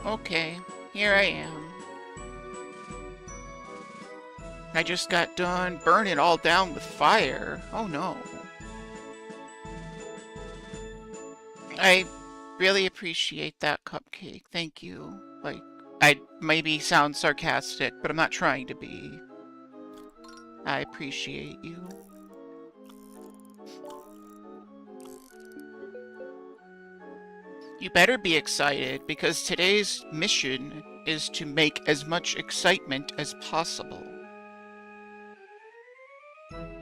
Okay, here I am. I just got done burning it all down with fire. Oh no. I really appreciate that cupcake. Thank you. Like, I maybe sound sarcastic, but I'm not trying to be. I appreciate you. You better be excited, because today's mission is to make as much excitement as possible.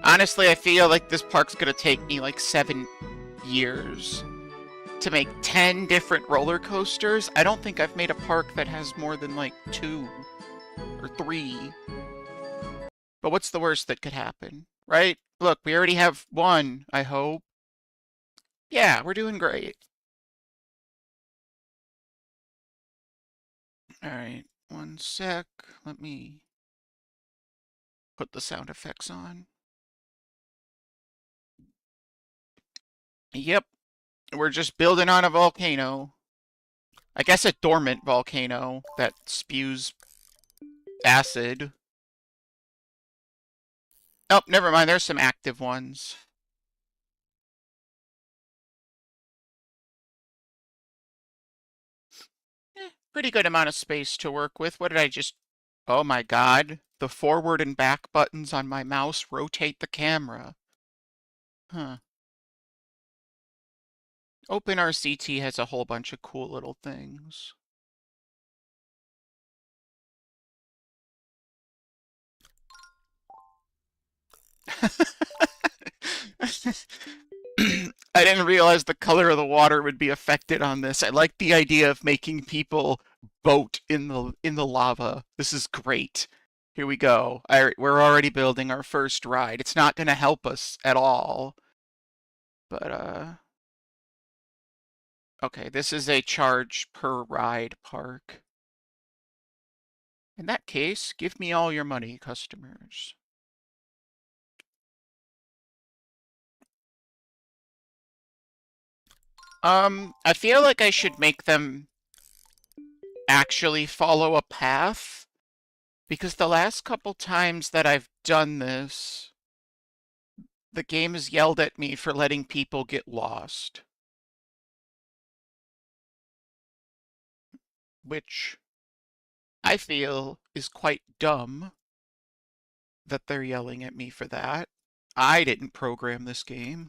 Honestly, I feel like this park's gonna take me like 7 years to make 10 different roller coasters. I don't think I've made a park that has more than like 2 or 3. But what's the worst that could happen, right? Look, we already have 1, I hope. Yeah, we're doing great. Alright, 1 sec. Let me put the sound effects on. Yep, we're just building on a volcano. I guess a dormant volcano that spews acid. Oh, never mind, there's some active ones. Pretty good amount of space to work with. What did I just... Oh my god. The forward and back buttons on my mouse rotate the camera. Huh. OpenRCT has a whole bunch of cool little things. I didn't realize the color of the water would be affected on this. I like the idea of making people boat in the lava. This is great. Here we go. We're already building our first ride. It's not going to help us at all. But okay, this is a charge per ride park. In that case, give me all your money, customers. I feel like I should make them actually follow a path, because the last couple times that I've done this, the game has yelled at me for letting people get lost. Which I feel is quite dumb that they're yelling at me for that. I didn't program this game.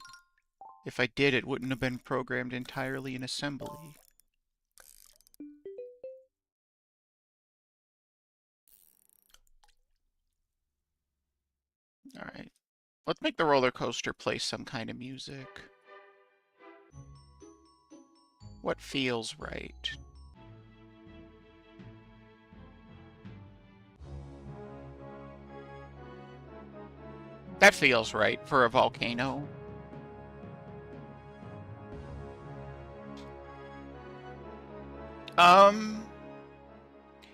If I did, it wouldn't have been programmed entirely in assembly. Alright. Let's make the roller coaster play some kind of music. What feels right? That feels right for a volcano.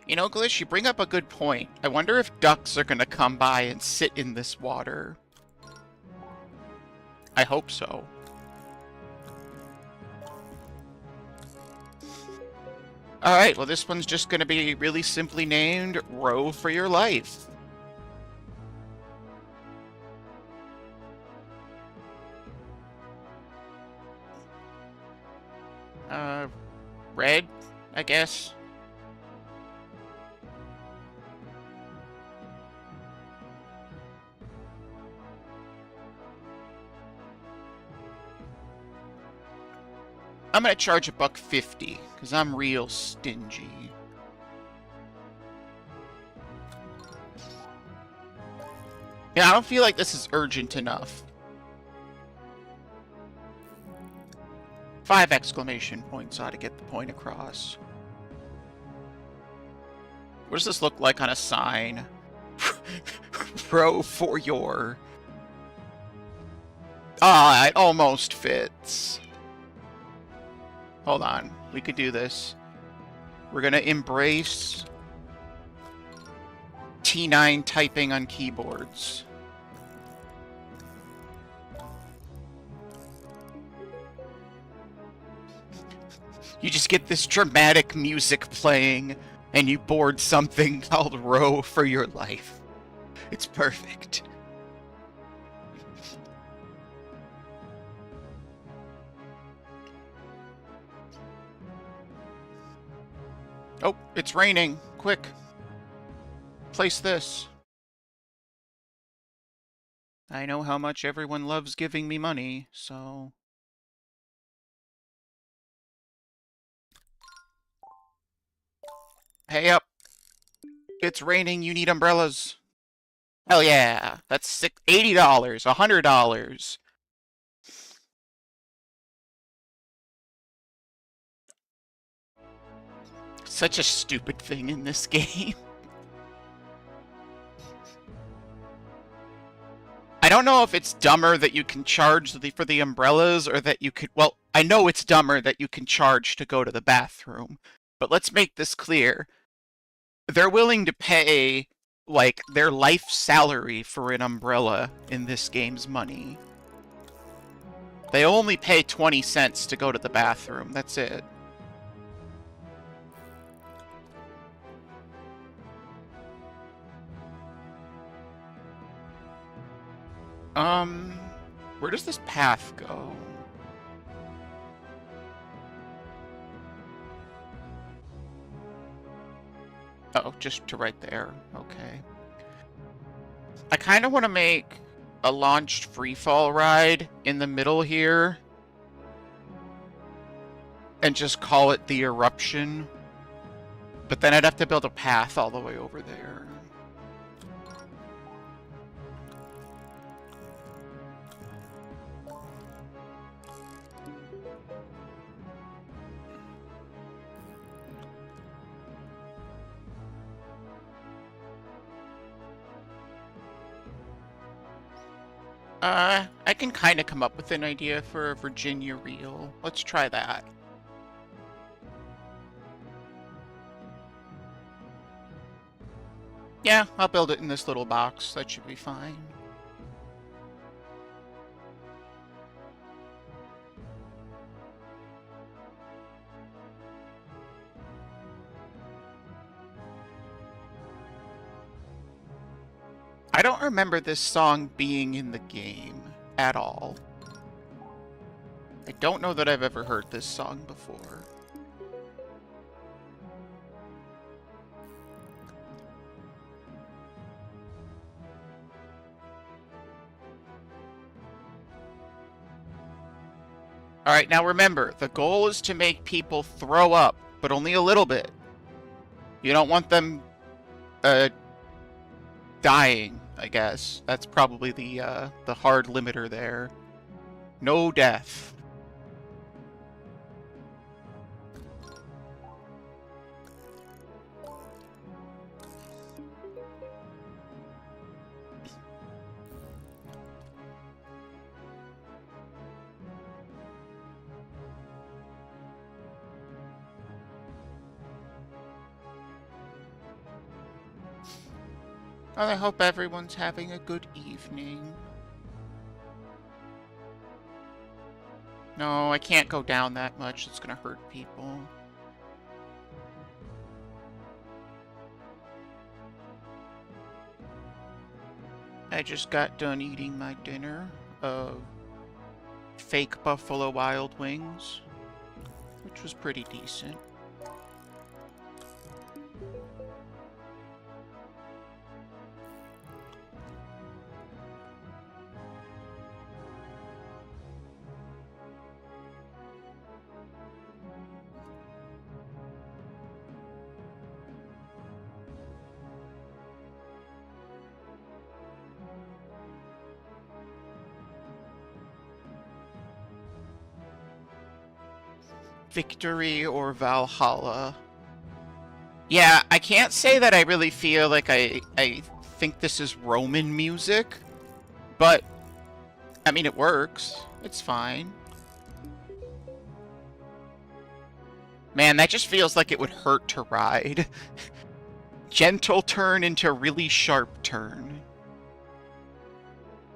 You know, Glish, you bring up a good point. I wonder if ducks are gonna come by and sit in this water. I hope so. Alright, well this one's just gonna be really simply named Row for Your Life. Red, I guess. I'm gonna charge $1.50, because I'm real stingy. Yeah, I don't feel like this is urgent enough. 5 exclamation points ought to get the point across. What does this look like on a sign? Row for your... Ah, it almost fits. Hold on, we could do this. We're gonna embrace T9 typing on keyboards. You just get this dramatic music playing, and you board something called Row for your life. It's perfect. Oh, it's raining. Quick. Place this. I know how much everyone loves giving me money, so... Hey up. It's raining, you need umbrellas. Hell yeah. That's $80, $100. Such a stupid thing in this game. I don't know if it's dumber that you can charge for the umbrellas or that you could... Well, I know it's dumber that you can charge to go to the bathroom. But let's make this clear. They're willing to pay, like, their life salary for an umbrella in this game's money. They only pay 20 cents to go to the bathroom. That's it. Where does this path go? Oh, just to right there. Okay. I kind of want to make a launched freefall ride in the middle here. And just call it the eruption. But then I'd have to build a path all the way over there. I can kind of come up with an idea for a Virginia reel. Let's try that. Yeah, I'll build it in this little box. That should be fine. I don't remember this song being in the game at all. I don't know that I've ever heard this song before. Alright, now remember, the goal is to make people throw up, but only a little bit. You don't want them, dying, I guess. That's probably the hard limiter there. No death. Well, I hope everyone's having a good evening. No, I can't go down that much. It's gonna hurt people. I just got done eating my dinner of fake Buffalo Wild Wings, which was pretty decent. Victory or Valhalla. Yeah, I can't say that I really feel like I think this is Roman music, but, I mean, it works. It's fine. Man, that just feels like it would hurt to ride. Gentle turn into really sharp turn.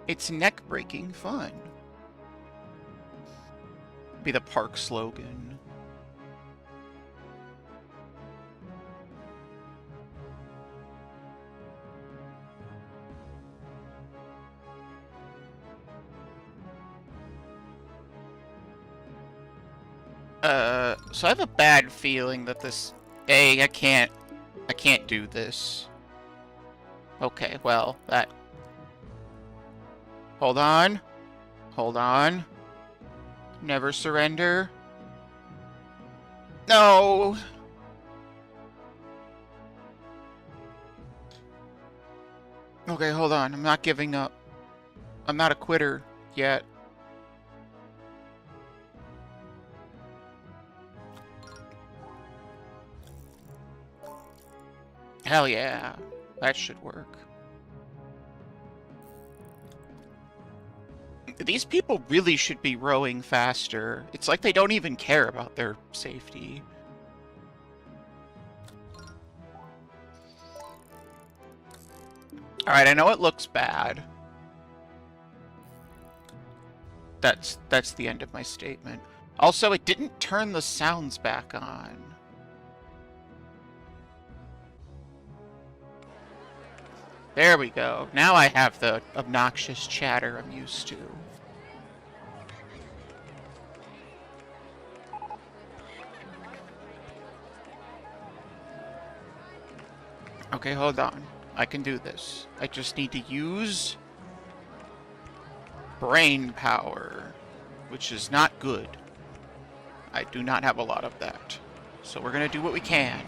It's neck-breaking fun. Be the park slogan. So I have a bad feeling that this... I can't do this. Okay, well, that... Hold on. Hold on. Never surrender. No! Okay, hold on. I'm not giving up. I'm not a quitter yet. Hell yeah. That should work. These people really should be rowing faster. It's like they don't even care about their safety. Alright, I know it looks bad. That's the end of my statement. Also, it didn't turn the sounds back on. There we go. Now I have the obnoxious chatter I'm used to. Okay, hold on. I can do this. I just need to use brain power, which is not good. I do not have a lot of that. So we're gonna do what we can.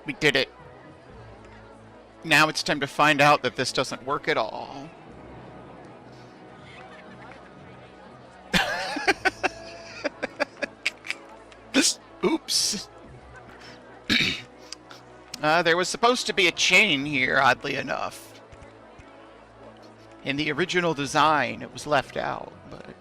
We did it. Now it's time to find out that this doesn't work at all. Oops. There was supposed to be a chain here, oddly enough. In the original design, it was left out, but...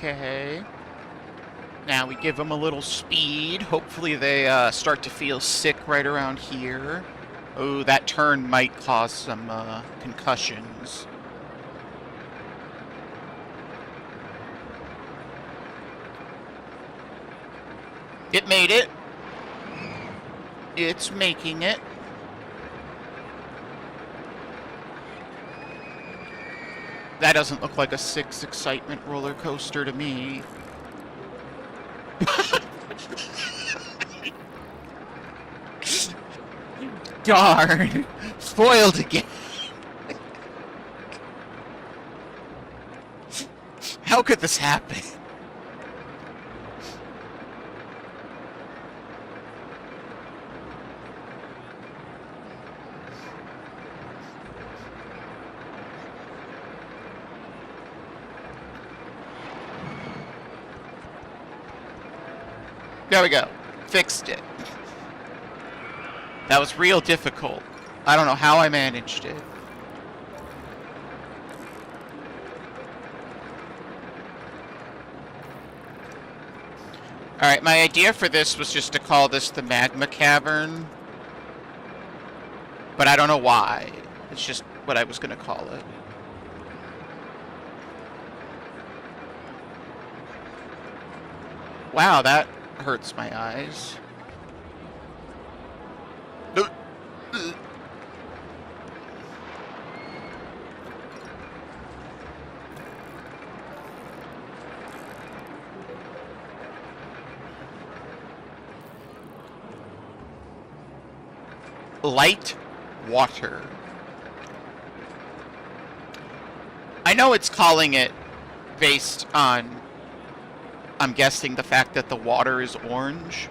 Okay. Now we give them a little speed. Hopefully they start to feel sick right around here. Oh, that turn might cause some concussions. It made it. It's making it. That doesn't look like a 6 excitement roller coaster to me. Darn! Spoiled again! How could this happen? There we go. Fixed it. That was real difficult. I don't know how I managed it. Alright, my idea for this was just to call this the Magma Cavern. But I don't know why. It's just what I was going to call it. Wow, that hurts my eyes. Light water. I know it's calling it based on, I'm guessing, the fact that the water is orange.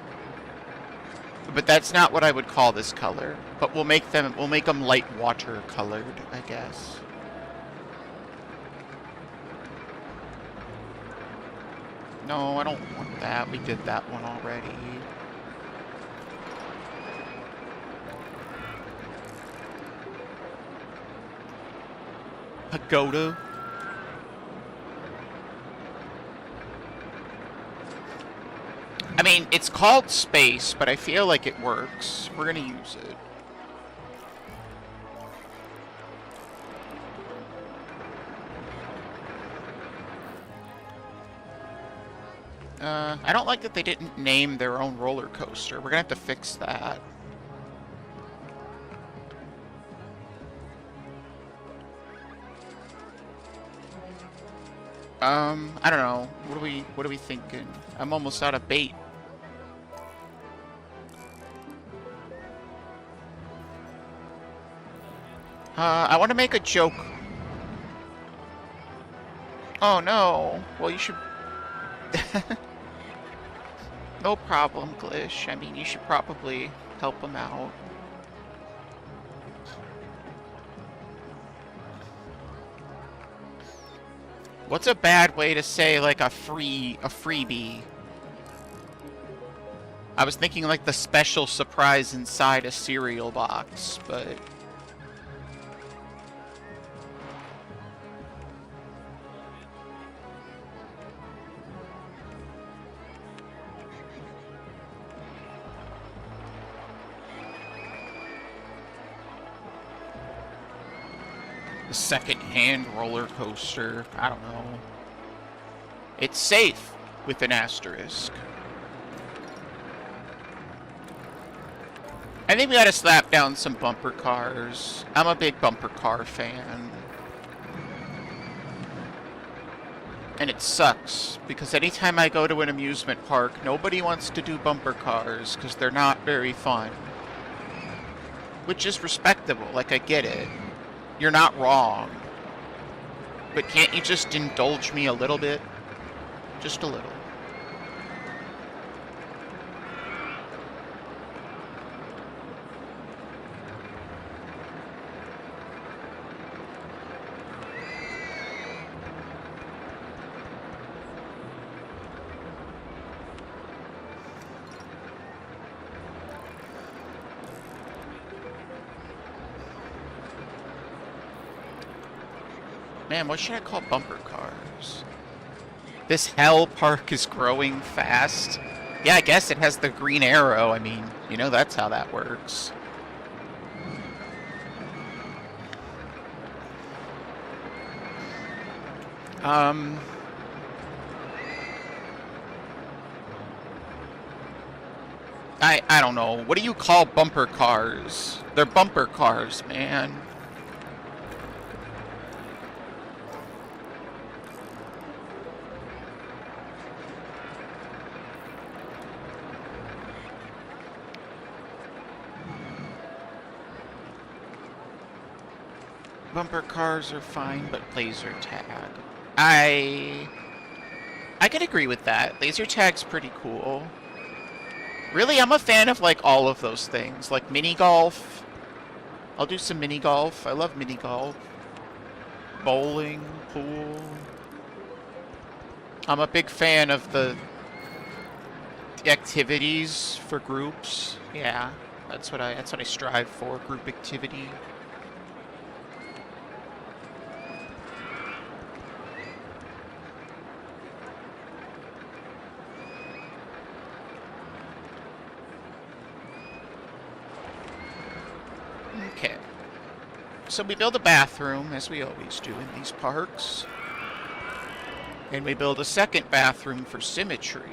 But that's not what I would call this color. But we'll make them light water colored, I guess. No, I don't want that. We did that one already. Pagoda. I mean, it's called space, but I feel like it works. We're gonna use it. I don't like that they didn't name their own roller coaster. We're gonna have to fix that. I don't know. What are we thinking? I'm almost out of bait. I want to make a joke. Oh no. Well, you should... No problem, Glish. I mean, you should probably help him out. What's a bad way to say, like, a freebie? I was thinking, like, the special surprise inside a cereal box, but... The second-hand roller coaster. I don't know. It's safe, with an asterisk. I think we gotta slap down some bumper cars. I'm a big bumper car fan. And it sucks, because anytime I go to an amusement park, nobody wants to do bumper cars, because they're not very fun. Which is respectable, like, I get it. You're not wrong. But can't you just indulge me a little bit? Just a little. Man, what should I call bumper cars? This hell park is growing fast. Yeah, I guess it has the green arrow. I mean, you know, that's how that works. I don't know. What do you call bumper cars? They're bumper cars, man. Bumper cars are fine, but laser tag. I could agree with that. Laser tag's pretty cool. Really, I'm a fan of, like, all of those things. Like, mini golf. I'll do some mini golf. I love mini golf. Bowling, pool. I'm a big fan of the activities for groups. Yeah, that's what I strive for, group activity. Okay. So we build a bathroom, as we always do in these parks. And we build a second bathroom for symmetry.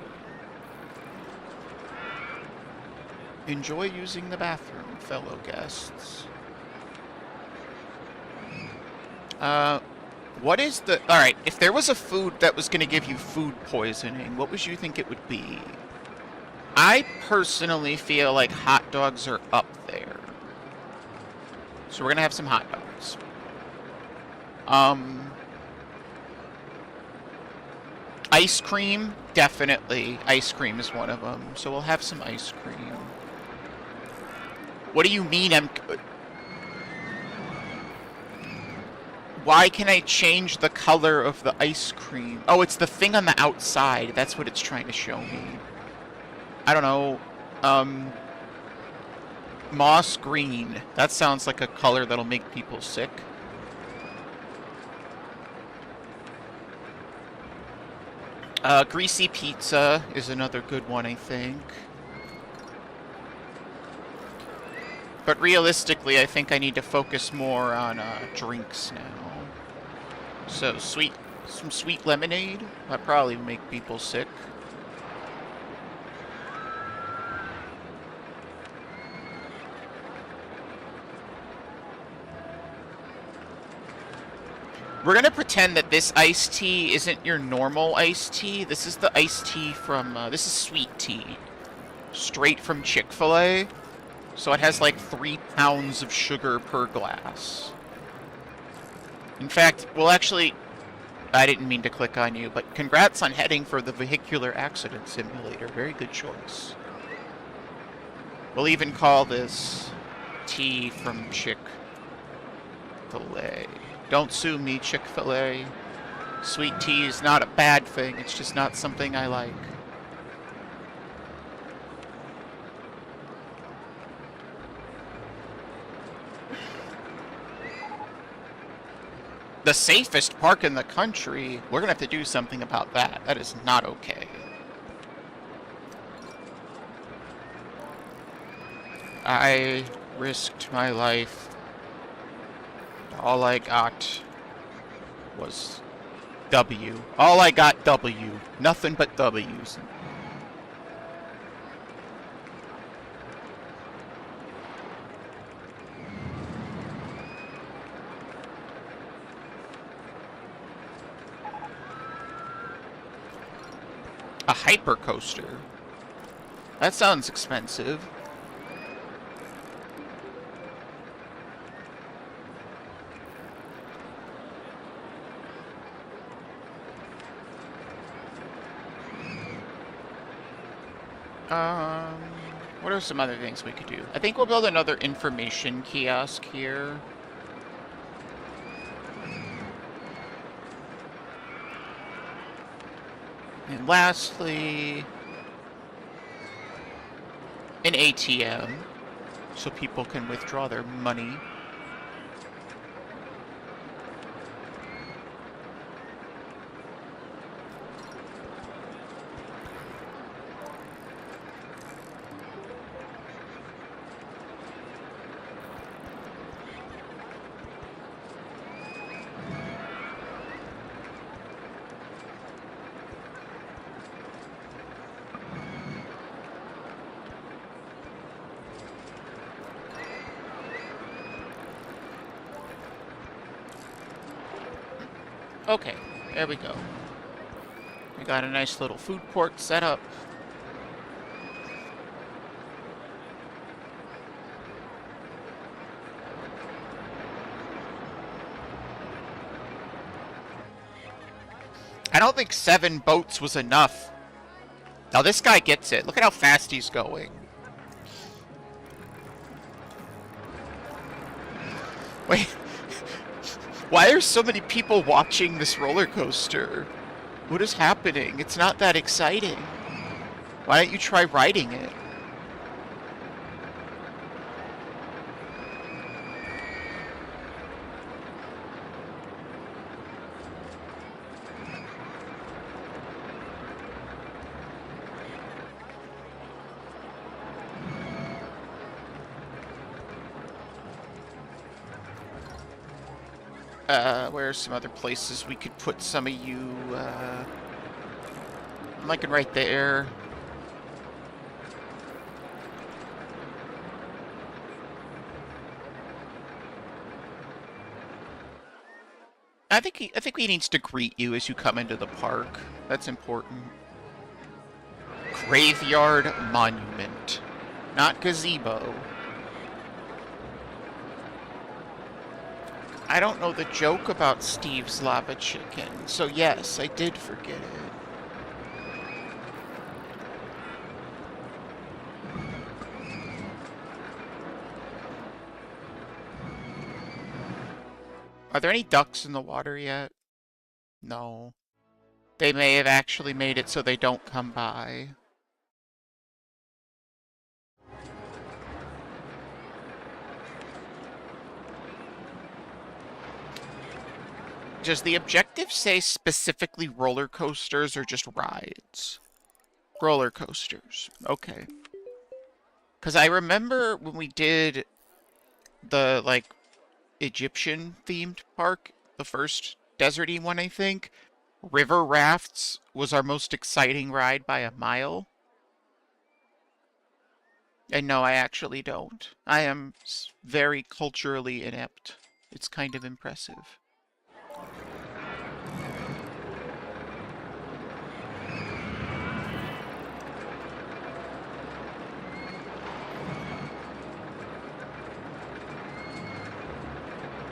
Enjoy using the bathroom, fellow guests. What is the... Alright, if there was a food that was going to give you food poisoning, what would you think it would be? I personally feel like hot dogs are up there. So we're going to have some hot dogs. Ice cream, definitely. Ice cream is one of them. So we'll have some ice cream. What do you mean Why can I change the color of the ice cream? Oh, it's the thing on the outside. That's what it's trying to show me. I don't know. Moss green. That sounds like a color that'll make people sick. Greasy pizza is another good one, I think. But realistically, I think I need to focus more on drinks now. So, some sweet lemonade. That probably make people sick. We're gonna pretend that this iced tea isn't your normal iced tea. This is the iced tea from, this is sweet tea. Straight from Chick-fil-A. So it has like 3 pounds of sugar per glass. In fact, well actually, I didn't mean to click on you, but congrats on heading for the vehicular accident simulator. Very good choice. We'll even call this tea from Chick-fil-A. Don't sue me, Chick-fil-A. Sweet tea is not a bad thing, it's just not something I like. The safest park in the country? We're gonna have to do something about that. That is not okay. I risked my life. All I got was W. All I got W. Nothing but W's. A hypercoaster? That sounds expensive. What are some other things we could do? I think we'll build another information kiosk here. And lastly, an ATM, so people can withdraw their money. Okay, there we go. We got a nice little food court set up. I don't think 7 boats was enough. Now this guy gets it. Look at how fast he's going. Wait. Why are so many people watching this roller coaster? What is happening? It's not that exciting. Why don't you try riding it? Where are some other places we could put some of you, I'm liking right there. I think he needs to greet you as you come into the park. That's important. Graveyard Monument, not gazebo. I don't know the joke about Steve's Lava Chicken, so yes, I did forget it. Are there any ducks in the water yet? No. They may have actually made it so they don't come by. Does the objective say specifically roller coasters or just rides? Roller coasters. Okay. Because I remember when we did the, like, Egyptian-themed park, the first deserty one, I think, river rafts was our most exciting ride by a mile. And no, I actually don't. I am very culturally inept. It's kind of impressive.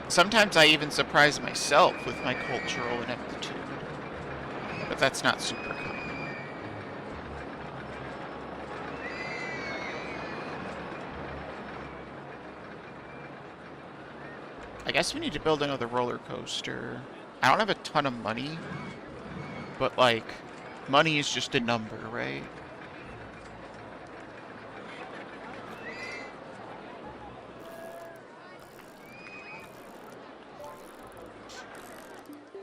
Sometimes I even surprise myself with my cultural ineptitude. But that's not super common. I guess we need to build another roller coaster. I don't have a ton of money, but, like, money is just a number, right?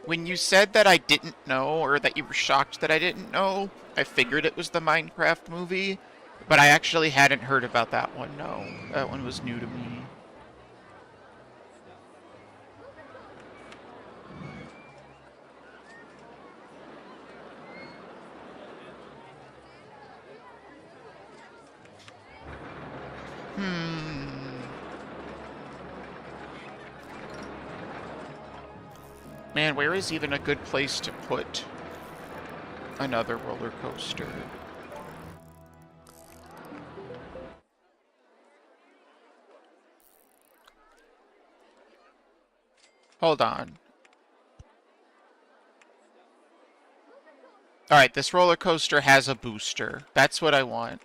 When you said that I didn't know, or that you were shocked that I didn't know, I figured it was the Minecraft movie, but I actually hadn't heard about that one, no. That one was new to me. Man, where is even a good place to put another roller coaster? Hold on. Alright, this roller coaster has a booster. That's what I want.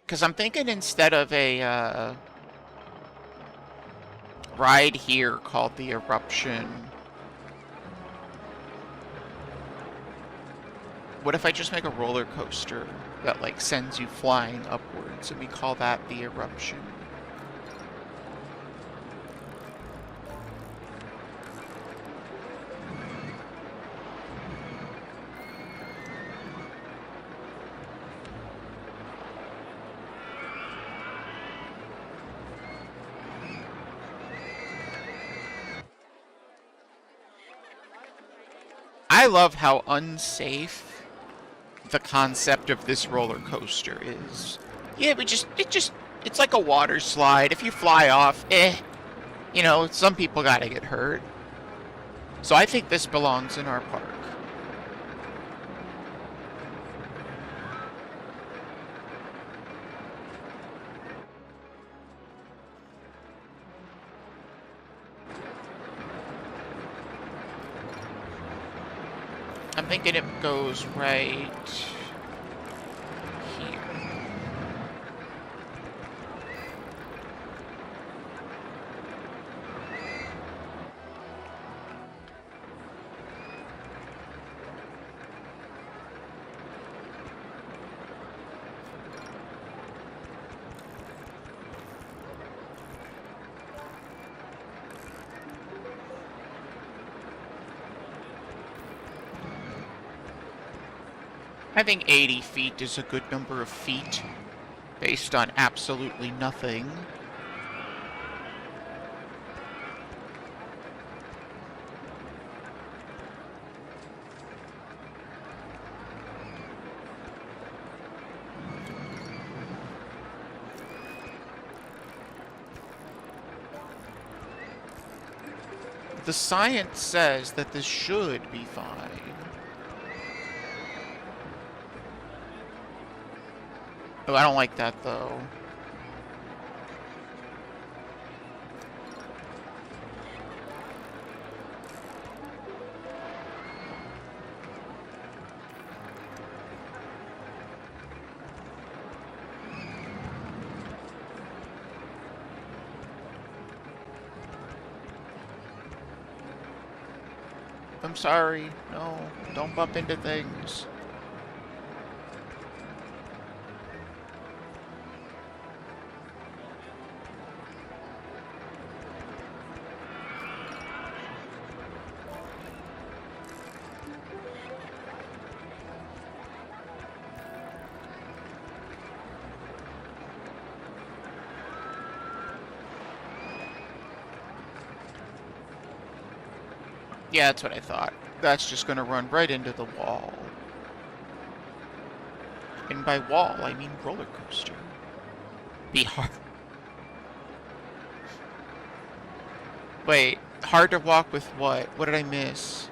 Because I'm thinking instead of a ride here called the Eruption, what if I just make a roller coaster that, like, sends you flying upwards, and we call that the Eruption? I love how unsafe the concept of this roller coaster is. Yeah, it's like a water slide. If you fly off, you know, some people gotta get hurt. So I think this belongs in our park. I'm thinking it goes right here. I think 80 feet is a good number of feet, based on absolutely nothing. The science says that this should be fine. Oh, I don't like that, though. I'm sorry. No, don't bump into things. Yeah, that's what I thought. That's just gonna run right into the wall. And by wall, I mean roller coaster. Be hard. Wait, hard to walk with what? What did I miss?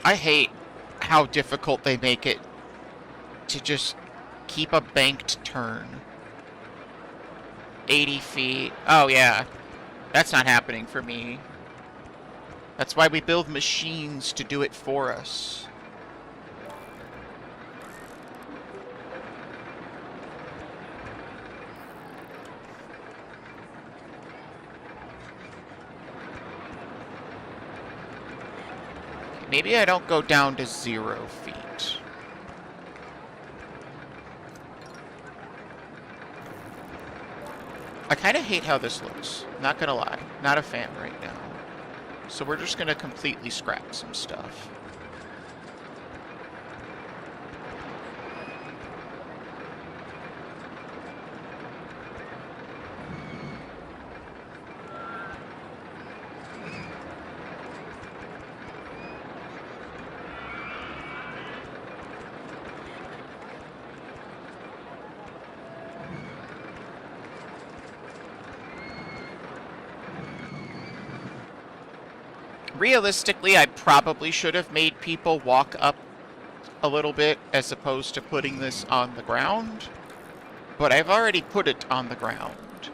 I hate how difficult they make it to just keep a banked turn. 80 feet. Oh, yeah. That's not happening for me. That's why we build machines to do it for us. Maybe I don't go down to 0 feet. I kind of hate how this looks. Not gonna lie. Not a fan right now. So we're just gonna completely scrap some stuff. Realistically, I probably should have made people walk up a little bit as opposed to putting this on the ground. But I've already put it on the ground.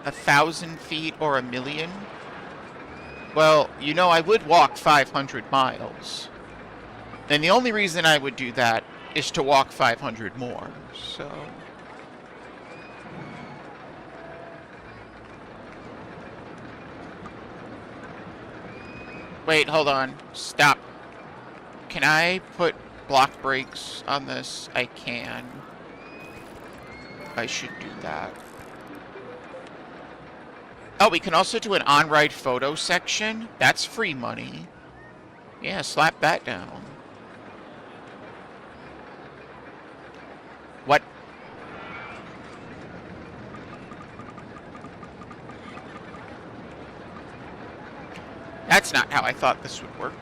1,000 feet or 1,000,000? Well, you know, I would walk 500 miles. And the only reason I would do that is to walk 500 more, so... Wait, hold on. Stop. Can I put block brakes on this? I can. I should do that. Oh, we can also do an on-ride photo section. That's free money. Yeah, slap that down. What? That's not how I thought this would work.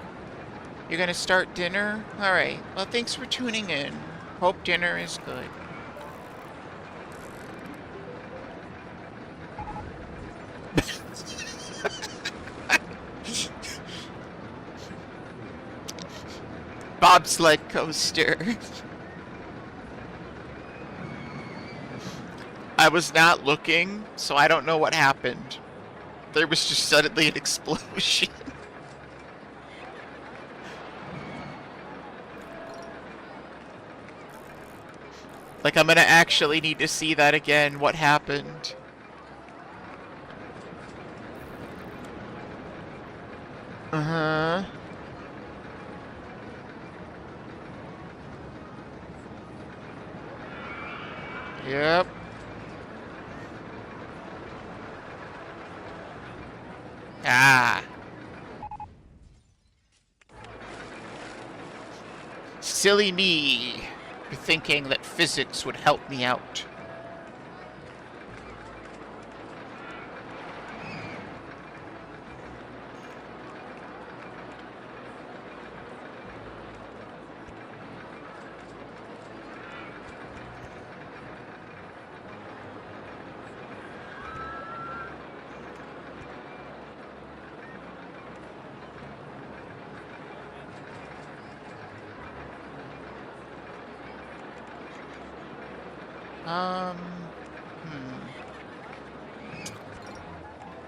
You're gonna start dinner? Alright. Well, thanks for tuning in. Hope dinner is good. Bobsled coaster. I was not looking, so I don't know what happened. There was just suddenly an explosion. Like, I'm gonna actually need to see that again. What happened? Uh-huh. Yep. Ah. Silly me, for thinking that physics would help me out.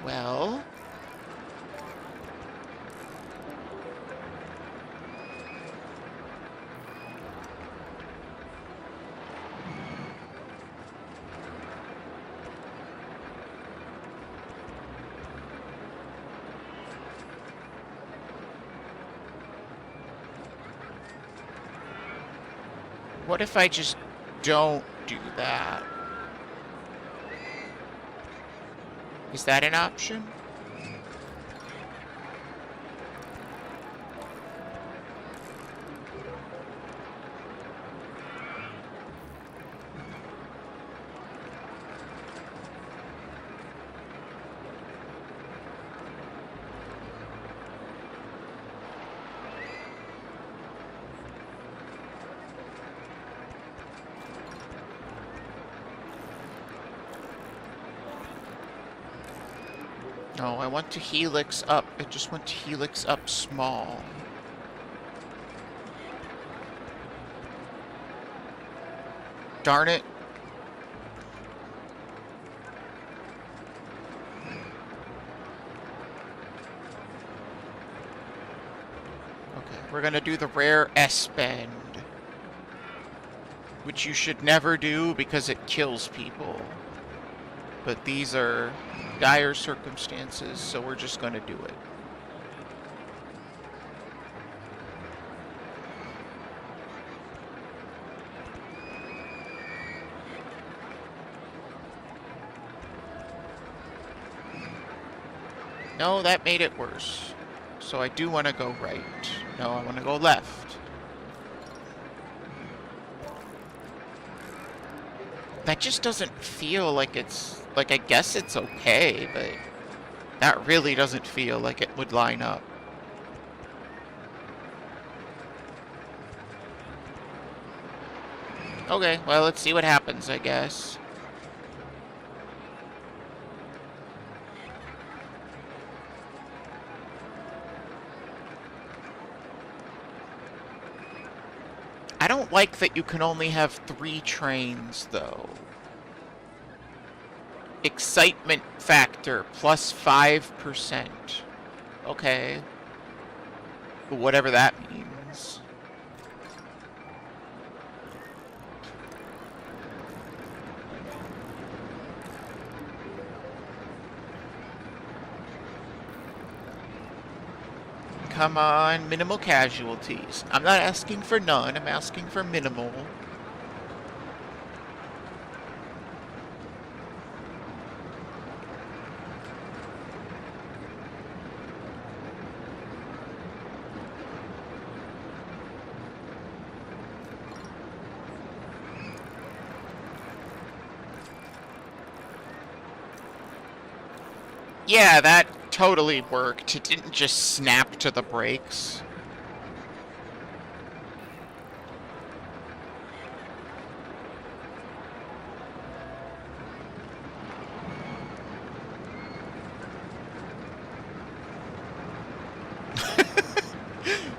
Well... what if I just don't do that? Is that an option? No, I want to helix up. I just want to helix up small. Darn it. Okay, we're gonna do the rare S-bend, which you should never do because it kills people. But these are dire circumstances, so we're just gonna do it. No, that made it worse. So I do want to go right. No, I want to go left. That just doesn't feel like it's... Like, I guess it's okay, but... That really doesn't feel like it would line up. Okay, well, let's see what happens, I guess. I don't like that you can only have 3 trains, though. Excitement factor, plus 5%. Okay. Whatever that means. Come on, minimal casualties. I'm not asking for none, I'm asking for minimal. Yeah, that totally worked. It didn't just snap to the brakes.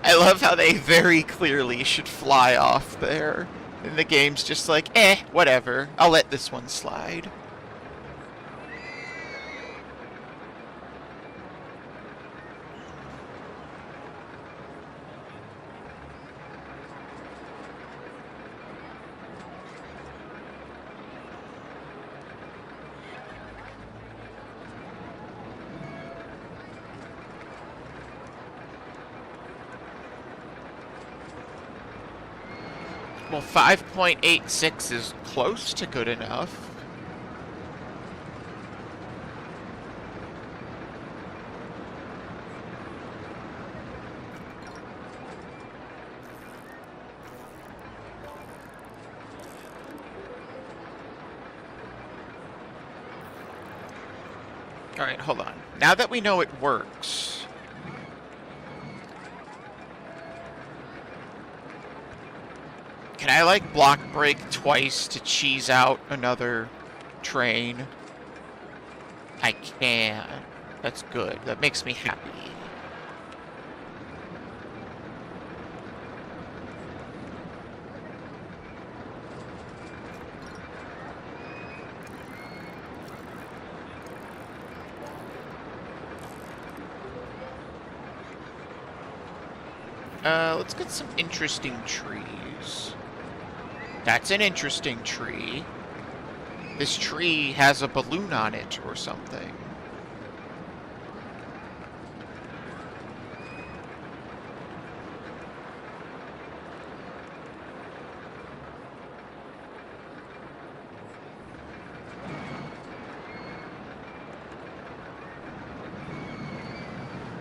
I love how they very clearly should fly off there. And the game's just like, whatever. I'll let this one slide. Well, 5.86 is close to good enough. All right, hold on. Now that we know it works... Can I, like, block brake twice to cheese out another train? I can. That's good. That makes me happy. Let's get some interesting trees. That's an interesting tree. This tree has a balloon on it or something.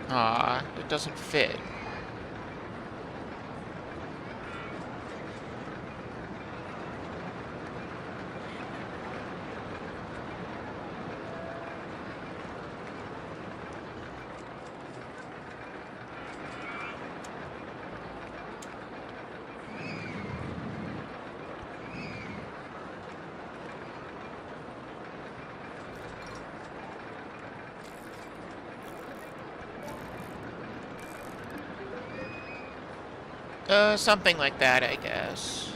Ah, it doesn't fit. Something like that, I guess.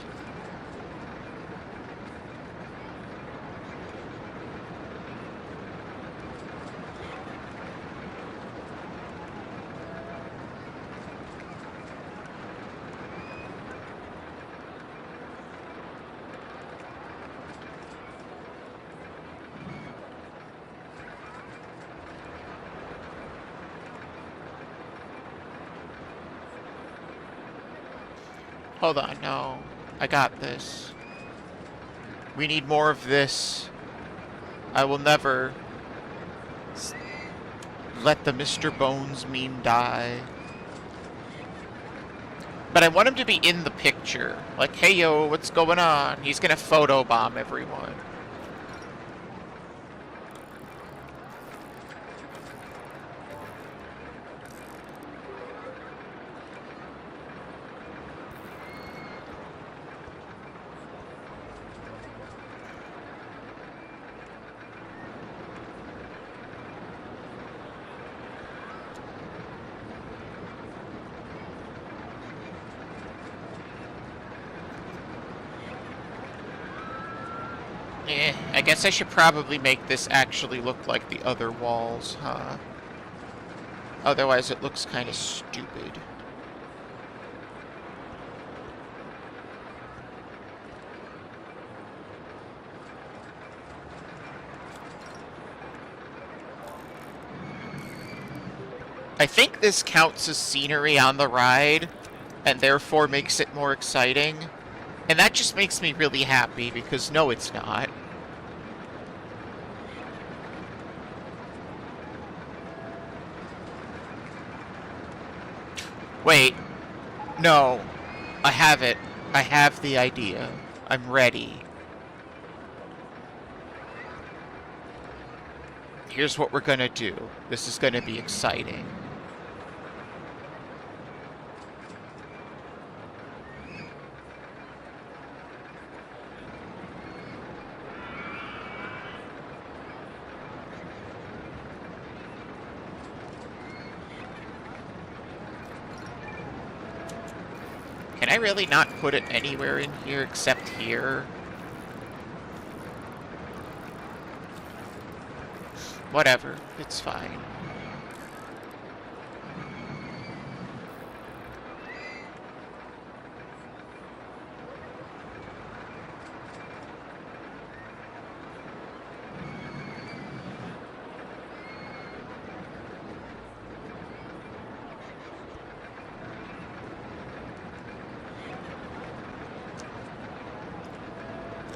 Hold on, no. I got this. We need more of this. I will never let the Mr. Bones meme die. But I want him to be in the picture. Like, hey yo, what's going on? He's gonna photobomb everyone. I guess I should probably make this actually look like the other walls, huh? Otherwise it looks kind of stupid. I think this counts as scenery on the ride, and therefore makes it more exciting. And that just makes me really happy, because no, it's not. Wait. No. I have it. I have the idea. I'm ready. Here's what we're gonna do. This is gonna be exciting. Can I really not put it anywhere in here except here? Whatever, it's fine.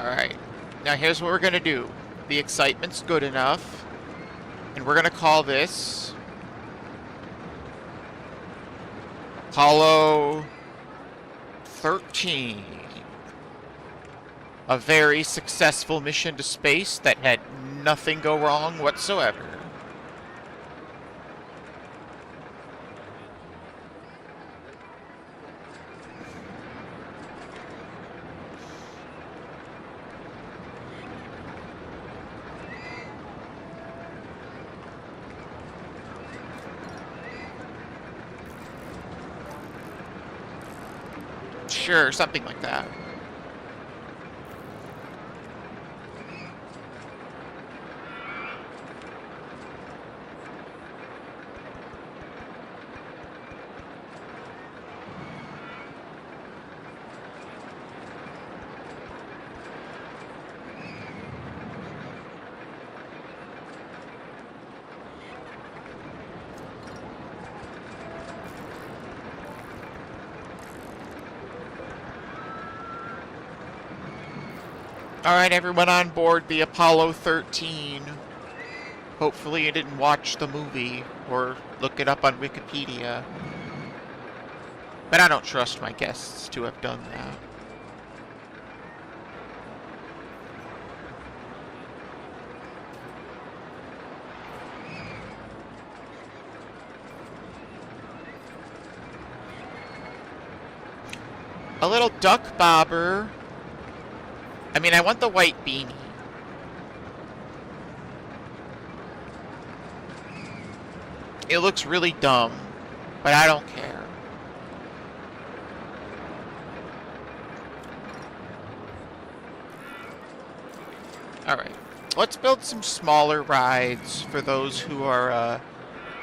Alright, now here's what we're gonna do. The excitement's good enough, and we're gonna call this Apollo 13. A very successful mission to space that had nothing go wrong whatsoever. Sure, something like that. Alright, everyone on board the Apollo 13. Hopefully you didn't watch the movie or look it up on Wikipedia. But I don't trust my guests to have done that. A little duck bobber. I mean, I want the white beanie. It looks really dumb, but I don't care. Alright. Let's build some smaller rides for those who are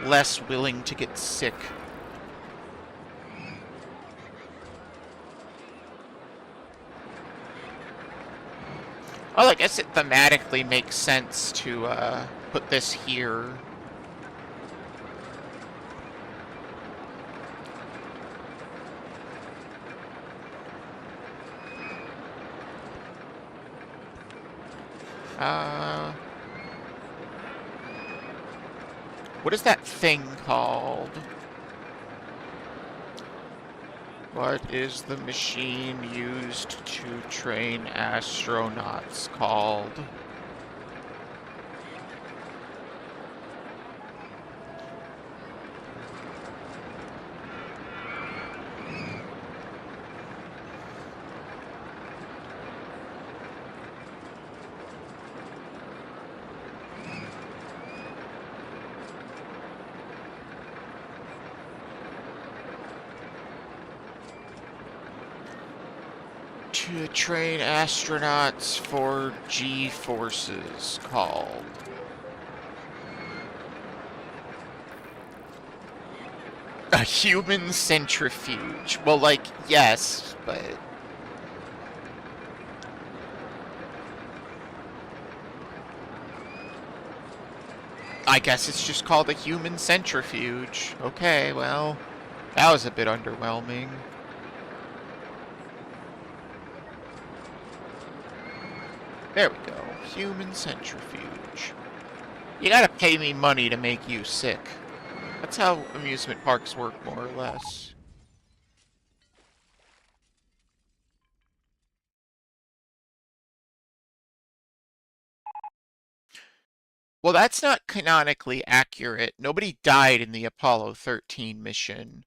less willing to get sick. Well, I guess it thematically makes sense to put this here. What is that thing called? What is the machine used to train astronauts called? To train astronauts for G-forces called. A human centrifuge. Well, like, yes, but... I guess it's just called a human centrifuge. Okay, well, that was a bit underwhelming. There we go. Human centrifuge. You gotta pay me money to make you sick. That's how amusement parks work, more or less. Well, that's not canonically accurate. Nobody died in the Apollo 13 mission.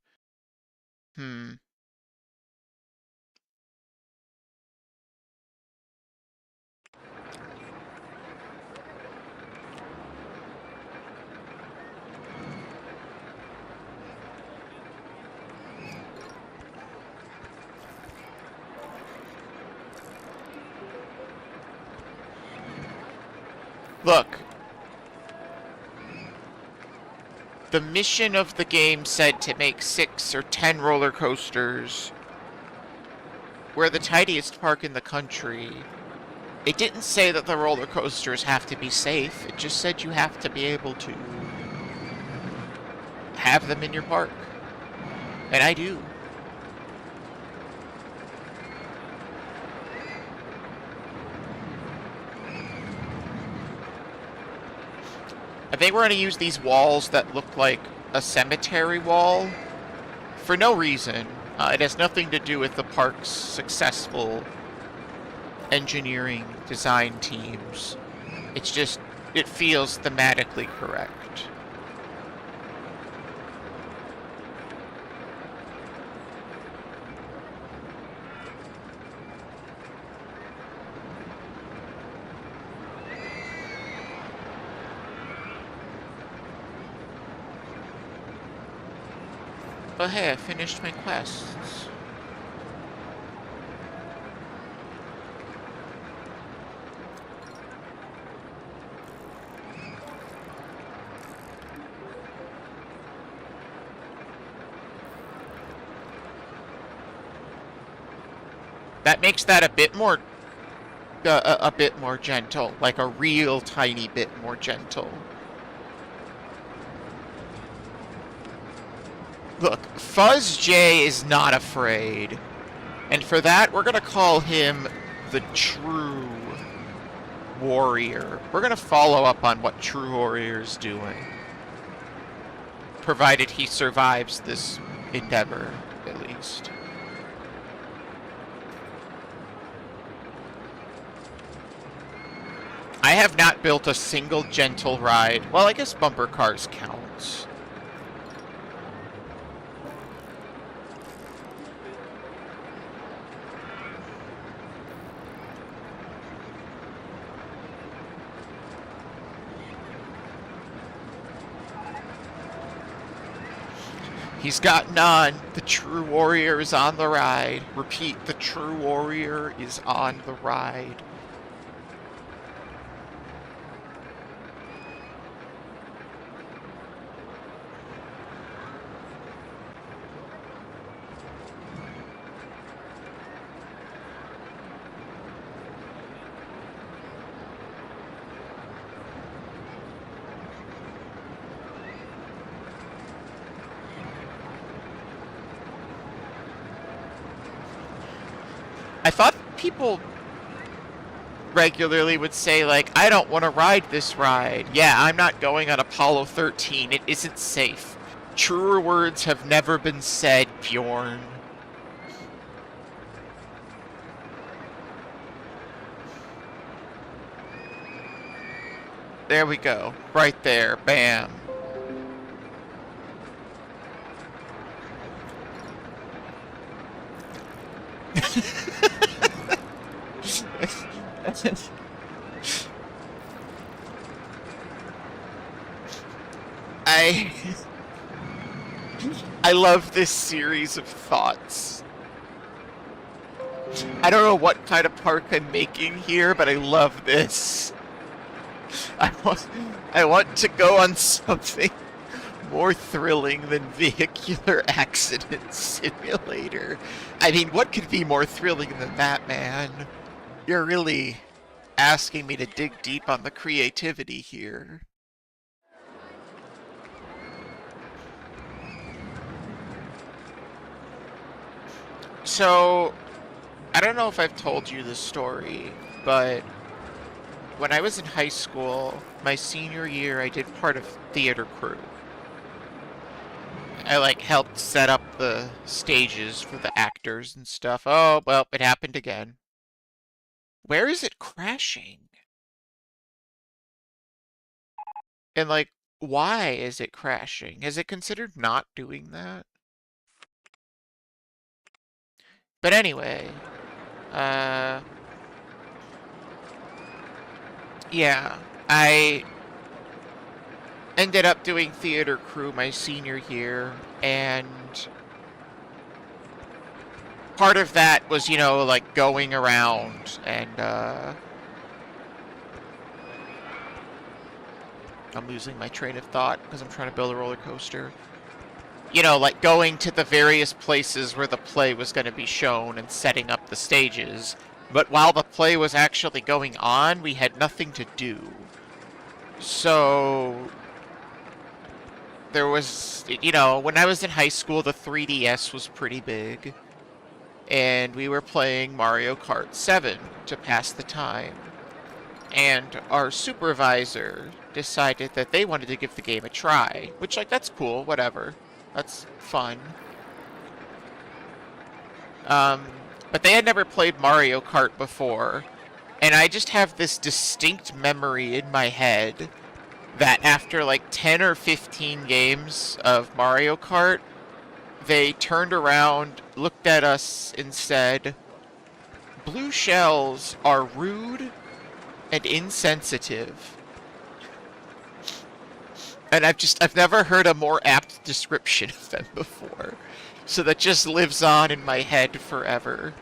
Look. The mission of the game said to make 6 or 10 roller coasters. We're the tiniest park in the country. It didn't say that the roller coasters have to be safe. It just said you have to be able to have them in your park. And I do. I think we're going to use these walls that look like a cemetery wall for no reason. It has nothing to do with the park's successful engineering design teams. It's just, it feels thematically correct. Oh hey, I finished my quests. That makes that a bit more gentle, like a real tiny bit more gentle. Look, Fuzz J is not afraid. And for that, we're gonna call him the True Warrior. We're gonna follow up on what True Warrior's doing. Provided he survives this endeavor, at least. I have not built a single gentle ride. Well, I guess bumper cars counts. He's gotten on. The True Warrior is on the ride. Repeat, the True Warrior is on the ride. I thought people regularly would say, like, I don't want to ride this ride. Yeah, I'm not going on Apollo 13. It isn't safe. Truer words have never been said, Bjorn. There we go. Right there. Bam. I love this series of thoughts. I don't know what kind of park I'm making here, but I love this. I want to go on something more thrilling than Vehicular Accident Simulator. I mean, what could be more thrilling than that, man? You're really asking me to dig deep on the creativity here. So, I don't know if I've told you this story, but when I was in high school, my senior year, I did part of theater crew. I, like, helped set up the stages for the actors and stuff. Oh, well, it happened again. Where is it crashing? And, like, why is it crashing? Is it considered not doing that? But anyway, yeah, I ended up doing theater crew my senior year, and part of that was, you know, like, going around and, I'm losing my train of thought because I'm trying to build a roller coaster. You know, like, going to the various places where the play was going to be shown and setting up the stages. But while the play was actually going on, we had nothing to do. So there was, you know, when I was in high school, the 3DS was pretty big. And we were playing Mario Kart 7 to pass the time. And our supervisor decided that they wanted to give the game a try. Which, like, that's cool, whatever. That's fun. But they had never played Mario Kart before. And I just have this distinct memory in my head that after like 10 or 15 games of Mario Kart, they turned around, looked at us, and said, "Blue shells are rude and insensitive." And I've never heard a more apt description of them before. So that just lives on in my head forever.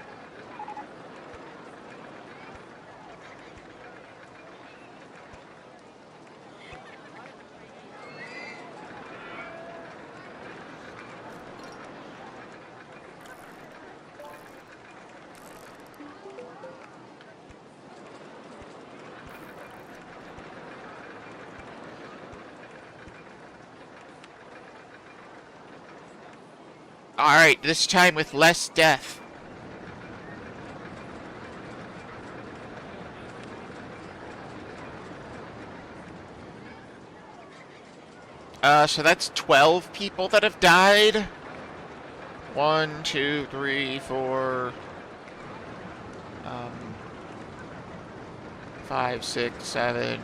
Alright, this time with less death. So that's 12 people that have died. 1, 2, 3, 4... 5, 6, 7...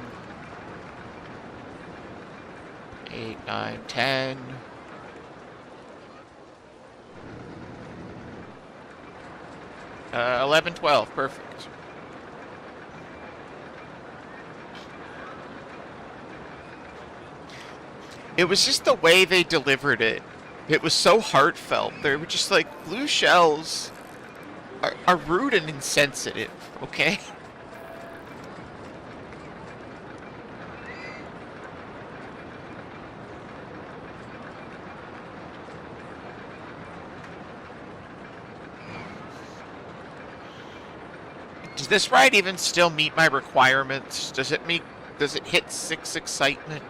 8, 9, 10... 11, 12, perfect. It was just the way they delivered it. It was so heartfelt. They were just like, blue shells are rude and insensitive, okay? Does this ride even still meet my requirements? Does it hit 6 excitement?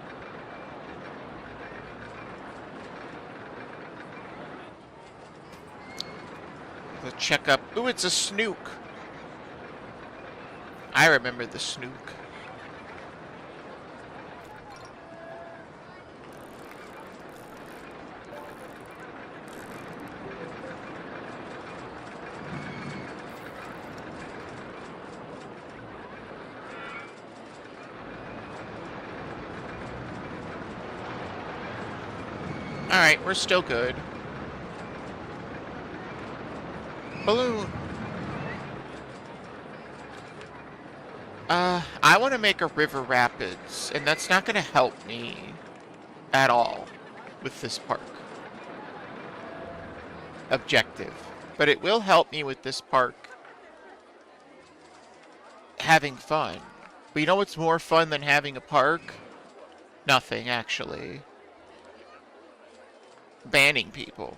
Let's check up. Ooh, it's a snook. I remember the Snook. Alright, we're still good. Balloon. I want to make a river rapids, and that's not going to help me at all with this park objective. But it will help me with this park having fun. But you know what's more fun than having a park? Nothing, actually. Banning people.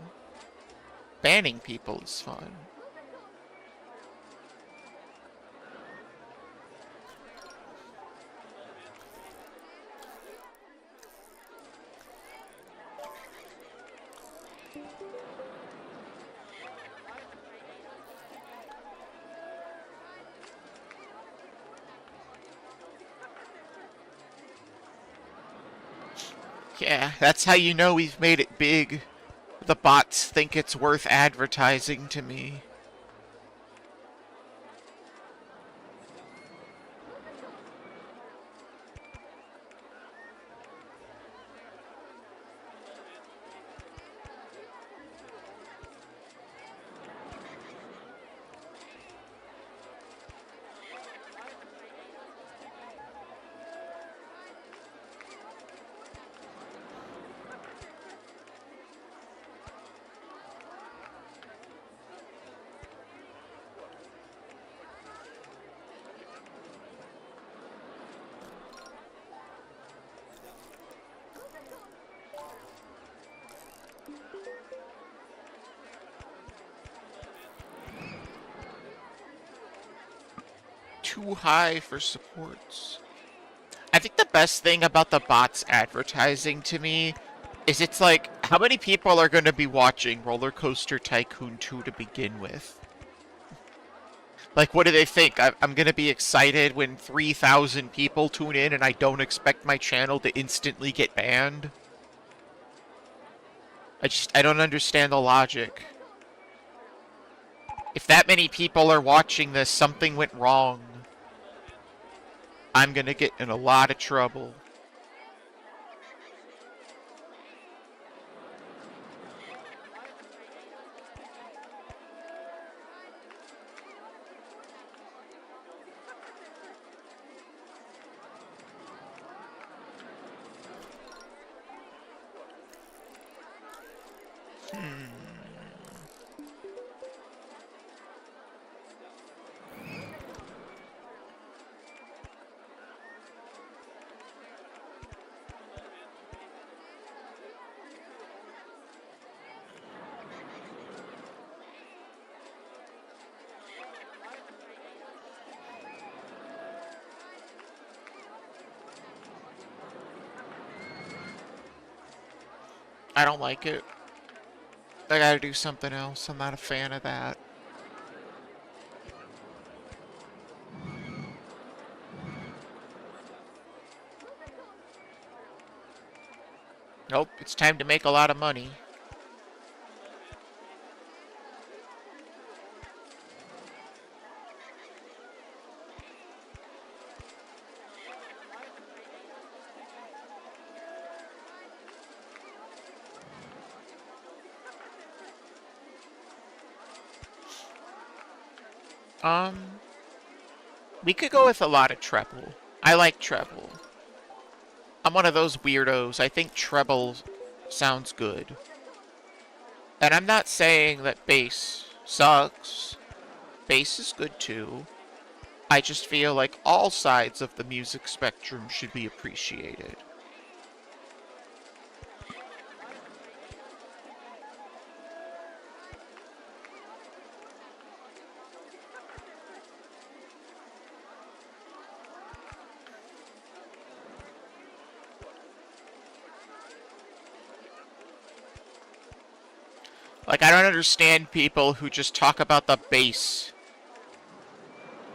Banning people is fun. Yeah, that's how you know we've made it big. The bots think it's worth advertising to me. Too high for supports. I think the best thing about the bots advertising to me is it's like, how many people are going to be watching Rollercoaster Tycoon 2 to begin with? Like, what do they think? I'm going to be excited when 3,000 people tune in and I don't expect my channel to instantly get banned? I don't understand the logic. If that many people are watching this, something went wrong. I'm gonna get in a lot of trouble. I don't like it. I gotta do something else. I'm not a fan of that. Nope, it's time to make a lot of money. We could go with a lot of treble. I like treble. I'm one of those weirdos. I think treble sounds good. And I'm not saying that bass sucks. Bass is good too. I just feel like all sides of the music spectrum should be appreciated. Like, I don't understand people who just talk about the bass.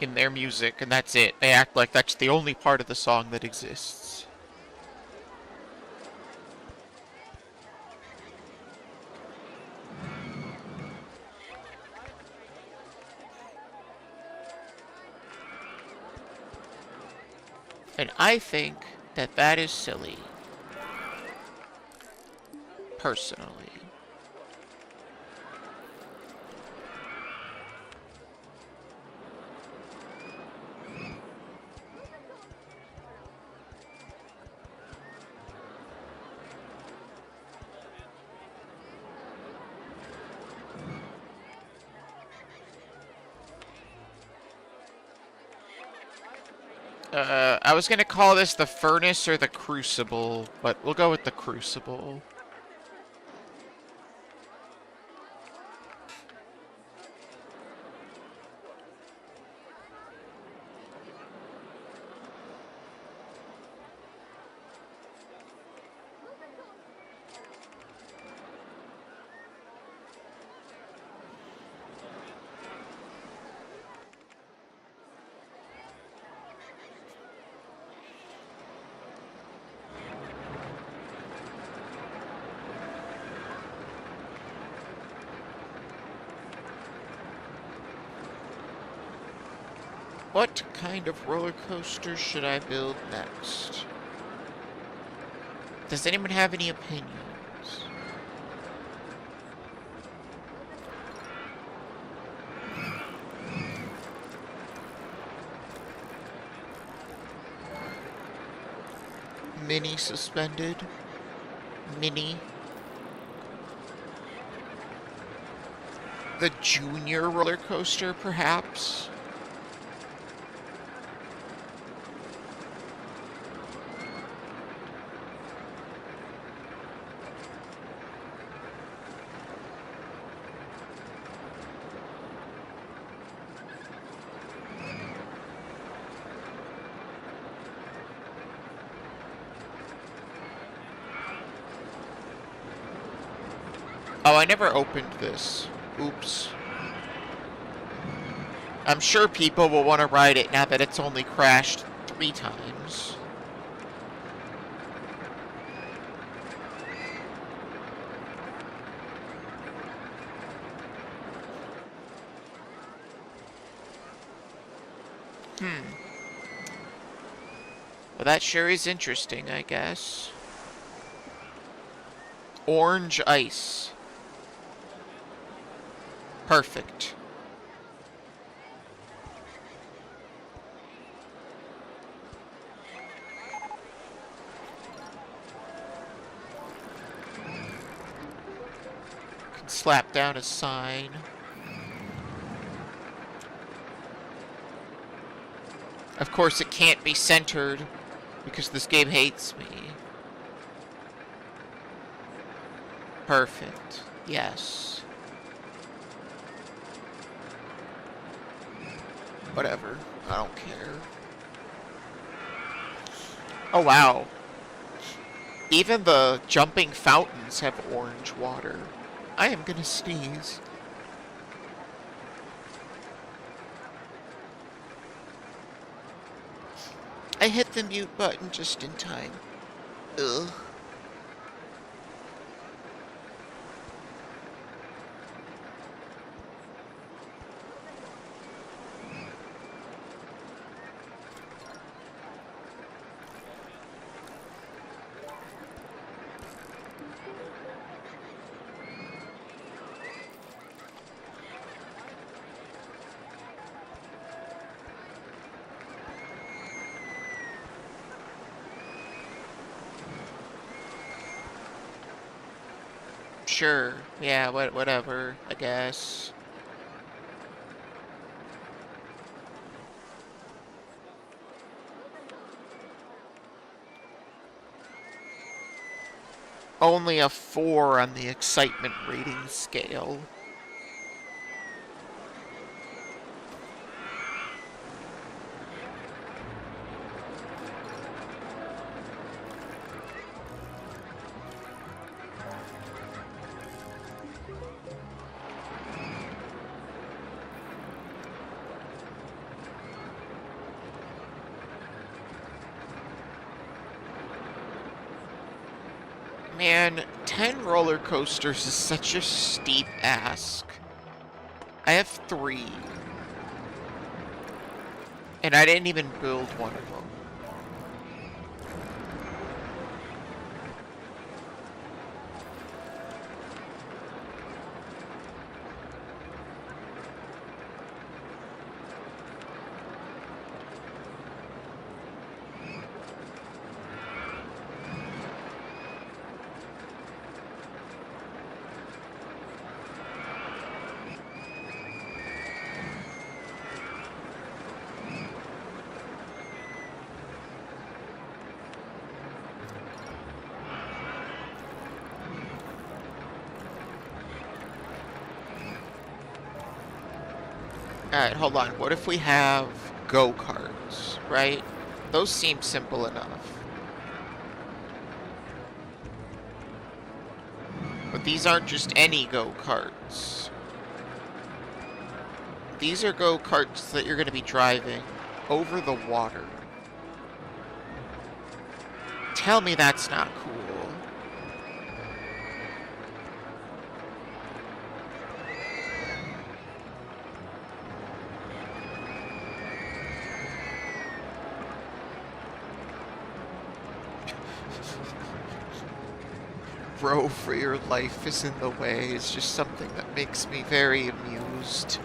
in their music, and that's it. They act like that's the only part of the song that exists. And I think that that is silly. Personally. I was gonna call this the Furnace or the Crucible, but we'll go with the Crucible. What kind of roller coaster should I build next? Does anyone have any opinions? Mini suspended? Mini? The junior roller coaster, perhaps? Oh, I never opened this. Oops. I'm sure people will want to ride it now that it's only crashed 3 times. Well, that sure is interesting, I guess. Orange ice. Perfect. Can slap down a sign. Of course, it can't be centered because this game hates me. Perfect. Yes. Whatever. I don't care. Oh, wow. Even the jumping fountains have orange water. I am gonna sneeze. I hit the mute button just in time. Ugh. Sure. Yeah, whatever, I guess. Only a 4 on the excitement rating scale. Man, 10 roller coasters is such a steep ask. I have 3. And I didn't even build one of them. Alright, hold on. What if we have go-karts, right? Those seem simple enough. But these aren't just any go-karts. These are go-karts that you're going to be driving over the water. Tell me that's not cool. Row for your life is in the way is just something that makes me very amused.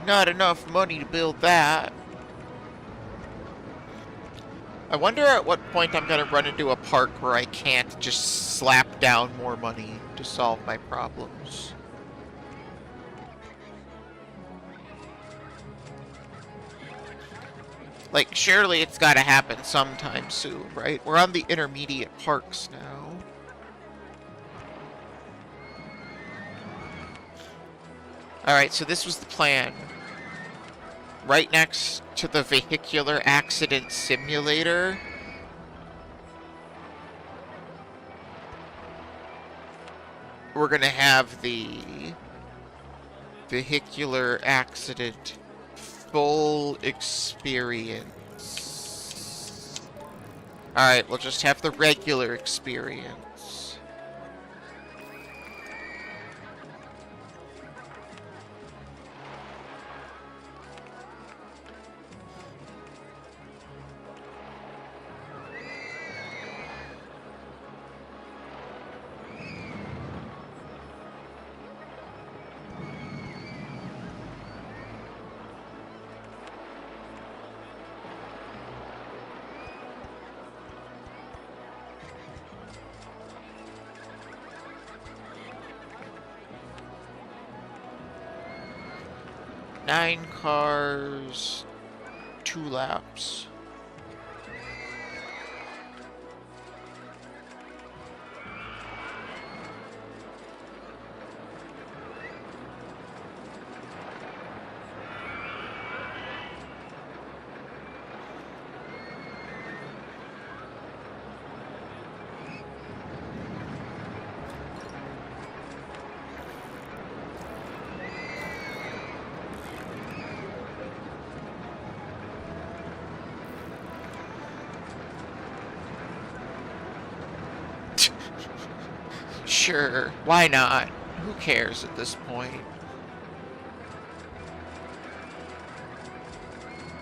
Not enough money to build that. I wonder at what point I'm gonna run into a park where I can't just slap down more money to solve my problems. Like, surely it's gotta happen sometime soon, right? We're on the intermediate parks now. Alright, so this was the plan. Right next to the vehicular accident simulator, we're gonna have the vehicular accident full experience. Alright, we'll just have the regular experience. Nine cars, 2 laps. Sure, why not? Who cares at this point?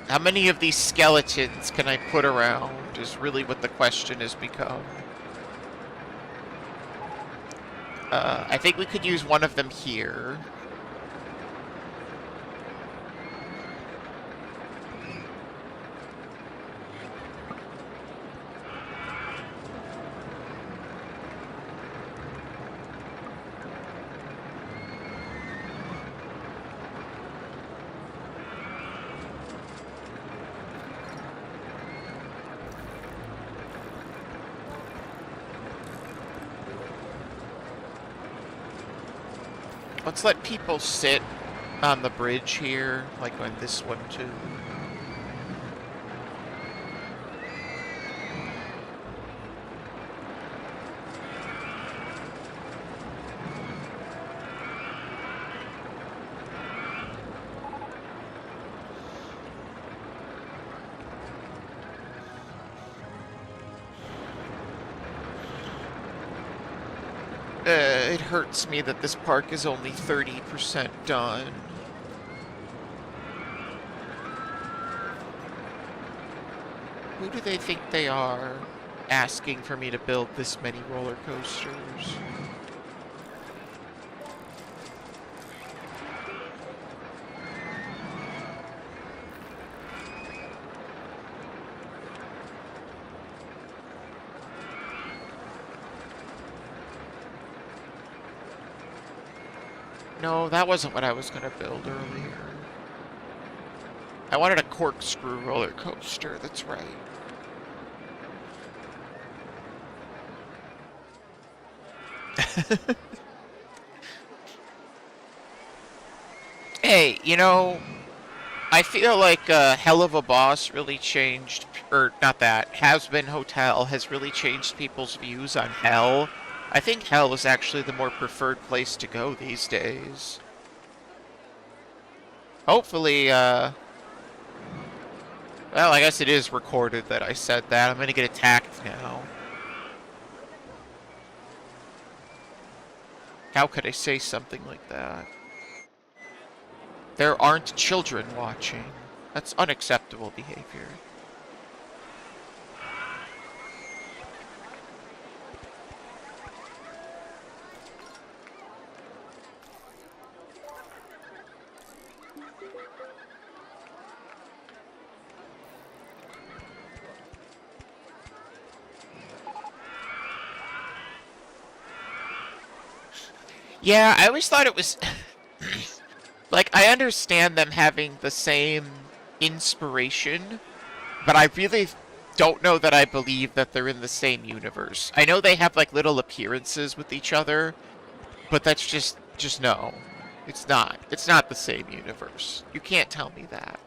How many of these skeletons can I put around is really what the question has become. I think we could use one of them here. Let's let people sit on the bridge here, like on this one too. It hurts me that this park is only 30% done. Who do they think they are, asking for me to build this many roller coasters? No, that wasn't what I was going to build earlier. I wanted a corkscrew roller coaster, that's right. Hey, you know, I feel like Hell of a Boss really changed, or not that, Has Been Hotel has really changed people's views on Hell. I think Hell is actually the more preferred place to go these days. Hopefully, well, I guess it is recorded that I said that. I'm gonna get attacked now. How could I say something like that? There aren't children watching. That's unacceptable behavior. Yeah, I always thought it was... like, I understand them having the same inspiration, but I really don't know that I believe that they're in the same universe. I know they have, like, little appearances with each other, but that's just no. It's not. It's not the same universe. You can't tell me that.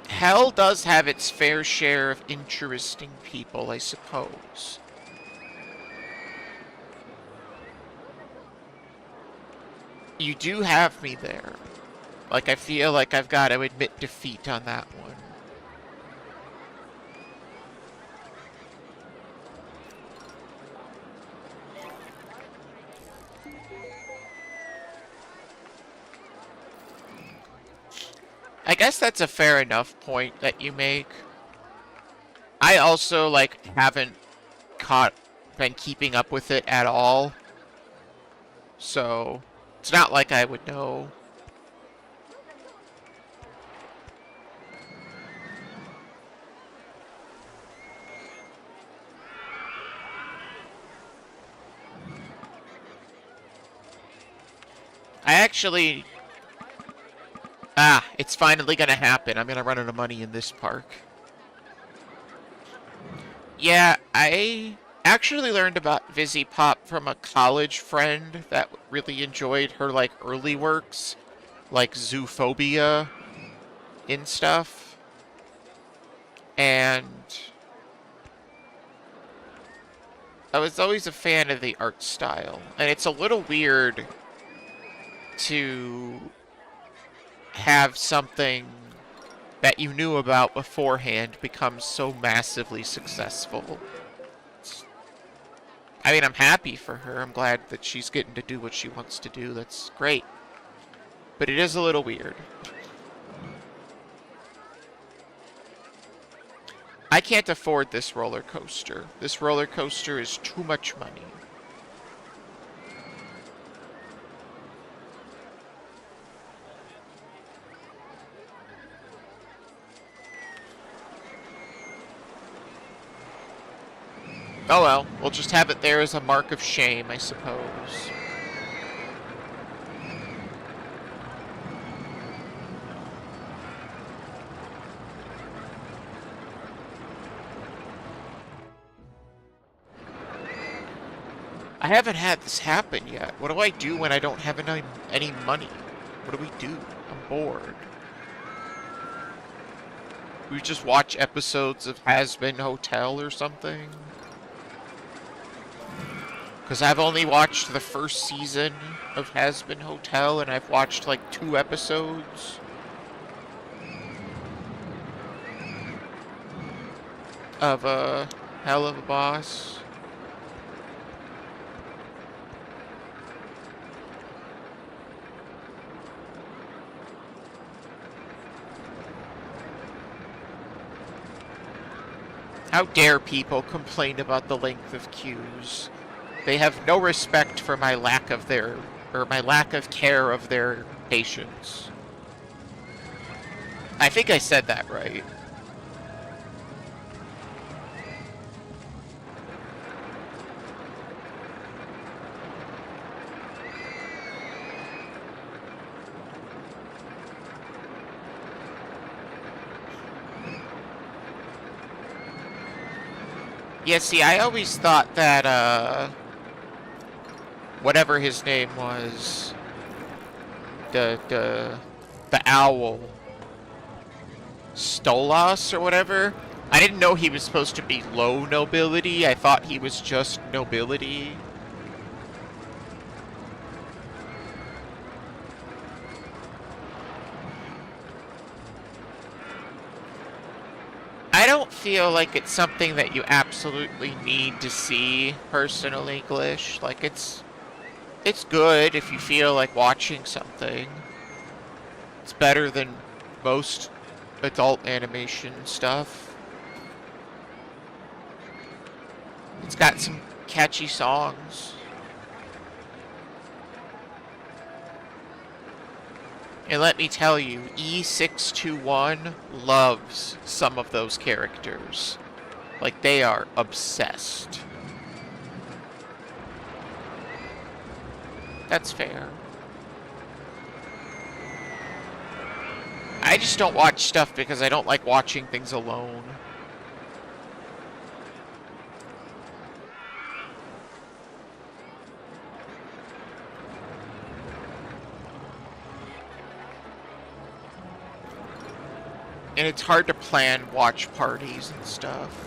Hell does have its fair share of interesting people, I suppose. You do have me there. Like, I feel like I've got to admit defeat on that one. I guess that's a fair enough point that you make. I also, like, haven't been keeping up with it at all. So, it's not like I would know. I actually... it's finally gonna happen. I'm gonna run out of money in this park. Yeah, I actually learned about Vizzy Pop from a college friend that really enjoyed her, like, early works, like Zoophobia and stuff. And I was always a fan of the art style. And it's a little weird to have something that you knew about beforehand becomes so massively successful. I mean, I'm happy for her. I'm glad that she's getting to do what she wants to do. That's great. But it is a little weird. I can't afford this roller coaster. This roller coaster is too much money. Oh well, we'll just have it there as a mark of shame, I suppose. I haven't had this happen yet. What do I do when I don't have any money? What do we do? I'm bored. We just watch episodes of Has Been Hotel or something? Because I've only watched the first season of Has Been Hotel, and I've watched like 2 episodes of Hell of a Boss. How dare people complain about the length of queues? They have no respect for my lack of care of their patients. I think I said that right. Yeah, see, I always thought that, whatever his name was, the owl, Stolas or whatever, I didn't know he was supposed to be low nobility. I thought he was just nobility. I don't feel like it's something that you absolutely need to see, personally, Glish. Like, it's good if you feel like watching something. It's better than most adult animation stuff. It's got some catchy songs. And let me tell you, E621 loves some of those characters. Like, they are obsessed. That's fair. I just don't watch stuff because I don't like watching things alone. And it's hard to plan watch parties and stuff.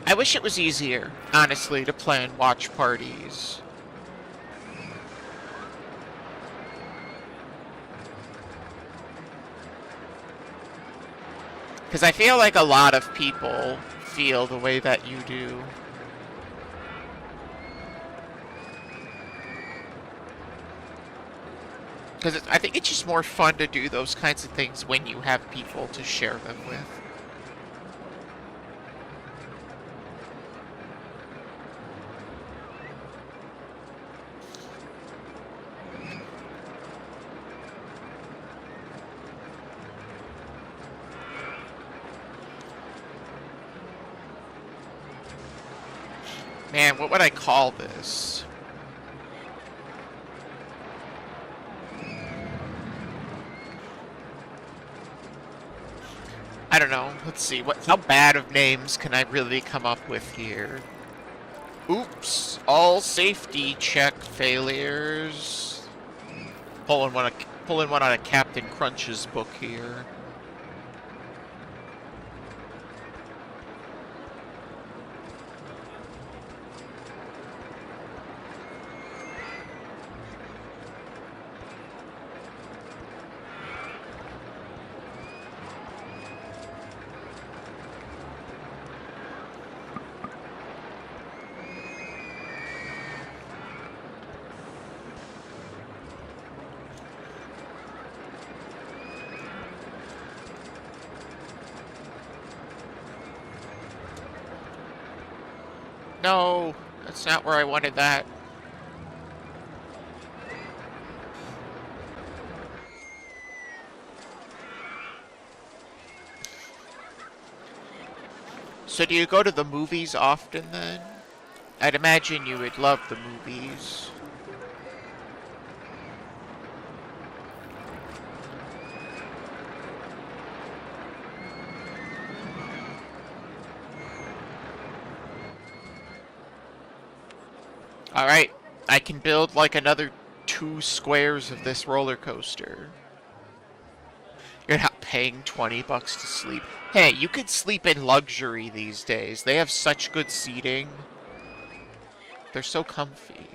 I wish it was easier, honestly, to plan watch parties. Because I feel like a lot of people feel the way that you do. Because I think it's just more fun to do those kinds of things when you have people to share them with. Man, what would I call this? I don't know. Let's see. How bad of names can I really come up with here? Oops. All safety check failures. Pulling one out of Captain Crunch's book here. No, that's not where I wanted that. So do you go to the movies often then? I'd imagine you would love the movies. Alright, I can build like another 2 squares of this roller coaster. You're not paying 20 bucks to sleep. Hey, you could sleep in luxury these days. They have such good seating. They're so comfy.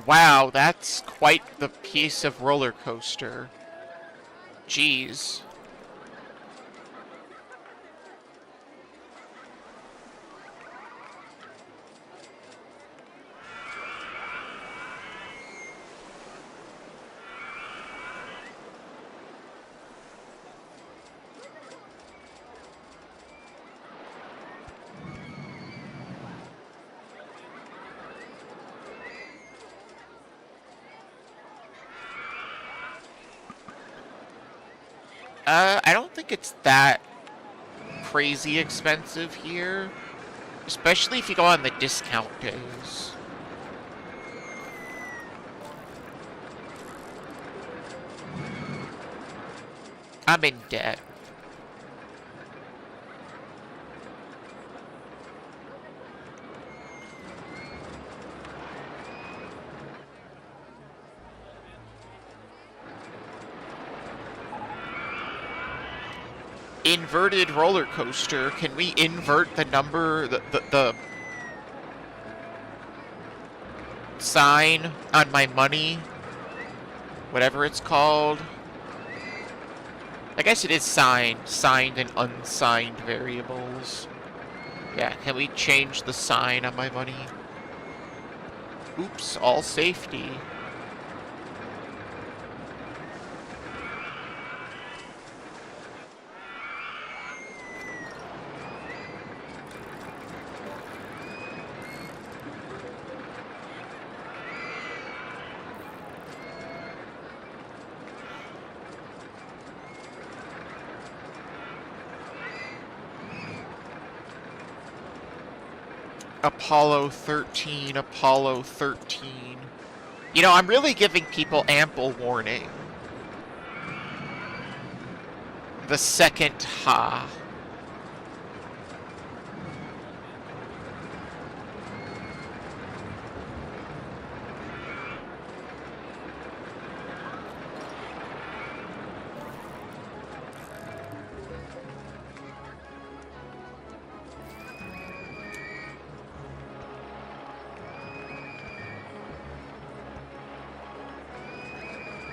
Wow, that's quite the piece of roller coaster. Jeez. I don't think it's that crazy expensive here. Especially if you go on the discount days. I'm in debt. Inverted roller coaster. Can we invert the number, the sign on my money? Whatever it's called. I guess it is signed and unsigned variables. Yeah, can we change the sign on my money? Oops, all safety. Apollo 13, Apollo 13. You know, I'm really giving people ample warning. The second ha.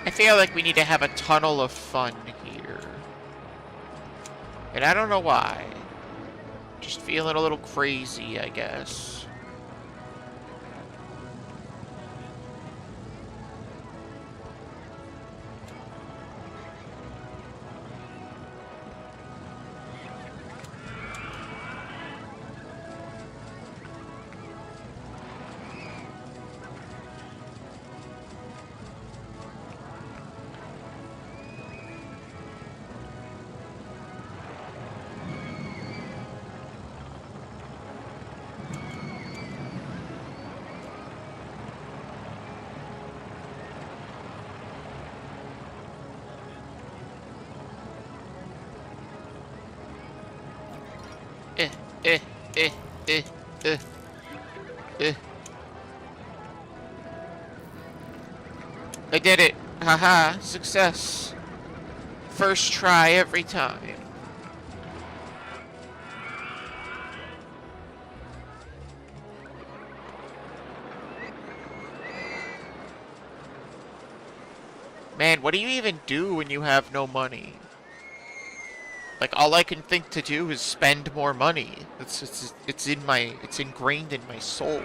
I feel like we need to have a tunnel of fun here. And I don't know why. Just feeling a little crazy, I guess. Eh, eh, eh, eh, eh, eh. I did it! Haha, success. First try every time. Man, what do you even do when you have no money? Like, all I can think to do is spend more money. It's ingrained in my soul.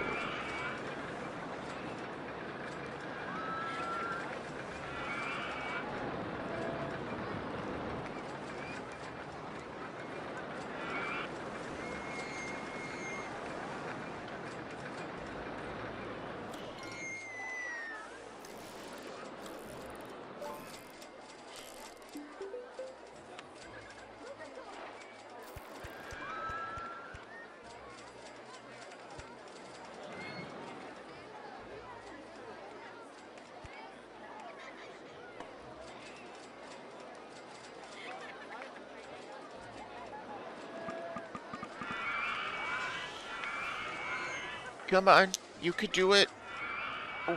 Come on, you could do it.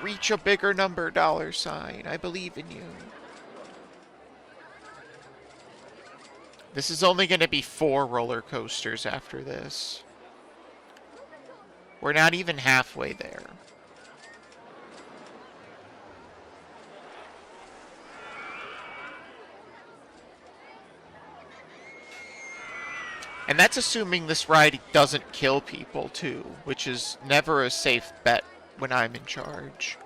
Reach a bigger number, $sign. I believe in you. This is only going to be 4 roller coasters after this. We're not even halfway there. And that's assuming this ride doesn't kill people, too, which is never a safe bet when I'm in charge.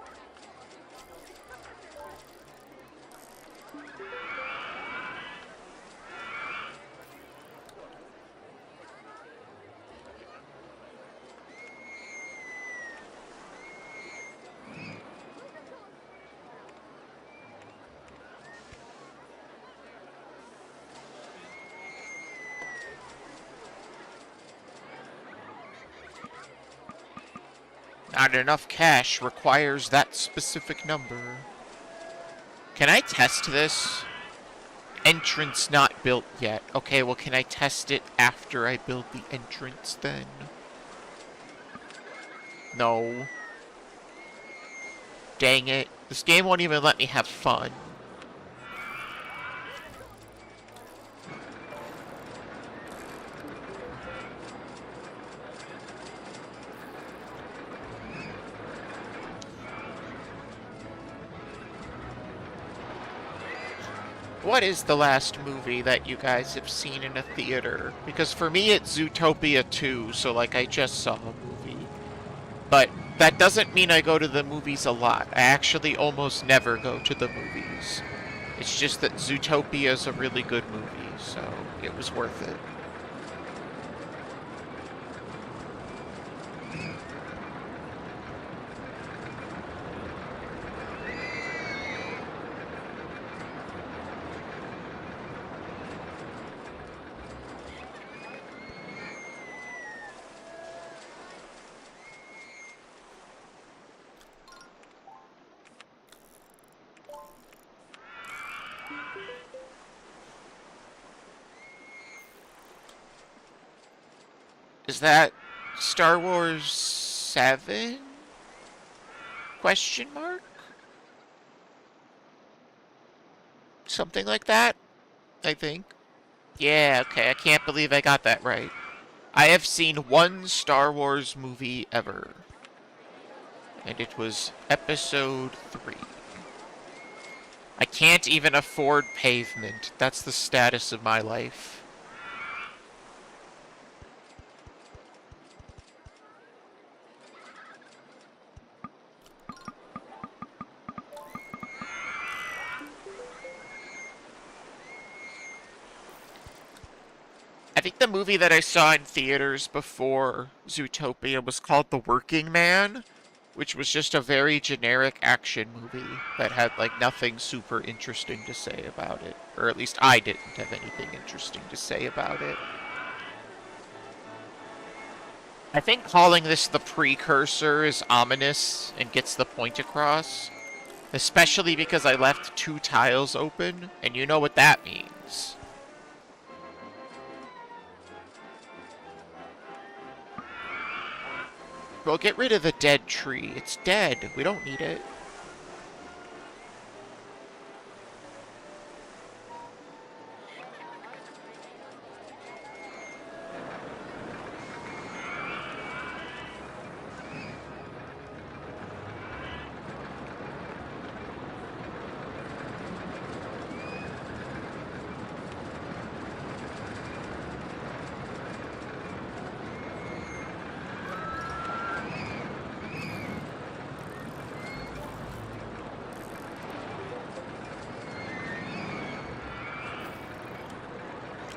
Not enough cash requires that specific number. Can I test this? Entrance not built yet. Okay, well, can I test it after I build the entrance then? No. Dang it. This game won't even let me have fun. What is the last movie that you guys have seen in a theater? Because for me, it's Zootopia 2, so like I just saw a movie. But that doesn't mean I go to the movies a lot. I actually almost never go to the movies. It's just that Zootopia is a really good movie, so it was worth it. Is that Star Wars 7? Question mark? Something like that, I think. Yeah, okay, I can't believe I got that right. I have seen one Star Wars movie ever. And it was Episode 3. I can't even afford pavement. That's the status of my life. think the movie that I saw in theaters before Zootopia was called The Working Man, which was just a very generic action movie that had, like, nothing super interesting to say about it. Or at least I didn't have anything interesting to say about it. I think calling this the precursor is ominous and gets the point across. Especially because I left 2 tiles open, and you know what that means. Well, get rid of the dead tree. It's dead. We don't need it.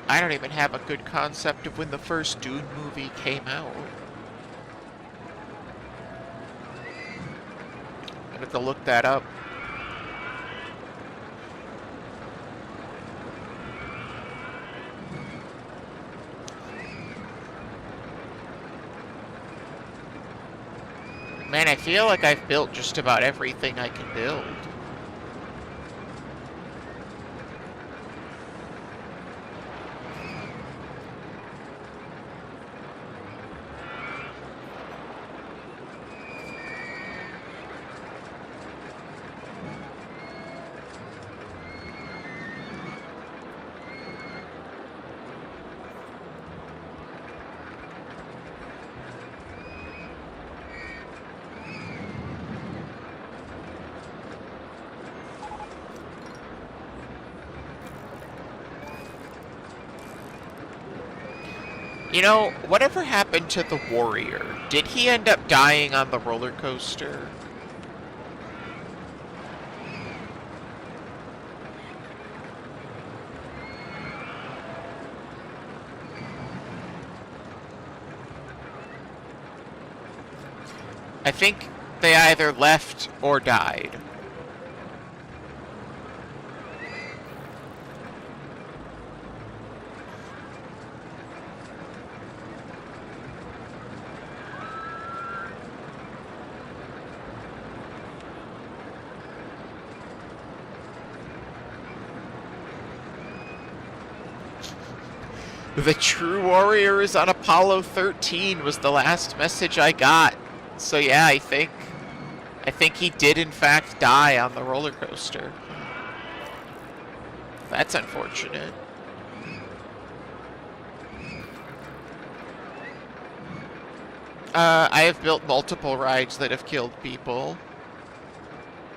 I don't even have a good concept of when the first Dune movie came out. I have to look that up. Man, I feel like I've built just about everything I can build. You know, whatever happened to the warrior? Did he end up dying on the roller coaster? I think they either left or died. The true warrior is on Apollo 13 was the last message I got. So yeah, I think he did in fact die on the roller coaster. That's unfortunate. I have built multiple rides that have killed people.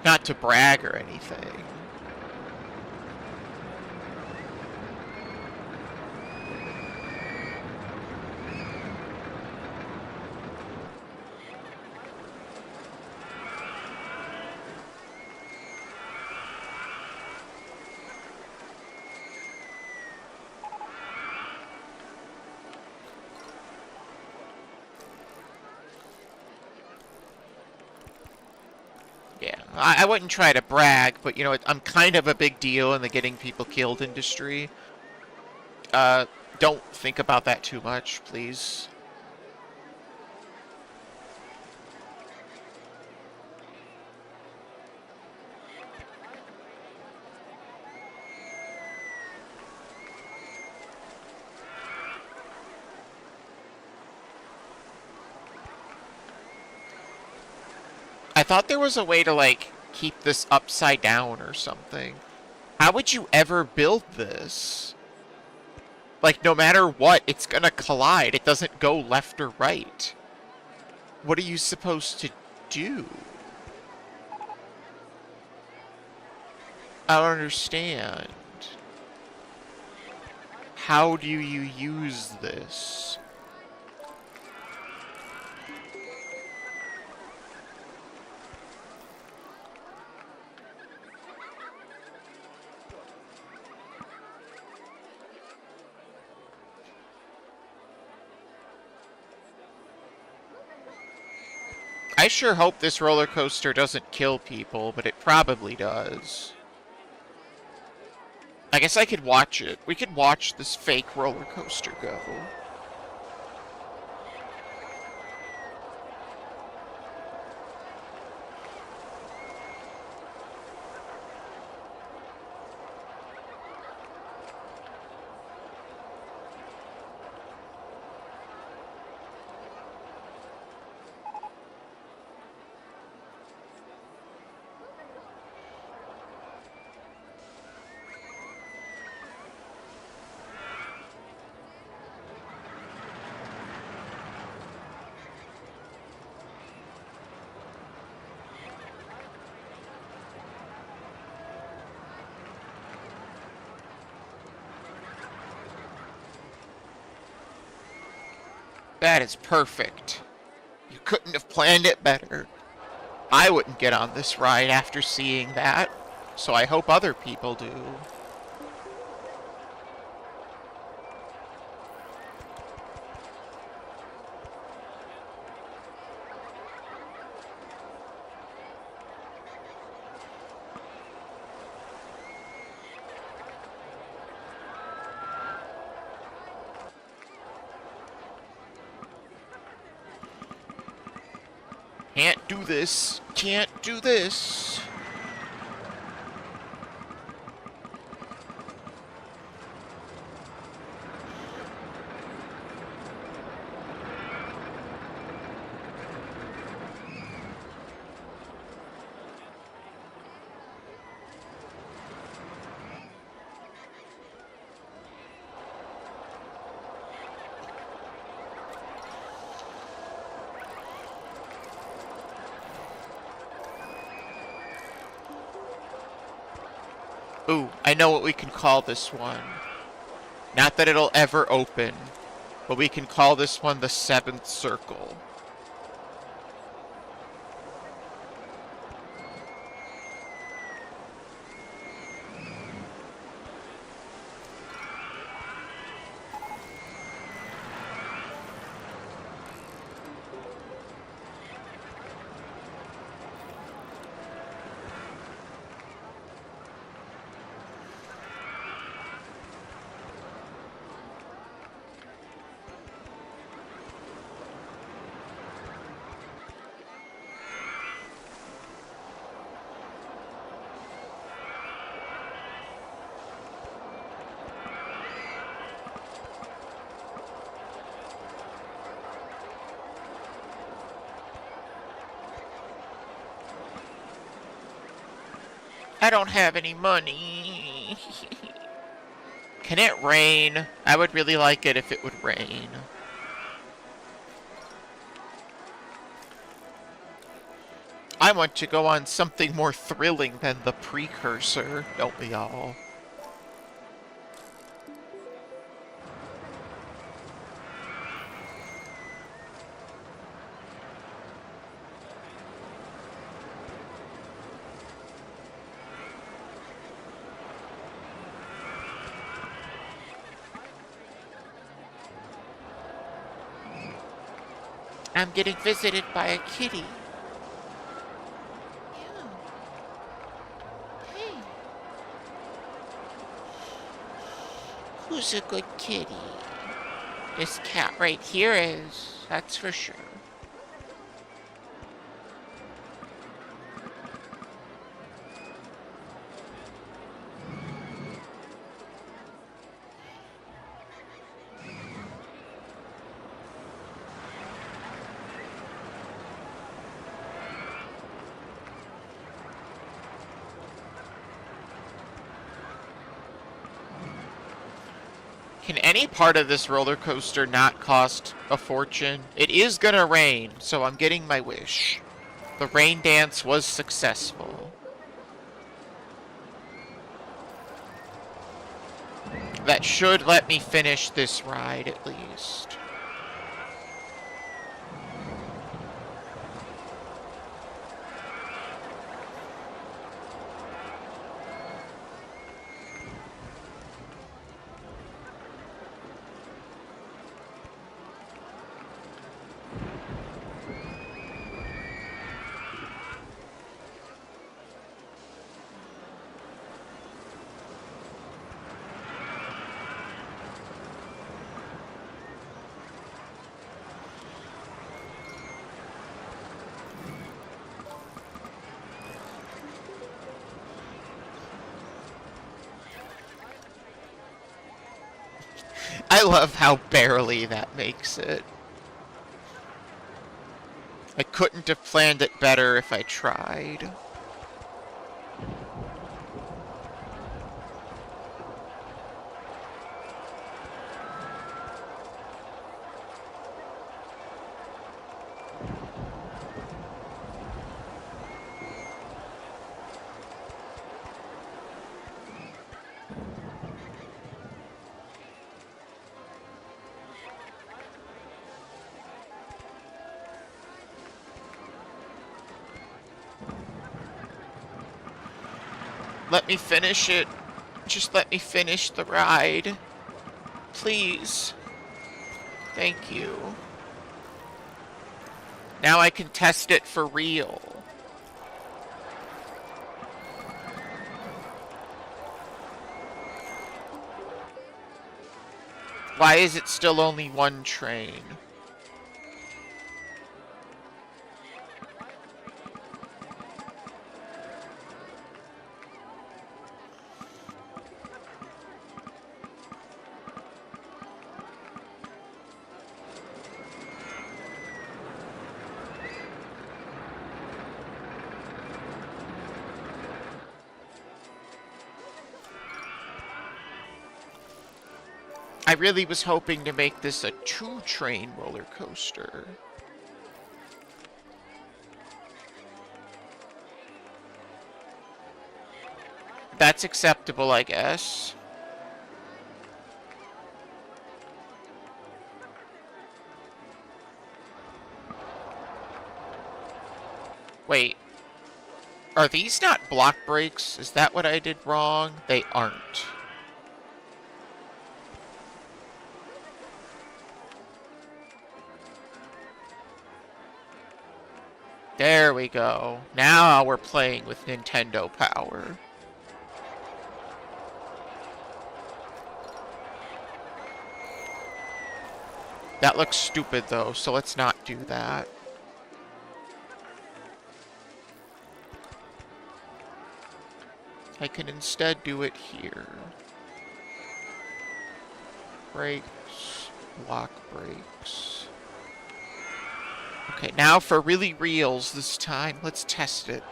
Not to brag or anything. Yeah, I wouldn't try to brag, but, you know, I'm kind of a big deal in the getting people killed industry. Don't think about that too much, please. I thought there was a way to, like, keep this upside down or something. How would you ever build this? Like, no matter what, it's gonna collide. It doesn't go left or right. What are you supposed to do? I don't understand. How do you use this? I sure hope this roller coaster doesn't kill people, but it probably does. I guess I could watch it. We could watch this fake roller coaster go. That is perfect. You couldn't have planned it better. I wouldn't get on this ride after seeing that, so I hope other people do. Can't do this. Can't do this. Ooh, I know what we can call this one. Not that it'll ever open, but we can call this one the Seventh Circle. I don't have any money. Can it rain? I would really like it if it would rain. I want to go on something more thrilling than the precursor, don't we all? I'm getting visited by a kitty. Yeah. Hey. Who's a good kitty? This cat right here is, that's for sure. Can any part of this roller coaster not cost a fortune? It is gonna rain, so I'm getting my wish. The rain dance was successful. That should let me finish this ride at least. I love how barely that makes it. I couldn't have planned it better if I tried. Let me finish it. Just let me finish the ride. Please. Thank you. Now I can test it for real. Why is it still only one train? I really was hoping to make this a two-train roller coaster. That's acceptable, I guess. Wait. Are these not block brakes? Is that what I did wrong? They aren't. There we go. Now we're playing with Nintendo power. That looks stupid though, so let's not do that. I can instead do it here. Brakes, block brakes. Okay, now for really reals this time. Let's test it.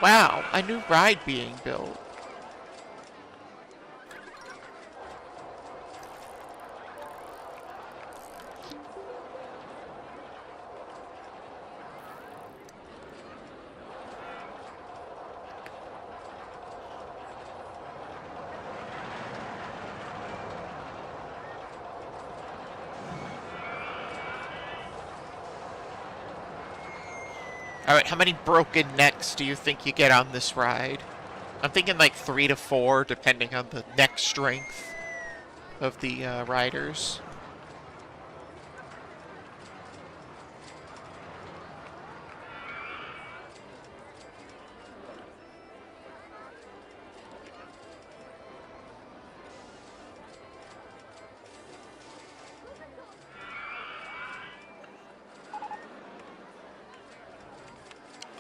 Wow, a new ride being built. Alright, how many broken necks do you think you get on this ride? I'm thinking like 3 to 4, depending on the neck strength of the riders.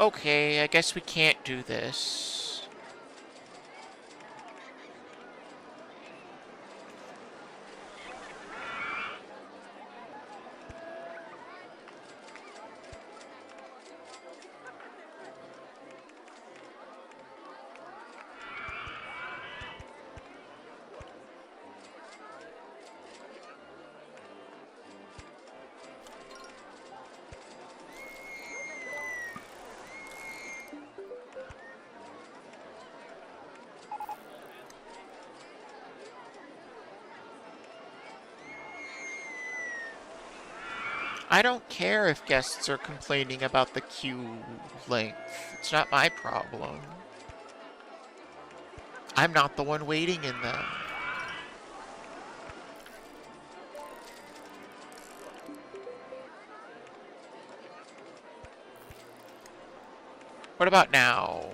Okay, I guess we can't do this. I don't care if guests are complaining about the queue length. It's not my problem. I'm not the one waiting in them. What about now?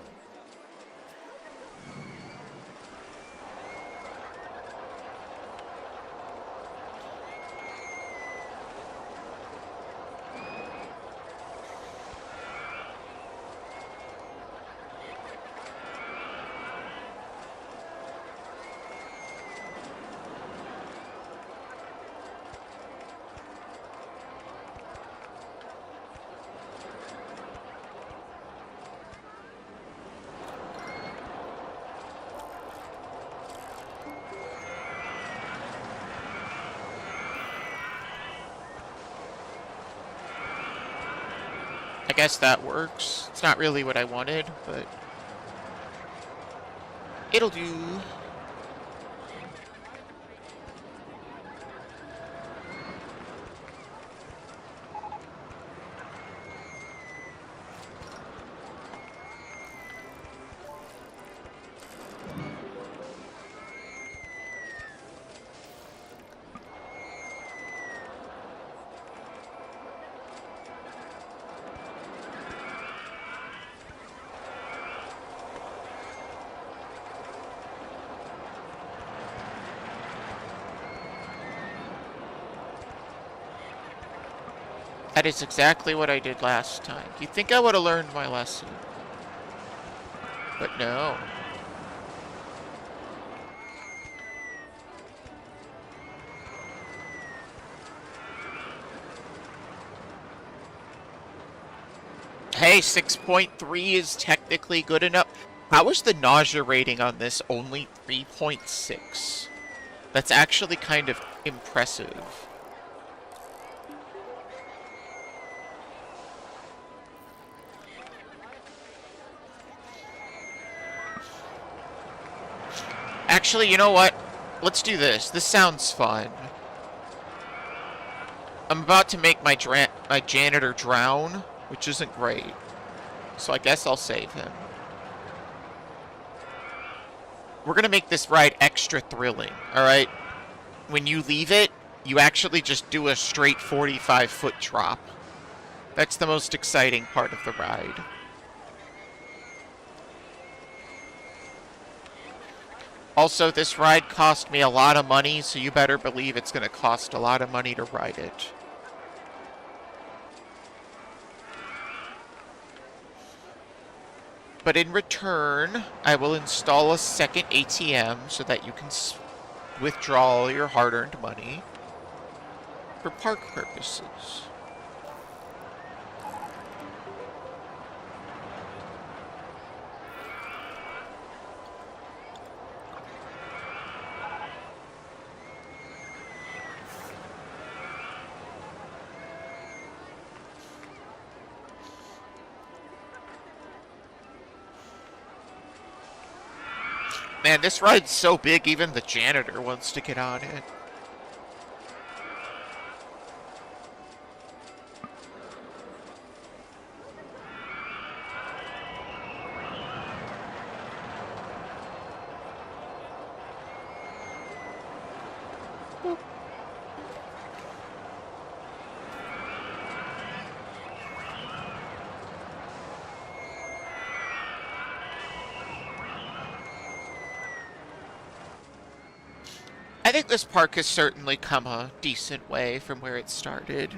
guess that works. It's not really what I wanted, but it'll do. That is exactly what I did last time. You'd think I would have learned my lesson. But no. Hey, 6.3 is technically good enough. How is the nausea rating on this only 3.6? That's actually kind of impressive. Actually, you know what? Let's do this. This sounds fun. I'm about to make my janitor drown, which isn't great. So I guess I'll save him. We're gonna make this ride extra thrilling, alright? When you leave it, you actually just do a straight 45-foot drop. That's the most exciting part of the ride. Also, this ride cost me a lot of money, so you better believe it's going to cost a lot of money to ride it. But in return, I will install a second ATM so that you can withdraw all your hard-earned money for park purposes. Man, this ride's so big, even the janitor wants to get on it. I think this park has certainly come a decent way from where it started.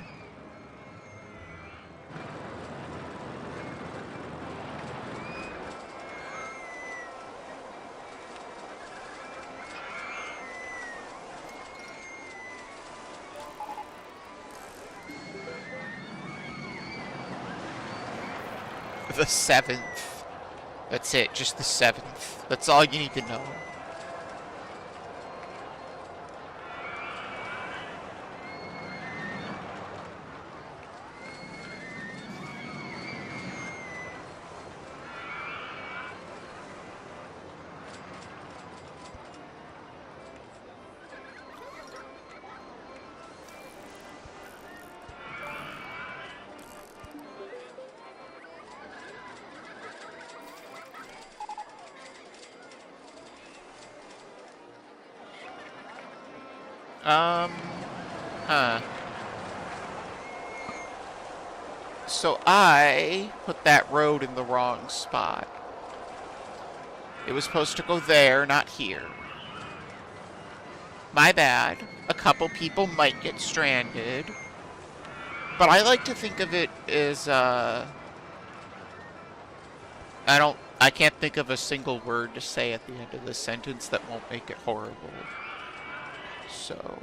The 7th. That's it, just the 7th. That's all you need to know. So I put that road in the wrong spot. It was supposed to go there, not here. My bad. A couple people might get stranded. But I like to think of it as, I can't think of a single word to say at the end of the sentence that won't make it horrible. So...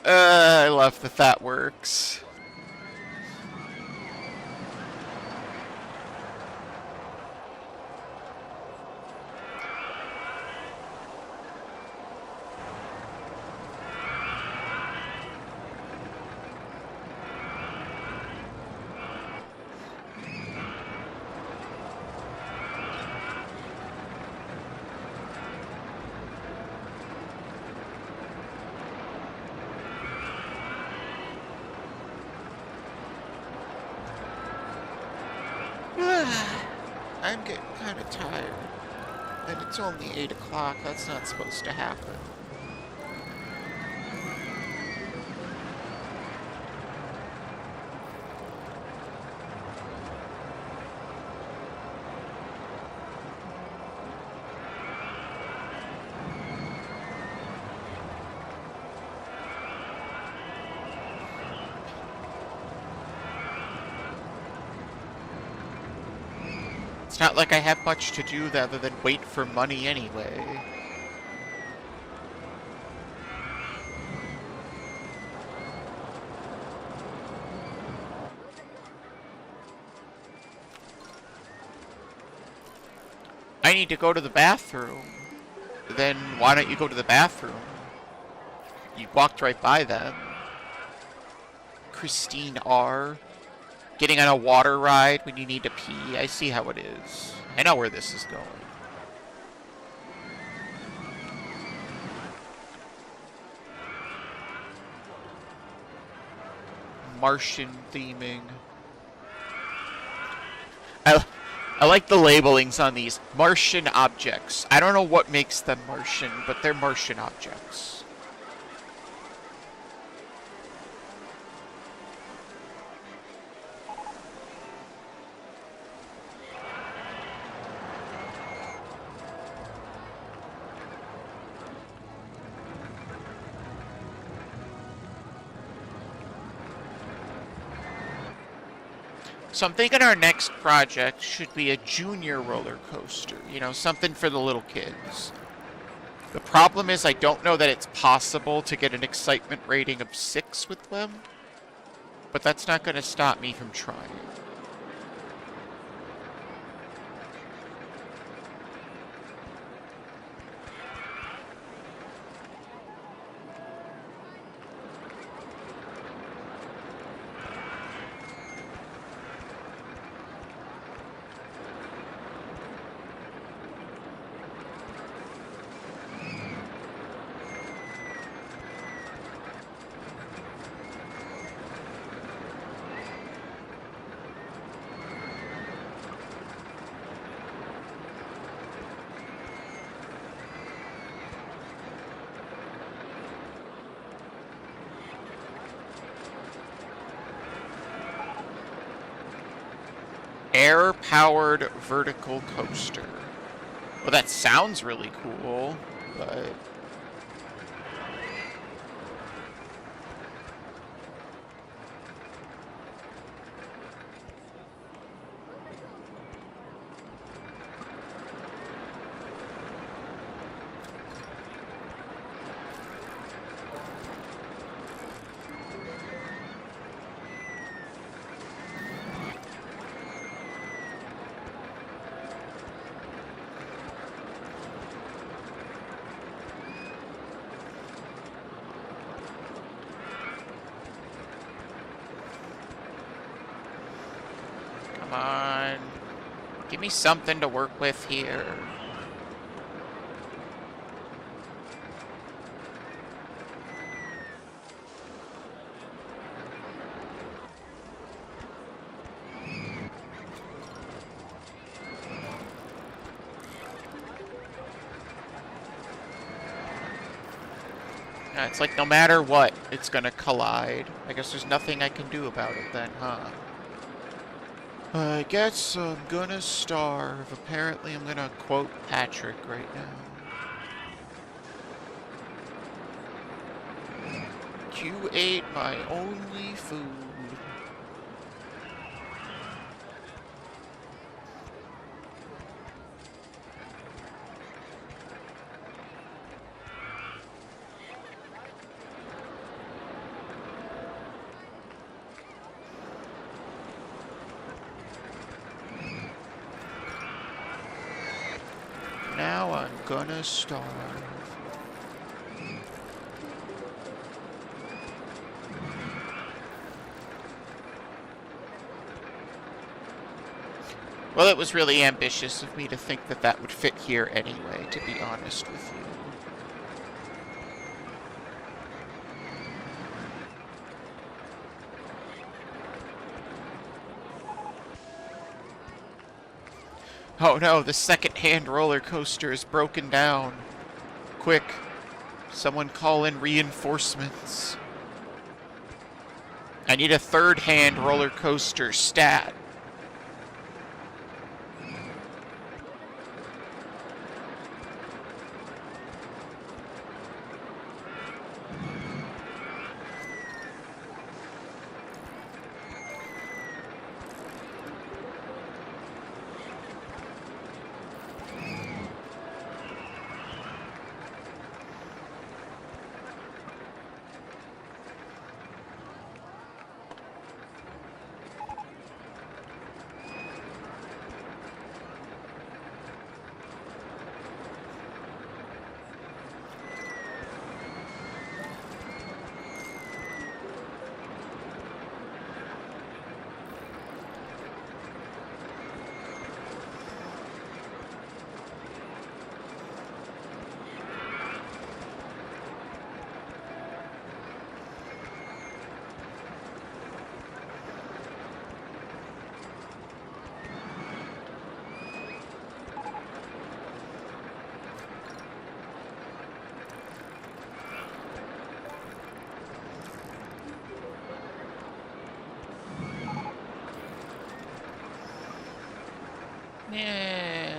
I love that that works. I'm getting kind of tired. And it's only 8 o'clock. That's not supposed to happen. It's not like I have much to do other than wait for money anyway. I need to go to the bathroom. Then why don't you go to the bathroom? You walked right by them. Christine R. Getting on a water ride when you need to pee. I see how it is. I know where this is going. Martian theming. I like the labelings on these. Martian objects. I don't know what makes them Martian, but they're Martian objects. So I'm thinking our next project should be a junior roller coaster. You know, something for the little kids. The problem is I don't know that it's possible to get an excitement rating of 6 with them. But that's not going to stop me from trying. Air-powered vertical coaster. Well, that sounds really cool, but... Come on. Give me something to work with here. It's like no matter what, it's gonna collide. I guess there's nothing I can do about it then, huh? I guess I'm gonna starve. Apparently I'm gonna quote Patrick right now. You ate my only food. Now I'm gonna starve. Well, it was really ambitious of me to think that that would fit here anyway, to be honest with you. Oh no, the second-hand roller coaster is broken down. Quick, someone call in reinforcements. I need a third-hand roller coaster stat.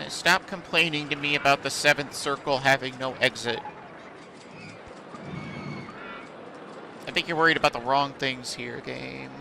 Stop complaining to me about the 7th circle having no exit. I think you're worried about the wrong things here, game.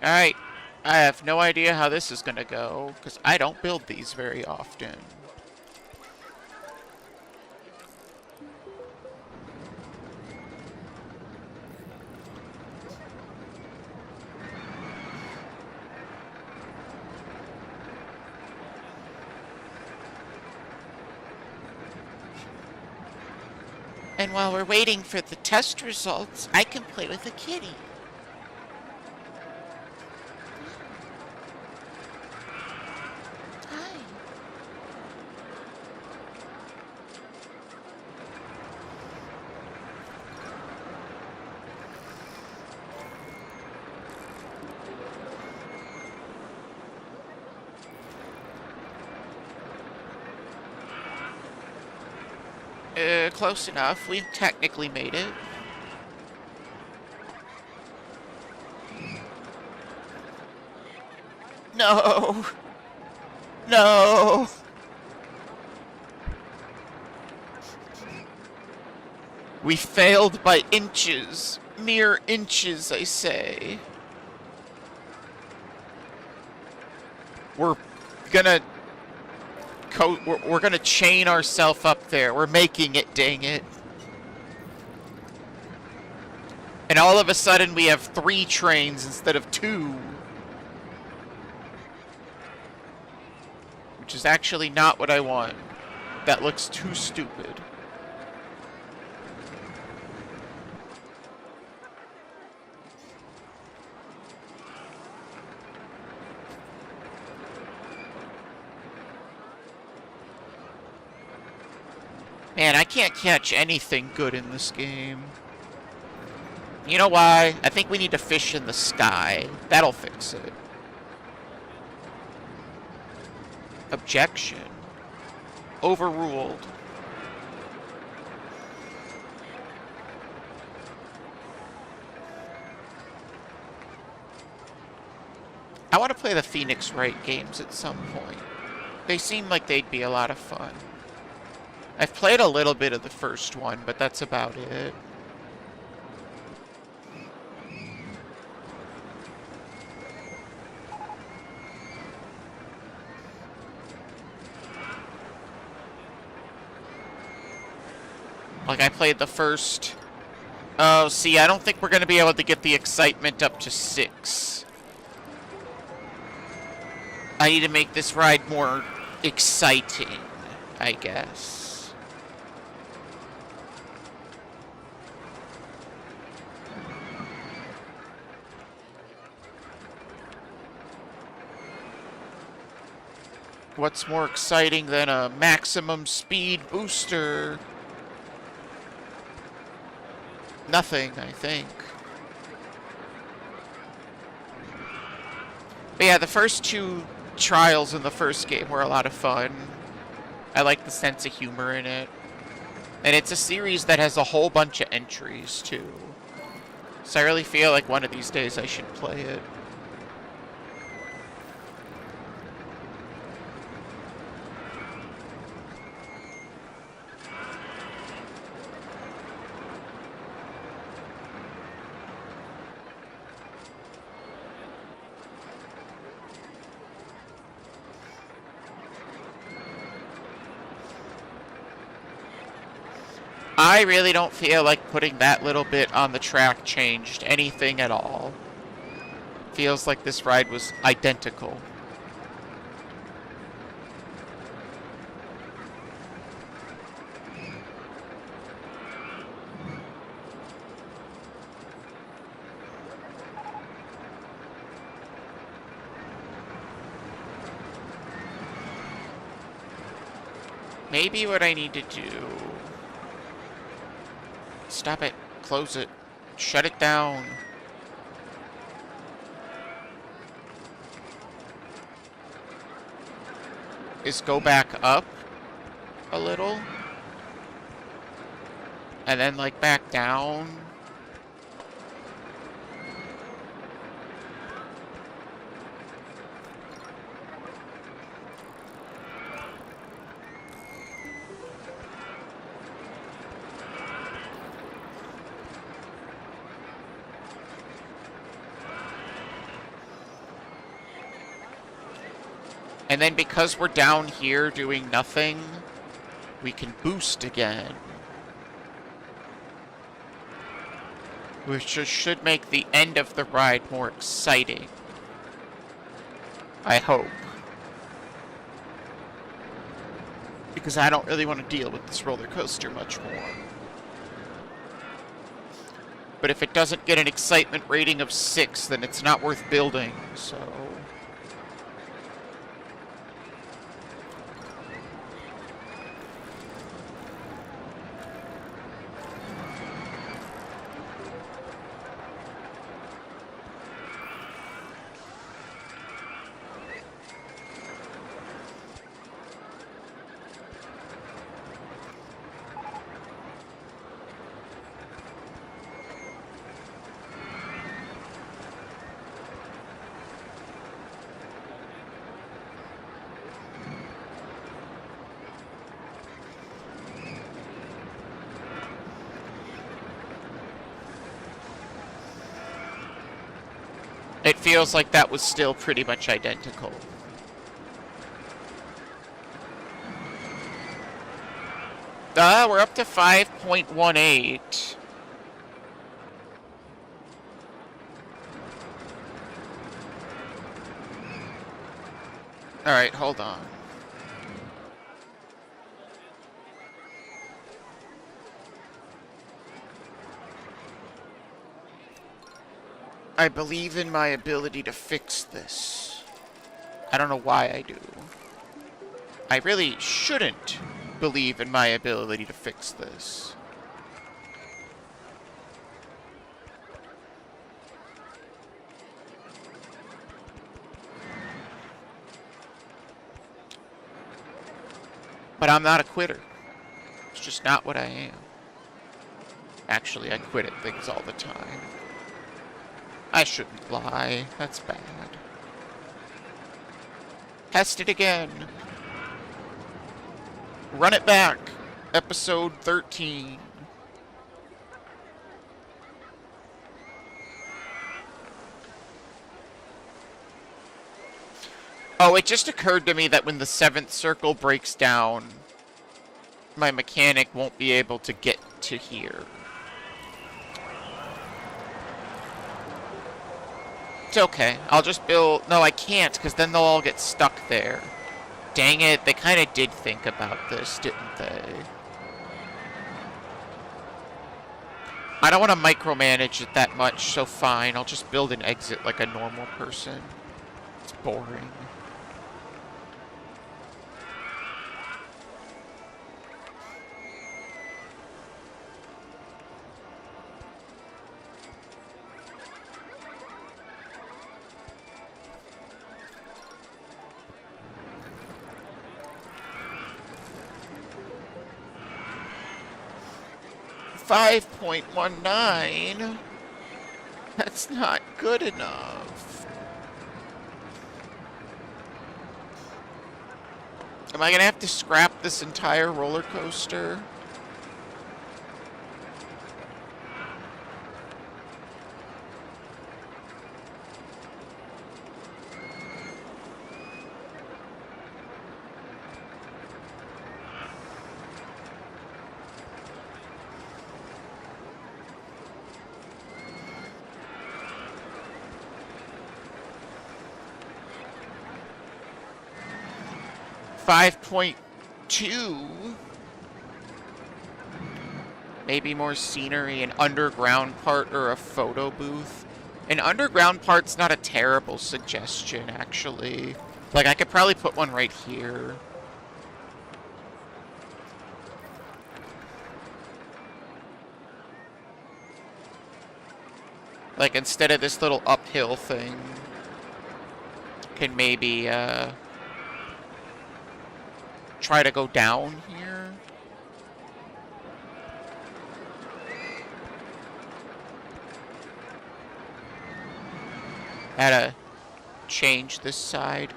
Alright, I have no idea how this is gonna go, because I don't build these very often. And while we're waiting for the test results, I can play with a kitty. Close enough. We've technically made it. No! No! We failed by inches. Mere inches, I say. We're gonna chain ourselves up there. We're making it, dang it. And all of a sudden we have 3 trains instead of 2. Which is actually not what I want. That looks too stupid. Man, I can't catch anything good in this game. You know why? I think we need to fish in the sky. That'll fix it. Objection. Overruled. I want to play the Phoenix Wright games at some point. They seem like they'd be a lot of fun. I've played a little bit of the first one, but that's about it. Like, I played the first... Oh, see, I don't think we're going to be able to get the excitement up to 6. I need to make this ride more exciting, I guess. What's more exciting than a maximum speed booster? Nothing, I think. But yeah, the first 2 trials in the first game were a lot of fun. I like the sense of humor in it. And it's a series that has a whole bunch of entries, too. So I really feel like one of these days I should play it. I really don't feel like putting that little bit on the track changed anything at all. Feels like this ride was identical. Maybe what I need to do... Stop it. Close it. Shut it down. Is go back up a little. And then, like, back down. And then because we're down here doing nothing, we can boost again. Which should make the end of the ride more exciting. I hope. Because I don't really want to deal with this roller coaster much more. But if it doesn't get an excitement rating of 6, then it's not worth building, so... It feels like that was still pretty much identical. We're up to 5.18. Alright, hold on. I believe in my ability to fix this. I don't know why I do. I really shouldn't believe in my ability to fix this. But I'm not a quitter. It's just not what I am. Actually, I quit at things all the time. I shouldn't lie. That's bad. Test it again. Run it back. Episode 13. Oh, it just occurred to me that when the 7th circle breaks down, my mechanic won't be able to get to here. It's okay. I'll just build... No, I can't, because then they'll all get stuck there. Dang it, they kind of did think about this, didn't they? I don't want to micromanage it that much, so fine. I'll just build an exit like a normal person. It's boring. 5.19? That's not good enough. Am I gonna have to scrap this entire roller coaster? $5.2. Maybe more scenery, an underground part, or a photo booth. An underground part's not a terrible suggestion, actually. Like, I could probably put one right here. Like, instead of this little uphill thing, can maybe, try to go down here. Had to change this side.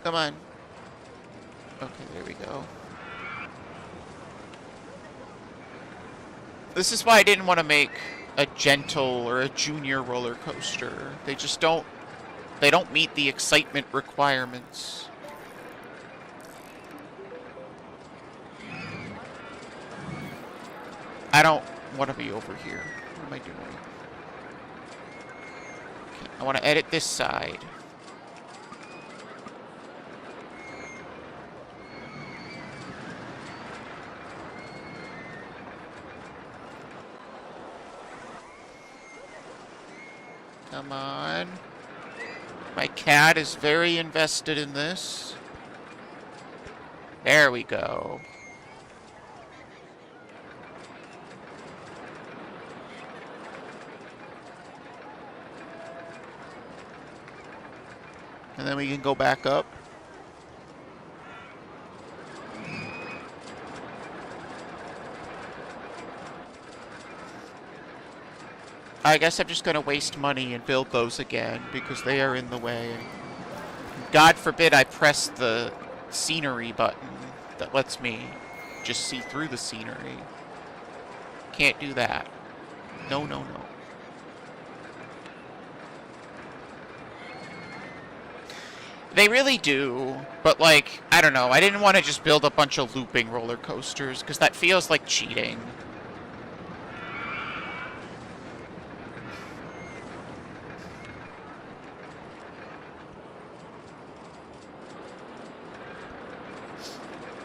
Come on. Okay, there we go. This is why I didn't want to make a gentle or a junior roller coaster. They just don't meet the excitement requirements. I don't want to be over here. What am I doing? Okay, I want to edit this side. Come on. My cat is very invested in this. There we go. And then we can go back up. I guess I'm just going to waste money and build those again because they are in the way. God forbid I press the scenery button that lets me just see through the scenery. Can't do that. No, no, no. They really do, but like, I don't know. I didn't want to just build a bunch of looping roller coasters because that feels like cheating.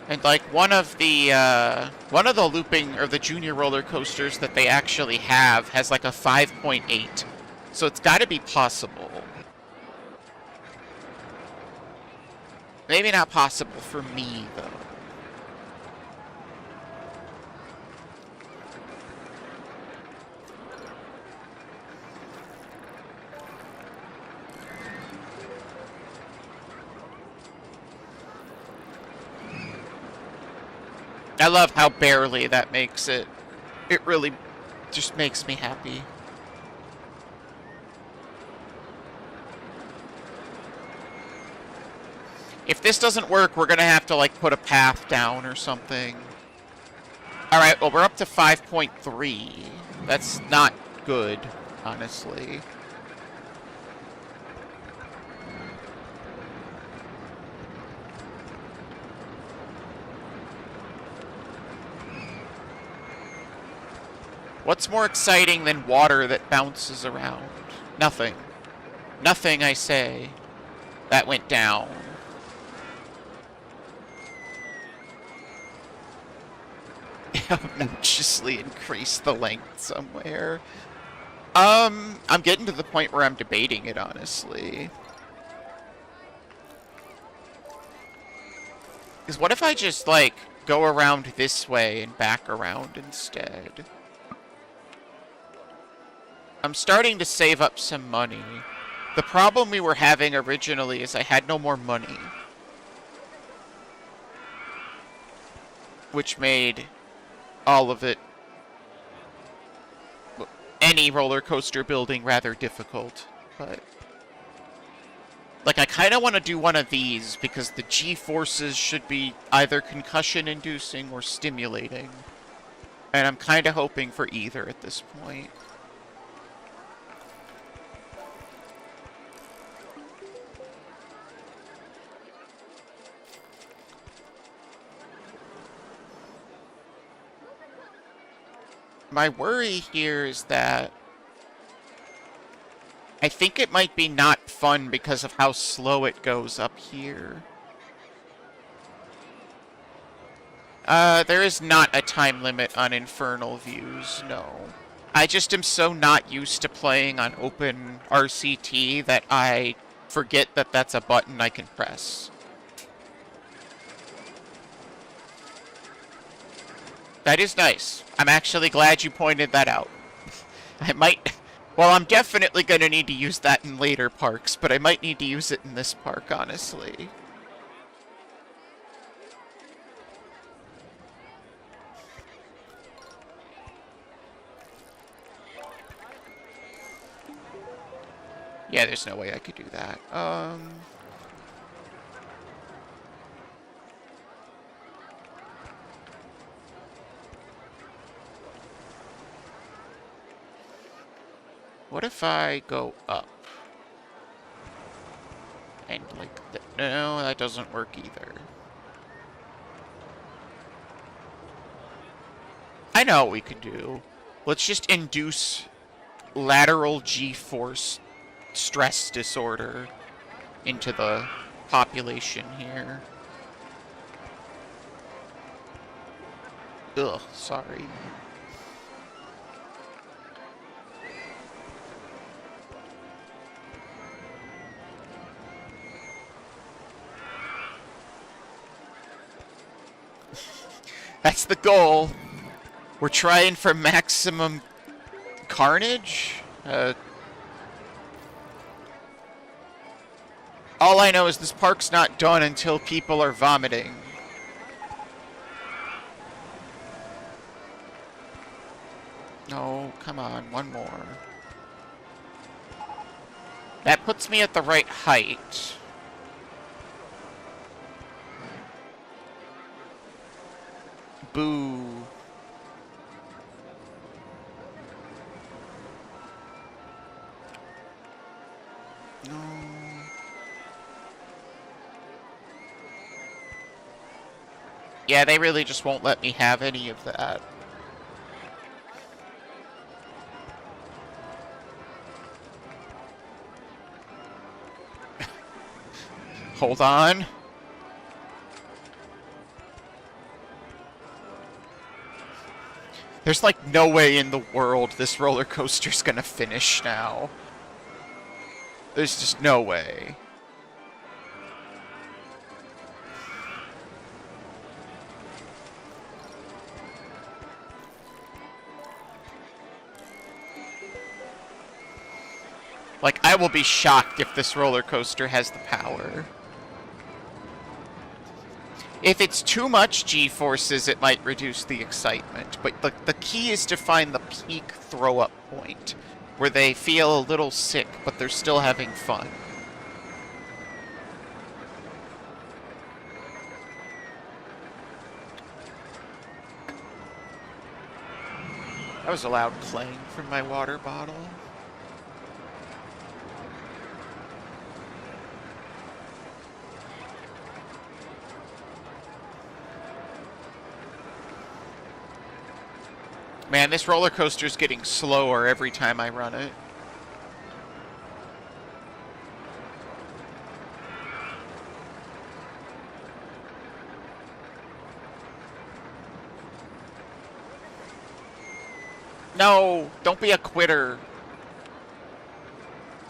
And like one of the looping or the junior roller coasters that they actually have has like a 5.8, so it's got to be possible. Maybe not possible for me though. I love how barely that makes it. It really just makes me happy. If this doesn't work, we're gonna have to, like, put a path down or something. Alright, well, we're up to 5.3. That's not good, honestly. What's more exciting than water that bounces around? Nothing. Nothing, I say. That went down. Obnoxiously increase the length somewhere. I'm getting to the point where I'm debating it, honestly. Because what if I just, like, go around this way and back around instead? I'm starting to save up some money. The problem we were having originally is I had no more money. Which made all of it, any roller coaster building, rather difficult. But, like, I kind of want to do one of these because the G-forces should be either concussion-inducing or stimulating. And I'm kind of hoping for either at this point. My worry here is that I think it might be not fun because of how slow it goes up here. There is not a time limit on Infernal views, no. I just am so not used to playing on open RCT that I forget that that's a button I can press. That is nice. I'm actually glad you pointed that out. I might... Well, I'm definitely going to need to use that in later parks, but I might need to use it in this park, honestly. Yeah, there's no way I could do that. What if I go up? And like, no, that doesn't work either. I know what we could do. Let's just induce lateral G-force stress disorder into the population here. Ugh, sorry. That's the goal. We're trying for maximum carnage? All I know is this park's not done until people are vomiting. No, come on, one more. That puts me at the right height. Boo. No. Yeah, they really just won't let me have any of that. Hold on. There's like no way in the world this roller coaster's gonna finish now. There's just no way. Like, I will be shocked if this roller coaster has the power. If it's too much G-forces, it might reduce the excitement. But the key is to find the peak throw-up point, where they feel a little sick, but they're still having fun. That was a loud clang from my water bottle. Man, this roller coaster's getting slower every time I run it. No, don't be a quitter.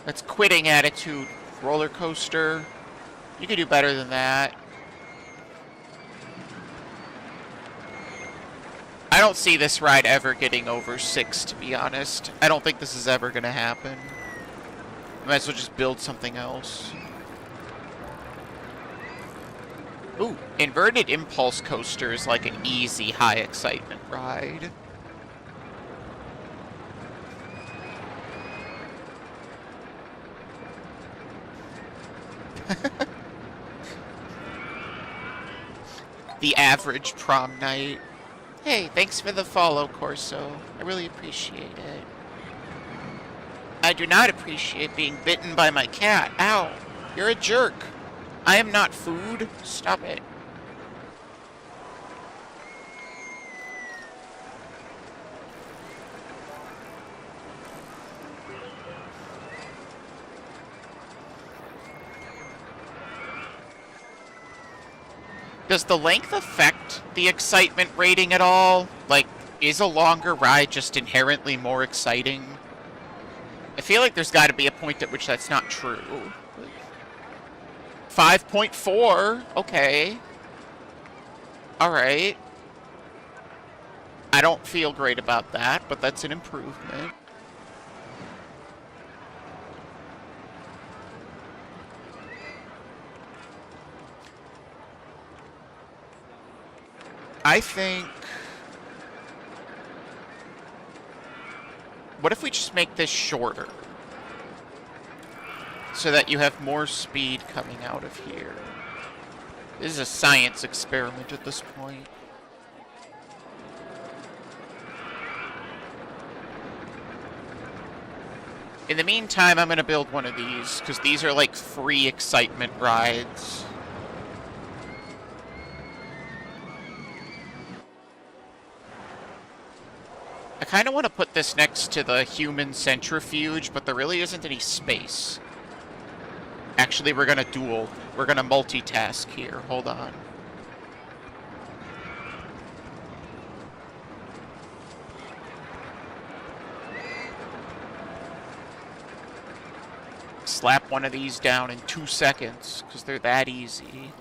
That's quitting attitude, roller coaster. You could do better than that. I don't see this ride ever getting over 6, to be honest. I don't think this is ever going to happen. I might as well just build something else. Ooh, inverted impulse coaster is like an easy, high excitement ride. The average prom night. Hey, thanks for the follow, Corso. I really appreciate it. I do not appreciate being bitten by my cat. Ow, you're a jerk. I am not food. Stop it. Does the length affect the excitement rating at all? Like, is a longer ride just inherently more exciting? I feel like there's got to be a point at which that's not true. 5.4? Okay. Alright. I don't feel great about that, but that's an improvement. I think... What if we just make this shorter? So that you have more speed coming out of here. This is a science experiment at this point. In the meantime, I'm going to build one of these, because these are like free excitement rides. I kind of want to put this next to the human centrifuge, but there really isn't any space. Actually, we're going to dual. We're going to multitask here. Hold on. Slap one of these down in 2 seconds, because they're that easy.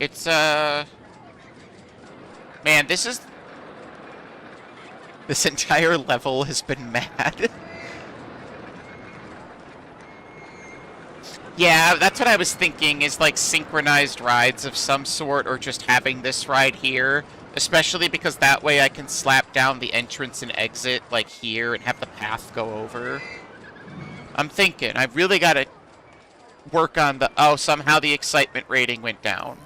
It's, man, this is... This entire level has been mad. Yeah, that's what I was thinking, is like synchronized rides of some sort, or just having this ride here. Especially because that way I can slap down the entrance and exit, like here, and have the path go over. I'm thinking, I've really got to work on the... Oh, somehow the excitement rating went down.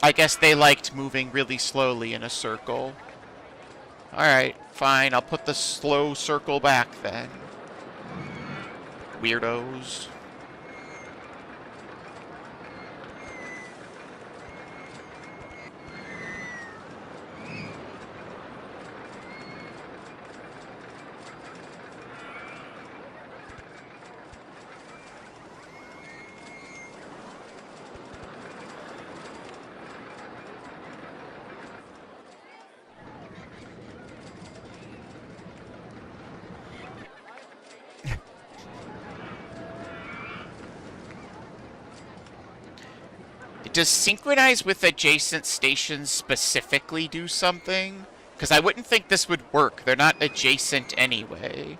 I guess they liked moving really slowly in a circle. Alright, fine. I'll put the slow circle back then. Weirdos. Does synchronize with adjacent stations specifically do something? Because I wouldn't think this would work. They're not adjacent anyway.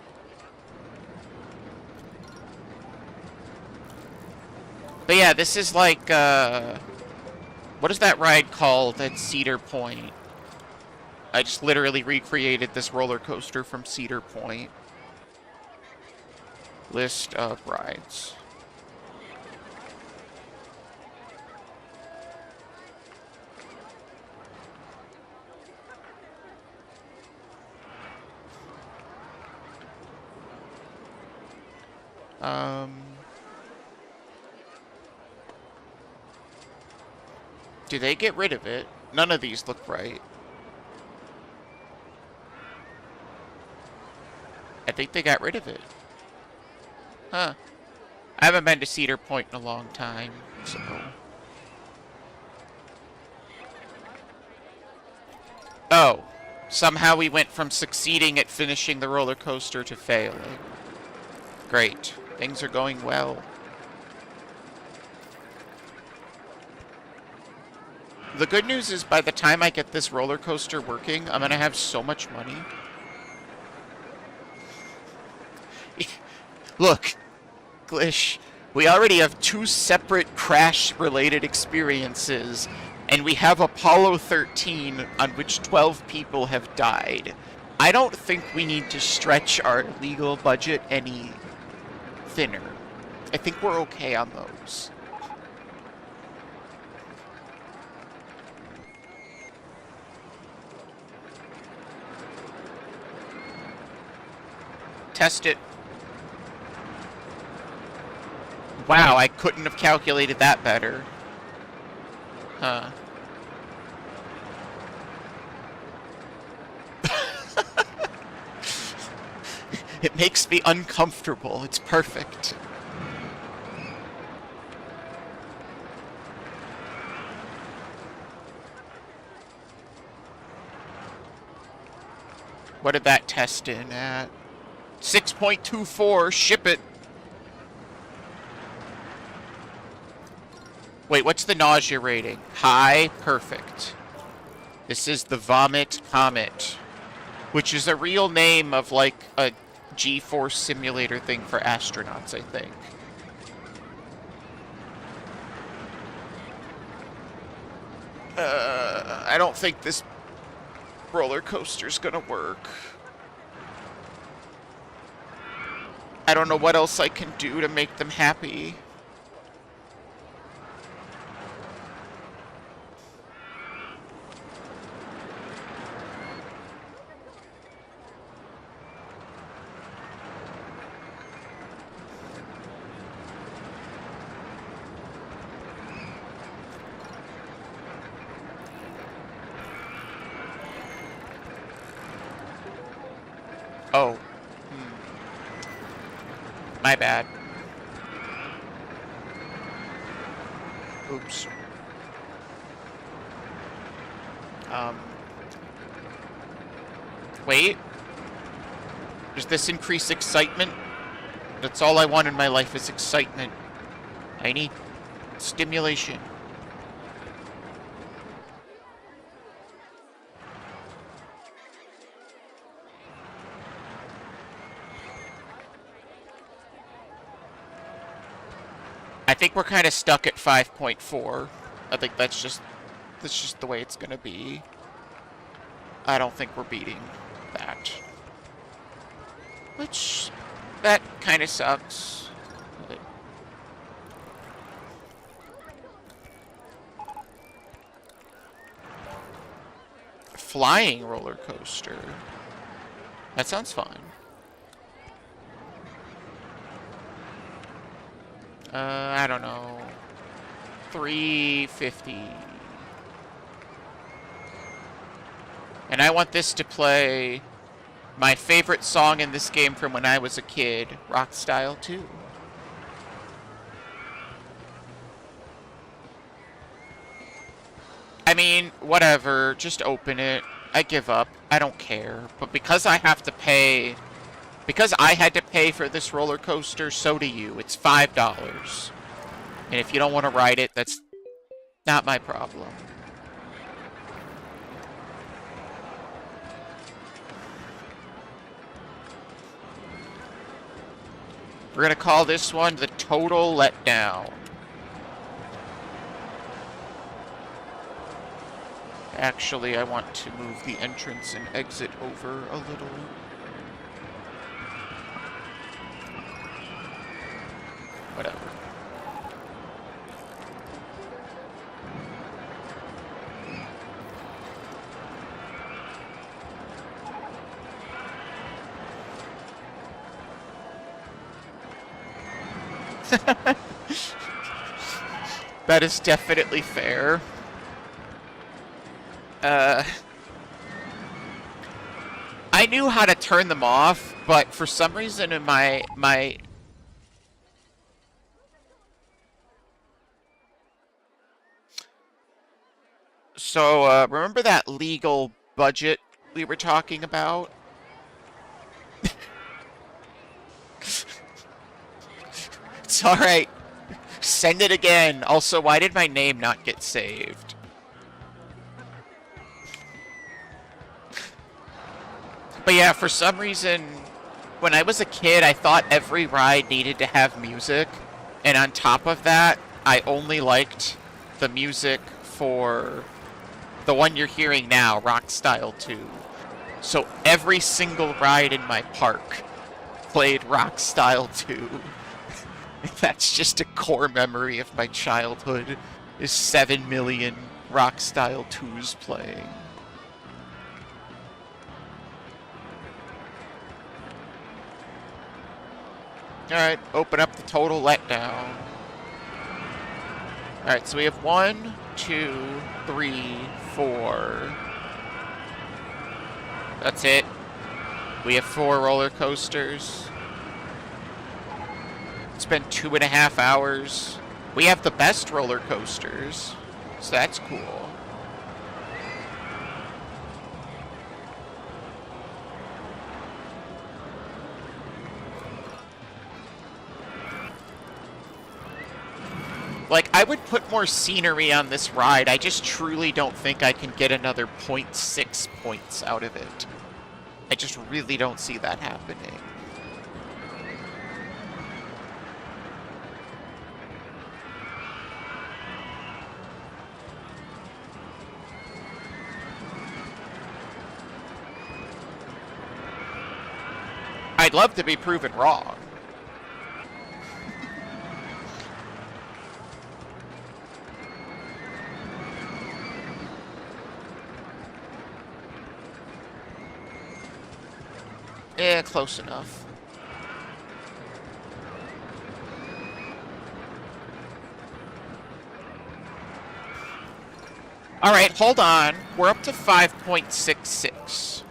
But yeah, this is like, what is that ride called at Cedar Point? I just literally recreated this roller coaster from Cedar Point. List of rides. Do they get rid of it? None of these look right. I think they got rid of it. Huh. I haven't been to Cedar Point in a long time, so... Oh. Somehow we went from succeeding at finishing the roller coaster to failing. Great. Things are going well. The good news is by the time I get this roller coaster working, I'm gonna have so much money. Look, Glish, we already have 2 separate crash-related experiences, and we have Apollo 13, on which 12 people have died. I don't think we need to stretch our legal budget any thinner. I think we're okay on those. Test it. Wow, I couldn't have calculated that better. Huh. It makes me uncomfortable. It's perfect. What did that test in at? 6.24, ship it. Wait, what's the nausea rating? High, perfect. This is the Vomit Comet, which is a real name of like a G-force simulator thing for astronauts, I think. I don't think this roller coaster's gonna work. I don't know what else I can do to make them happy. Oh. My bad. Oops. Wait. Does this increase excitement? That's all I want in my life is excitement. I need stimulation. I think we're kind of stuck at 5.4. I think that's just the way it's gonna be. I don't think we're beating that. Which, that kind of sucks. Flying roller coaster. That sounds fun. I don't know. 350. And I want this to play my favorite song in this game from when I was a kid, Rock Style 2. I mean, whatever, just open it. I give up. I don't care. But because I have to pay... Because I had to pay for this roller coaster, so do you. It's $5. And if you don't want to ride it, that's not my problem. We're going to call this one the Total Letdown. Actually, I want to move the entrance and exit over a little. Whatever. That is definitely fair. I knew how to turn them off, but for some reason in my So, remember that legal budget we were talking about? It's alright. Send it again. Also, why did my name not get saved? But yeah, for some reason, when I was a kid, I thought every ride needed to have music. And on top of that, I only liked the music for the one you're hearing now, Rock Style 2. So every single ride in my park played Rock Style 2. That's just a core memory of my childhood, is 7 million Rock Style 2s playing. Alright, open up the total letdown. Alright, so we have 1, 2, 3, 4. That's it. We have 4 roller coasters. It's been 2.5 hours. We have the best roller coasters, so that's cool. Like, I would put more scenery on this ride. I just truly don't think I can get another 0.6 points out of it. I just really don't see that happening. I'd love to be proven wrong. Yeah, close enough. Alright, hold on. We're up to 5.66.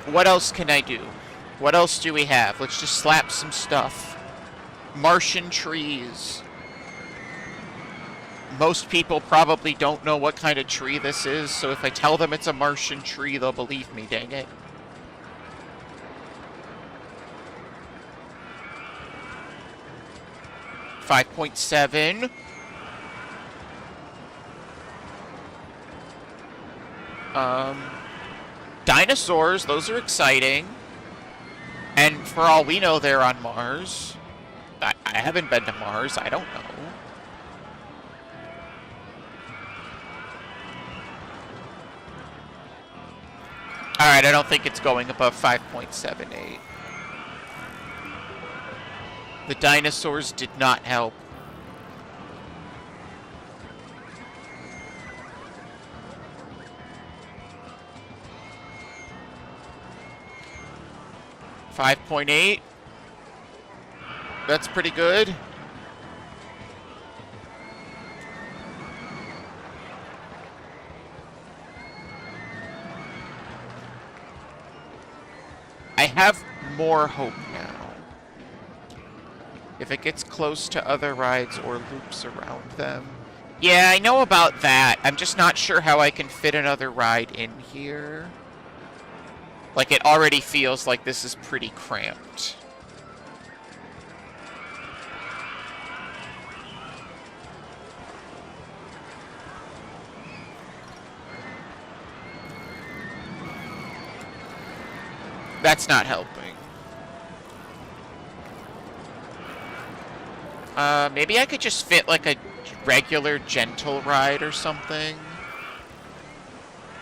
What else can I do? What else do we have? Let's just slap some stuff. Martian trees. Most people probably don't know what kind of tree this is, so if I tell them it's a Martian tree, they'll believe me, dang it. $5.7. Dinosaurs, those are exciting. And for all we know, they're on Mars. I haven't been to Mars, I don't know. Alright, I don't think it's going above 5.78. The dinosaurs did not help. $5.8. That's pretty good. I have more hope now. If it gets close to other rides or loops around them. Yeah, I know about that. I'm just not sure how I can fit another ride in here. Like, it already feels like this is pretty cramped. That's not helping. Maybe I could just fit, like, a regular gentle ride or something.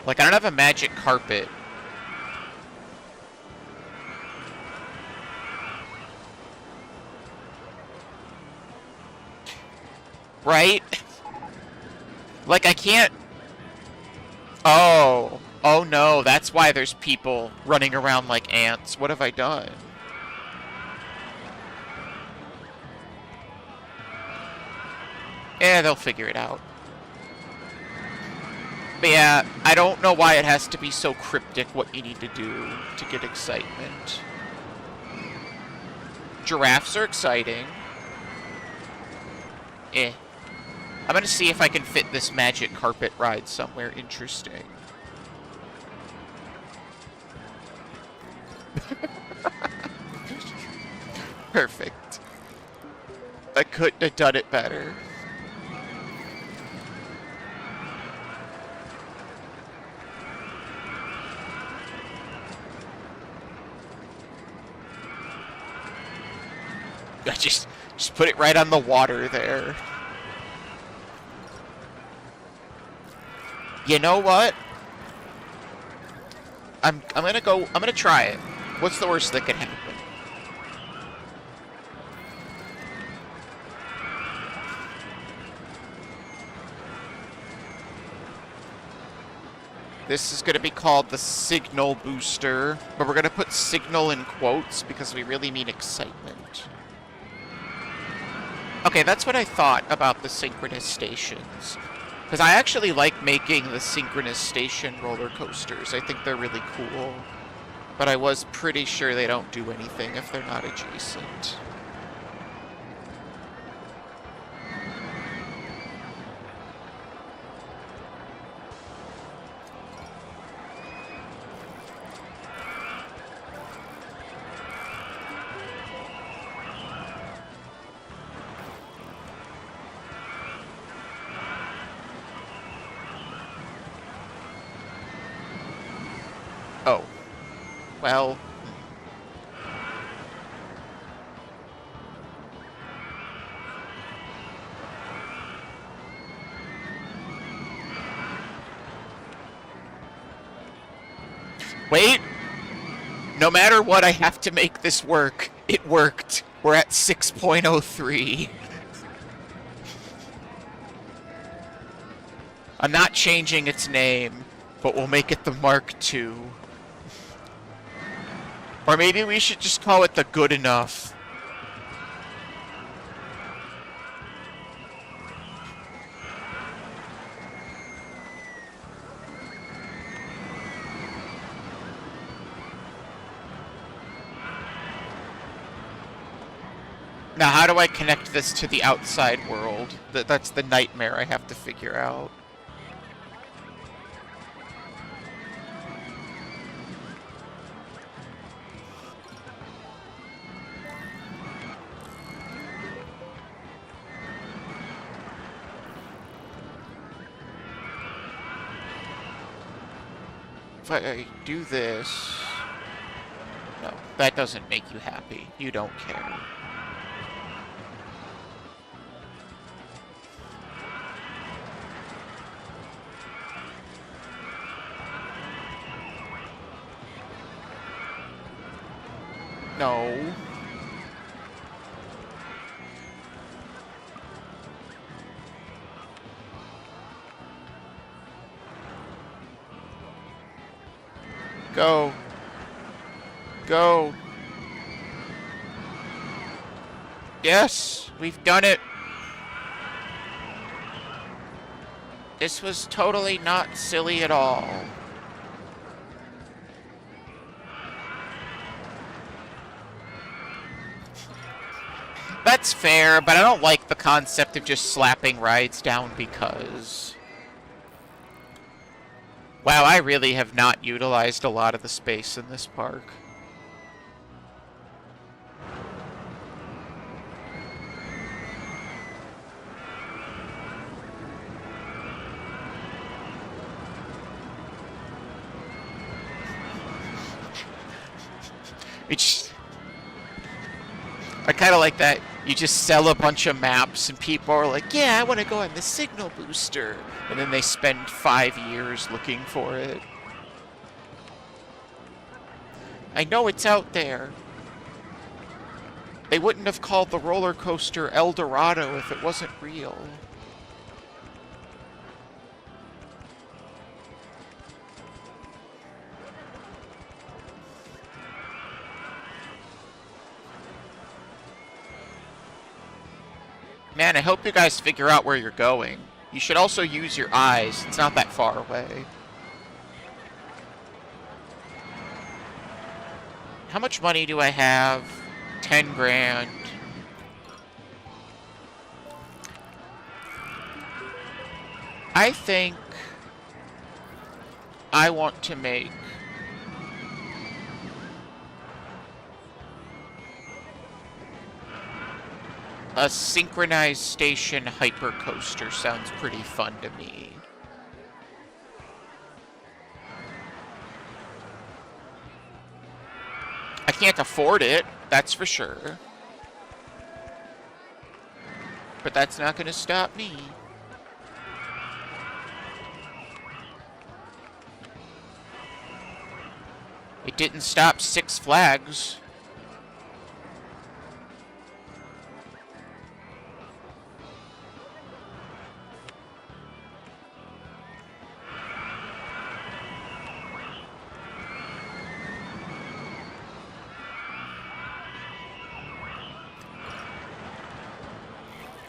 Like, I don't have a magic carpet. Right? Like, I can't... Oh. Oh, no. That's why there's people running around like ants. What have I done? Yeah, they'll figure it out. But yeah, I don't know why it has to be so cryptic what you need to do to get excitement. Giraffes are exciting. I'm gonna see if I can fit this magic carpet ride somewhere interesting. Perfect. I couldn't have done it better. I just put it right on the water there. You know what? I'm gonna try it. What's the worst that could happen? This is going to be called the signal booster, but we're going to put signal in quotes because we really mean excitement. Okay, that's what I thought about the synchronous stations. Because I actually like making the synchronous station roller coasters. I think they're really cool. But I was pretty sure they don't do anything if they're not adjacent. Oh. Well... Wait! No matter what, I have to make this work. It worked. We're at 6.03. I'm not changing its name, but we'll make it the Mark II. Or maybe we should just call it the Good Enough. Now, how do I connect this to the outside world? That's the nightmare I have to figure out. If I do this... No, that doesn't make you happy. You don't care. No. Go. Go. Yes, we've done it. This was totally not silly at all. That's fair, but I don't like the concept of just slapping rides down because... Wow, I really have not utilized a lot of the space in this park. I kind of like that. You just sell a bunch of maps and people are like, yeah, I want to go on the signal booster. And then they spend 5 years looking for it. I know it's out there. They wouldn't have called the roller coaster El Dorado if it wasn't real. Man, I hope you guys figure out where you're going. You should also use your eyes. It's not that far away. How much money do I have? 10 grand. I think I want to make a synchronized station hypercoaster. Sounds pretty fun to me. I can't afford it, that's for sure. But that's not going to stop me. It didn't stop Six Flags.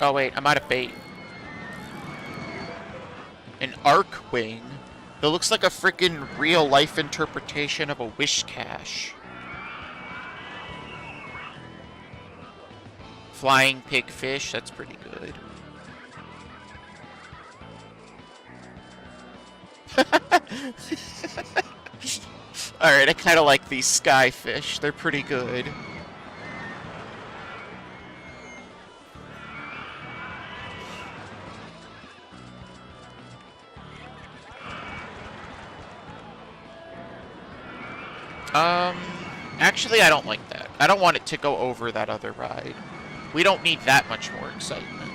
Oh wait, I'm out of bait. An arc wing? That looks like a freaking real-life interpretation of a wish cache. Flying pigfish, that's pretty good. Alright, I kind of like these skyfish. They're pretty good. Actually, I don't like that. I don't want it to go over that other ride. We don't need that much more excitement.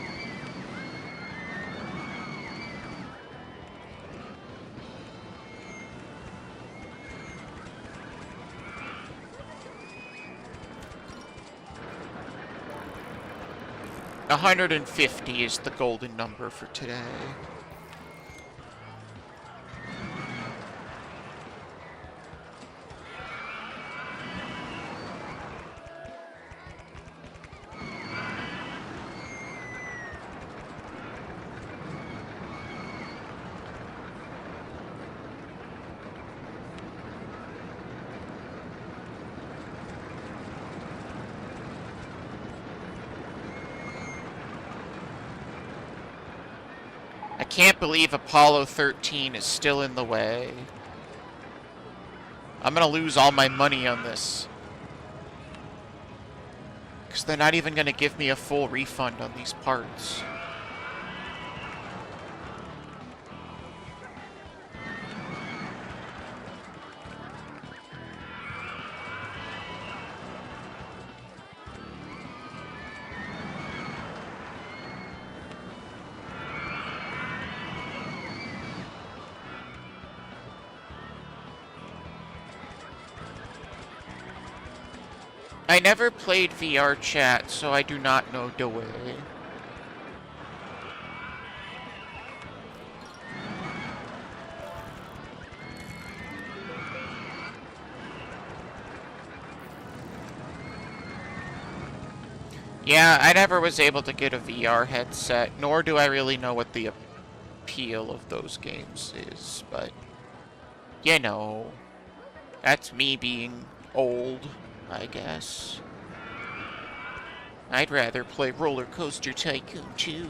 $150 is the golden number for today. I can't believe Apollo 13 is still in the way. I'm gonna lose all my money on this. Because they're not even gonna give me a full refund on these parts. I never played VR chat, so I do not know the way. Yeah, I never was able to get a VR headset, nor do I really know what the appeal of those games is, but you know, that's me being old, I guess. I'd rather play Rollercoaster Tycoon 2.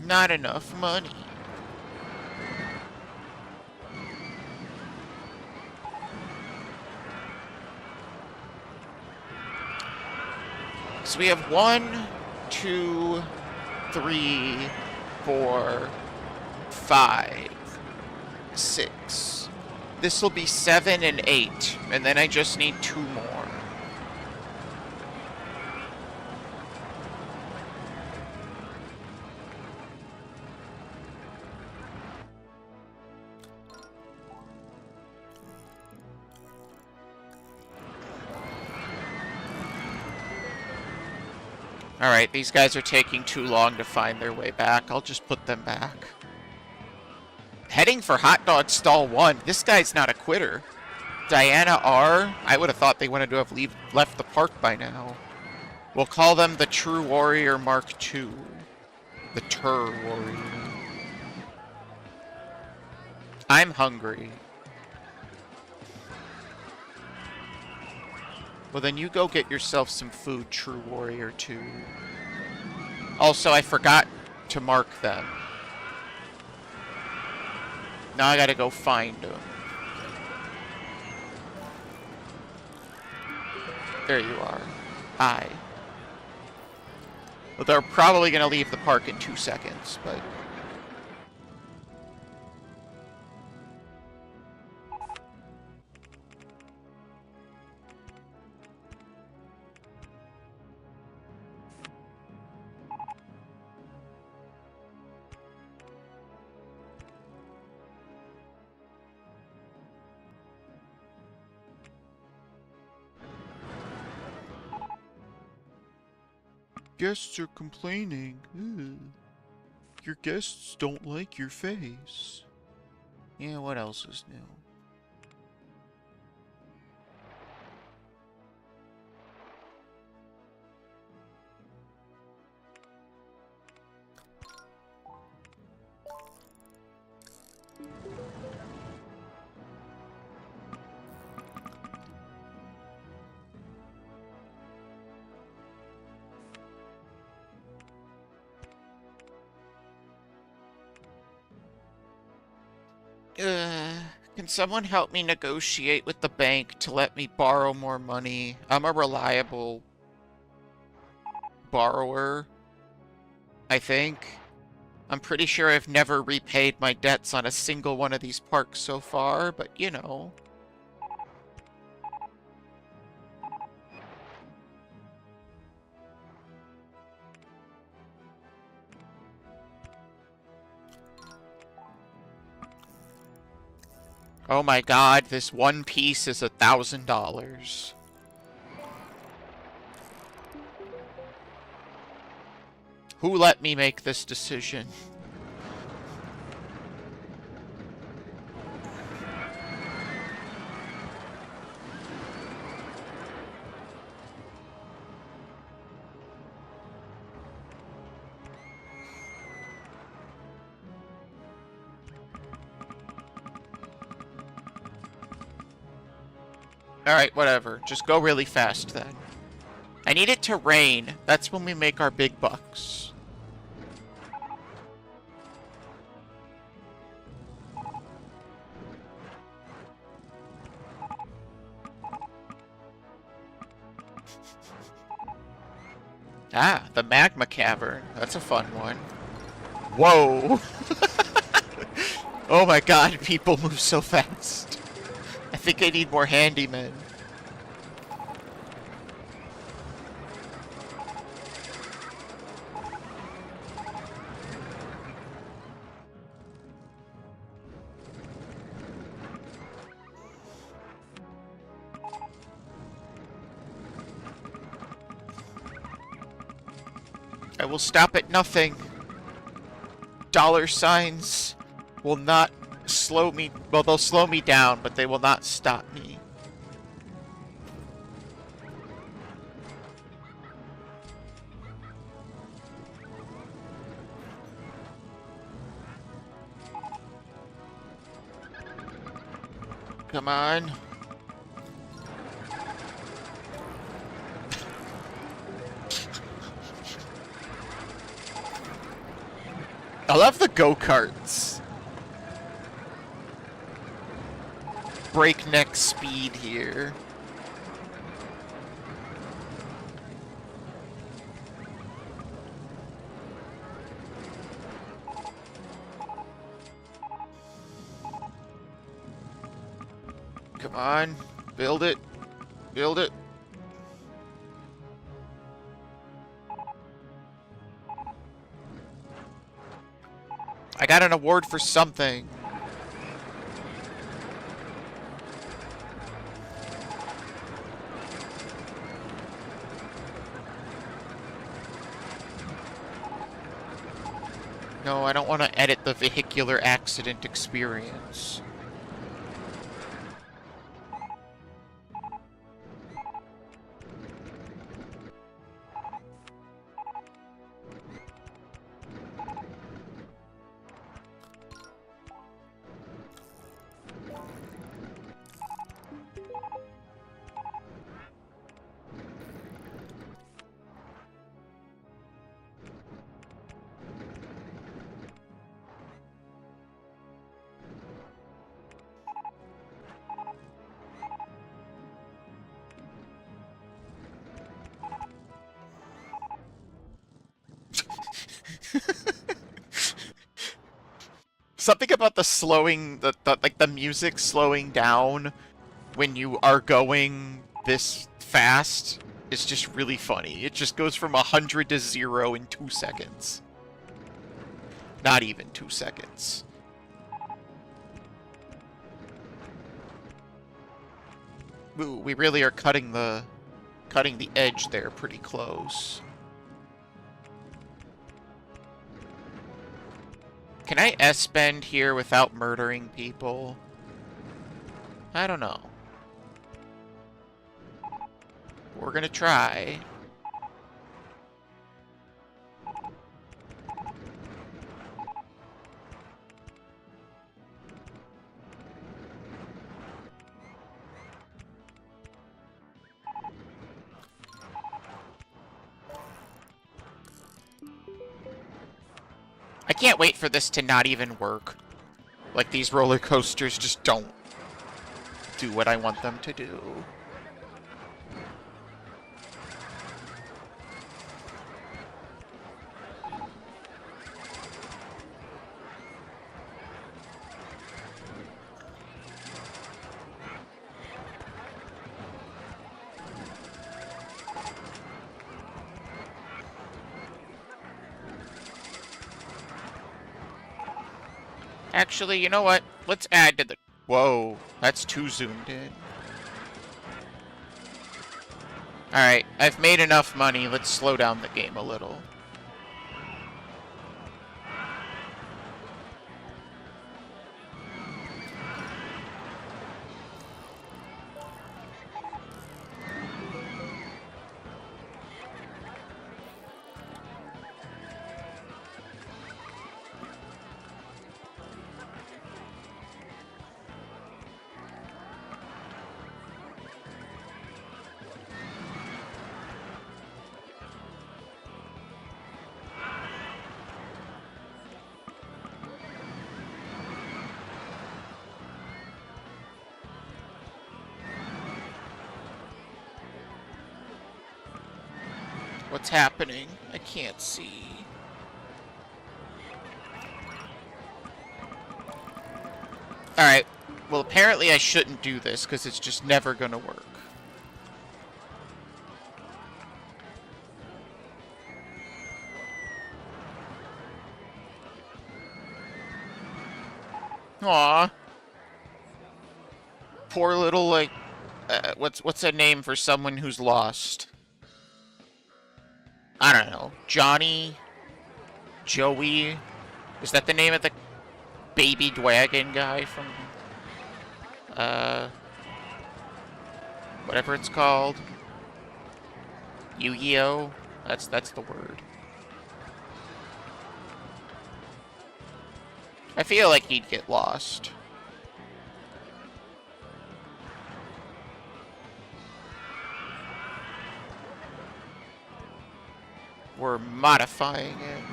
Not enough money. So we have 1, 2, 3, 4, 5, 6. This will be 7 and 8, and then I just need 2 more. Alright, these guys are taking too long to find their way back. I'll just put them back. Heading for Hot Dog Stall 1. This guy's not a quitter. Diana R. I would have thought they wanted to have left the park by now. We'll call them the True Warrior Mark II. The Tur Warrior. I'm hungry. Well, then you go get yourself some food, True Warrior 2. Also, I forgot to mark them. Now I gotta go find them. There you are. Well, they're probably gonna leave the park in 2 seconds, but... Guests are complaining. Ugh. Your guests don't like your face. Yeah, what else is new? Can someone help me negotiate with the bank to let me borrow more money? I'm a reliable borrower, I think. I'm pretty sure I've never repaid my debts on a single one of these parks so far, but you know. Oh my god, this one piece is $1,000. Who let me make this decision? Alright, whatever. Just go really fast then. I need it to rain. That's when we make our big bucks. Ah, the magma cavern. That's a fun one. Whoa! Oh my god, people move so fast. I think I need more handymen. I will stop at nothing. Dollar signs will not slow me. Well, they'll slow me down, but they will not stop me. Come on. I love the go-karts. Breakneck speed here. Come on, build it. Build it. I got an award for something. No, I don't want to edit the vehicular accident experience. Something about the slowing, like the music slowing down when you are going this fast is just really funny. It just goes from 100 to 0 in 2 seconds. Not even 2 seconds. Ooh, we really are cutting the edge there pretty close. Can I S-bend here without murdering people? I don't know. We're gonna try. I can't wait for this to not even work. Like, these roller coasters just don't do what I want them to do. Actually, you know what? Let's add to the... Whoa, that's too zoomed in. Alright, I've made enough money. Let's slow down the game a little. What's happening? I can't see. Alright. Well, apparently I shouldn't do this, because it's just never gonna work. Aw. Poor little, like... what's a name for someone who's lost? I don't know. Johnny? Joey? Is that the name of the baby dragon guy from... whatever it's called? Yu-Gi-Oh? That's the word. I feel like he'd get lost. We're modifying it.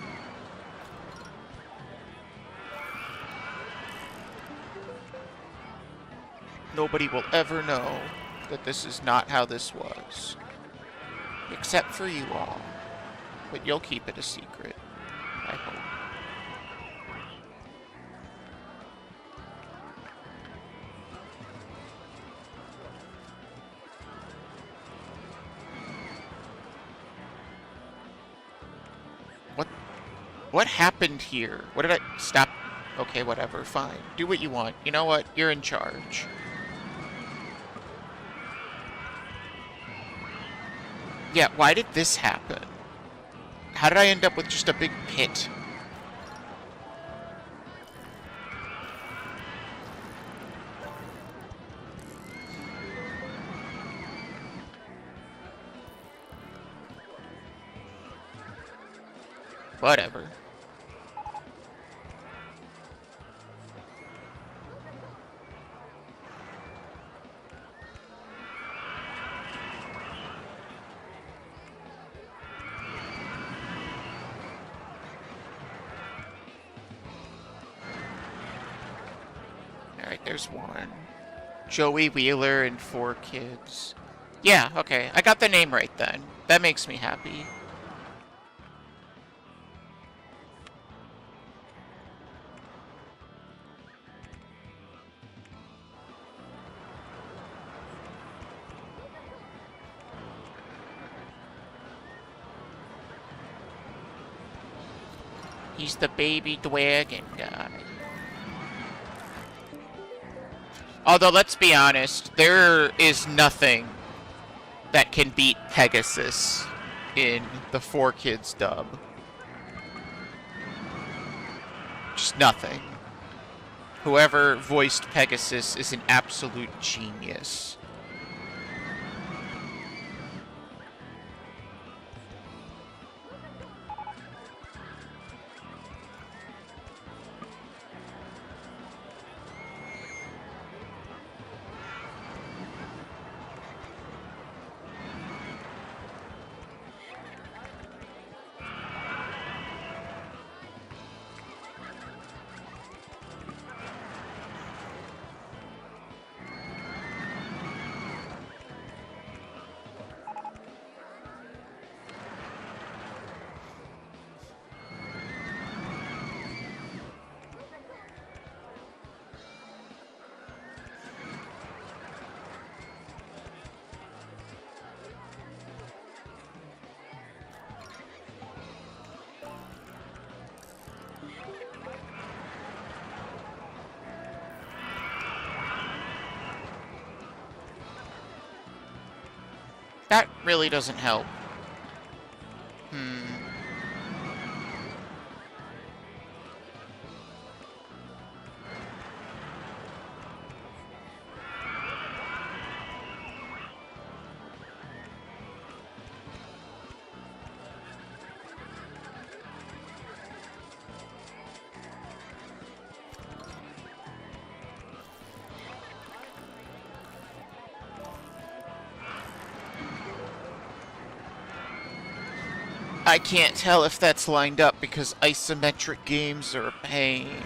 Nobody will ever know that this is not how this was. Except for you all. But you'll keep it a secret, I hope. What happened here? What did I... Stop. Okay, whatever, fine. Do what you want. You know what? You're in charge. Yeah, why did this happen? How did I end up with just a big pit? Whatever. Alright, there's one. Joey Wheeler and 4 kids. Yeah, okay. I got the name right then. That makes me happy. He's the baby dragon guy. Although, let's be honest, there is nothing that can beat Pegasus in the 4 Kids dub. Just nothing. Whoever voiced Pegasus is an absolute genius. That really doesn't help. I can't tell if that's lined up because isometric games are a pain.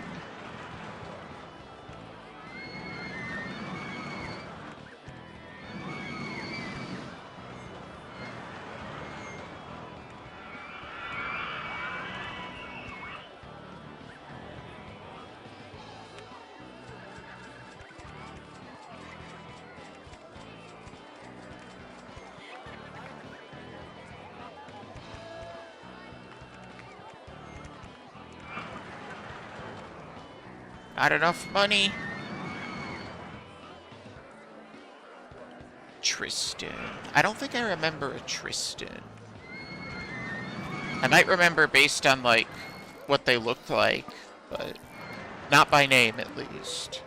Not enough money. Tristan. I don't think I remember a Tristan. I might remember based on, like, what they looked like, but not by name, at least.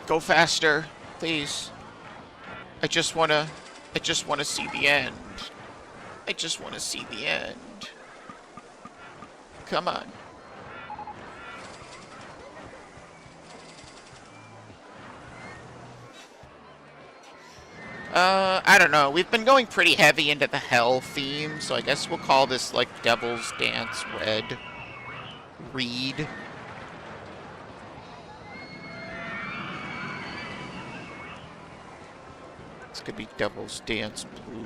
Go faster, please. I just wanna see the end. I just wanna see the end. Come on. I don't know. We've been going pretty heavy into the hell theme, so I guess we'll call this, like, Devil's Dance Red Reed. This could be Devil's Dance Blue.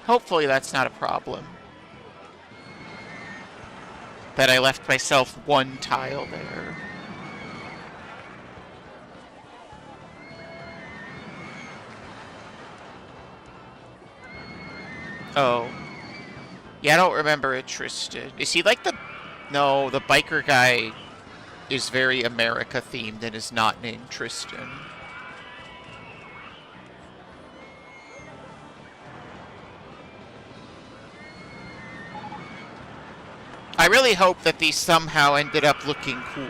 Hopefully that's not a problem. That I left myself one tile there. Oh. Yeah, I don't remember it, Tristan. Is he like the... No, the biker guy is very America-themed and is not named Tristan. I really hope that these somehow ended up looking cool.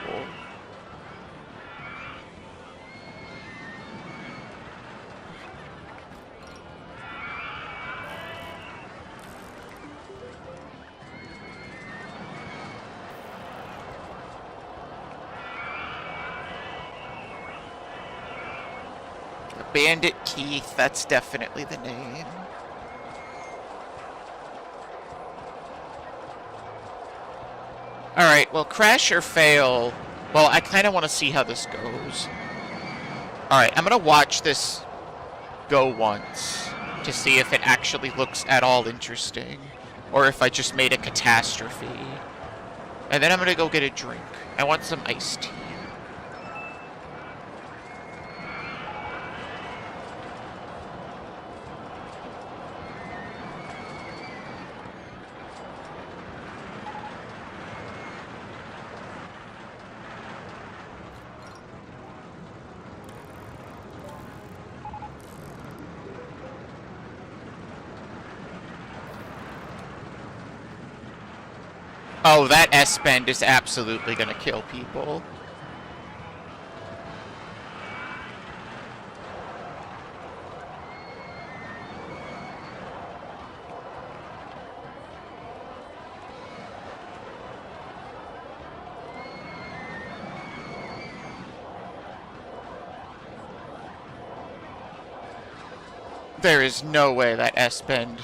Bandit Keith, that's definitely the name. Alright, well, crash or fail. Well, I kind of want to see how this goes. Alright, I'm going to watch this go once to see if it actually looks at all interesting. Or if I just made a catastrophe. And then I'm going to go get a drink. I want some iced tea. Oh, that S-bend is absolutely gonna kill people. There is no way that S-bend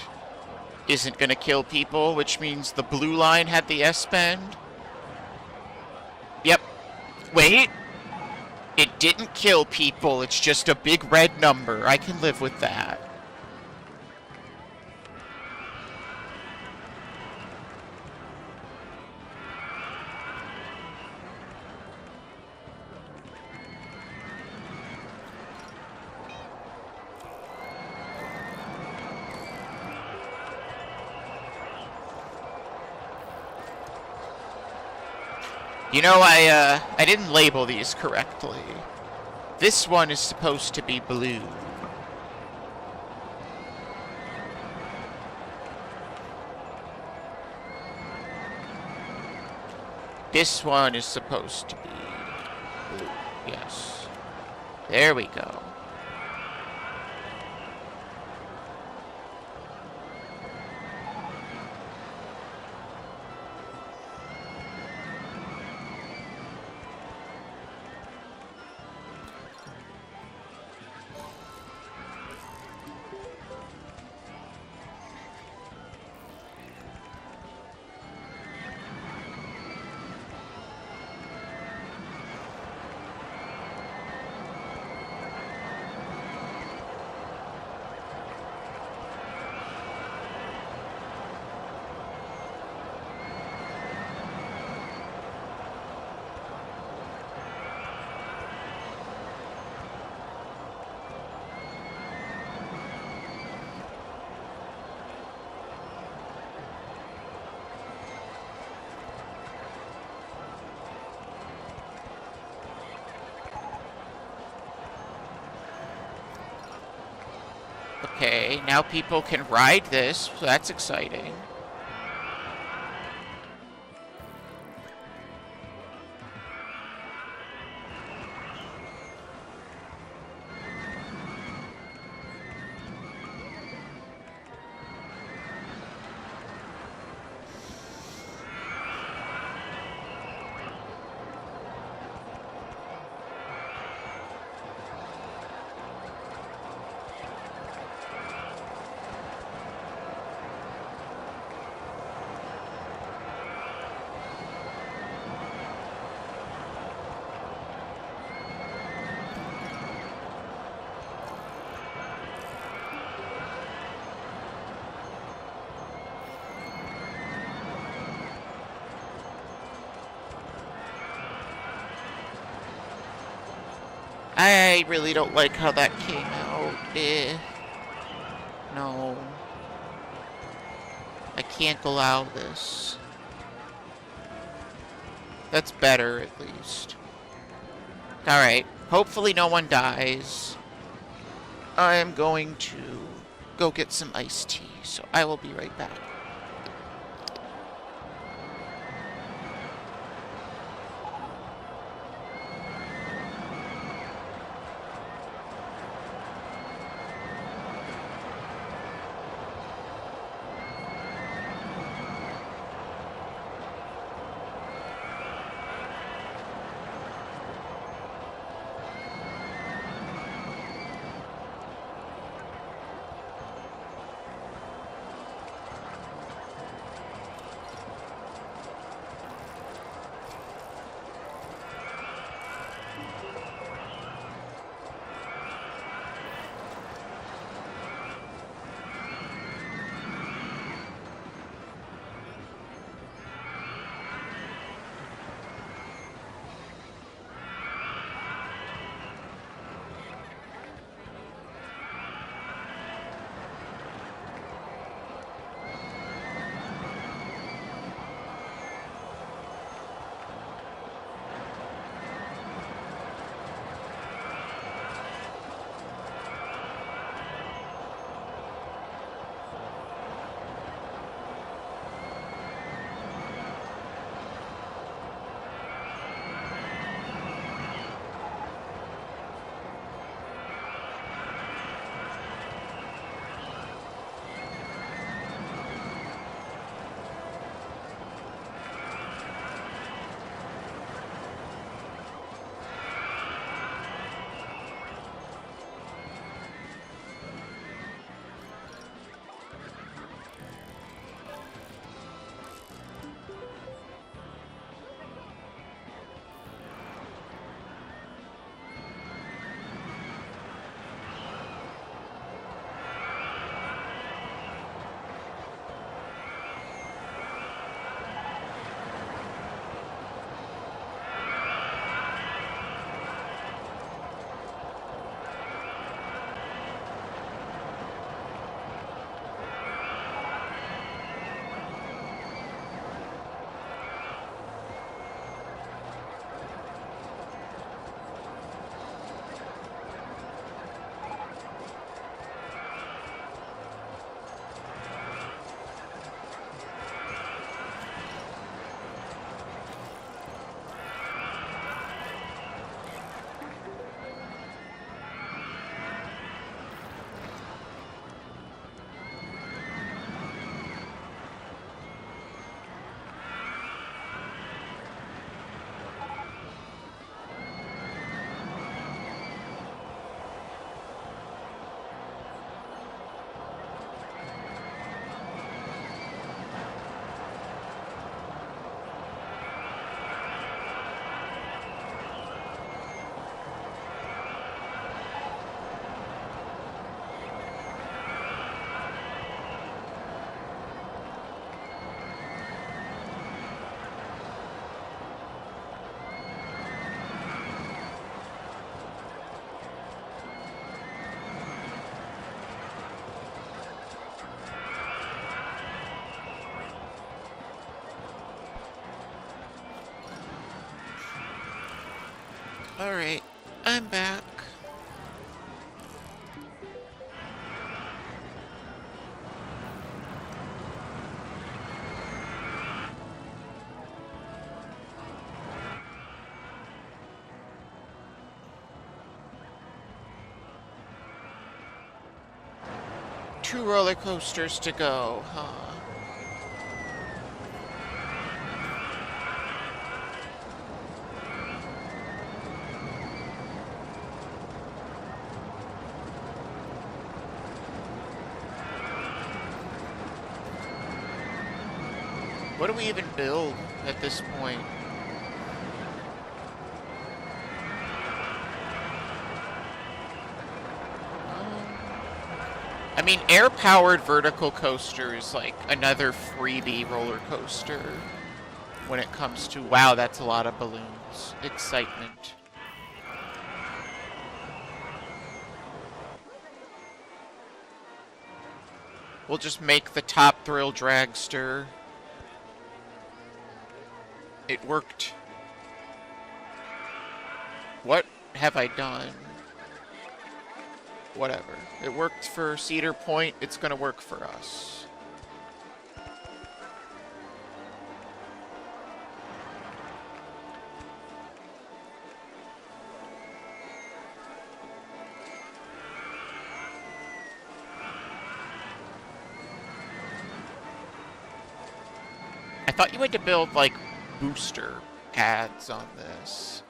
isn't gonna kill people, which means the blue line had the S-bend. Yep. Wait. It didn't kill people, it's just a big red number. I can live with that. You know, I didn't label these correctly. This one is supposed to be blue. This one is supposed to be blue. Yes. There we go. Okay, now people can ride this, so that's exciting. I really don't like how that came out. No. I can't allow this. That's better, at least. Alright. Hopefully no one dies. I am going to go get some iced tea, so I will be right back. Alright, I'm back. Two roller coasters to go, huh? What do we even build at this point? I mean, air-powered vertical coaster is like another freebie roller coaster when it comes to, wow, that's a lot of balloons. Excitement. We'll just make the top thrill dragster. It worked. What have I done? Whatever. It worked for Cedar Point. It's gonna work for us. I thought you had to build, like, booster pads on this.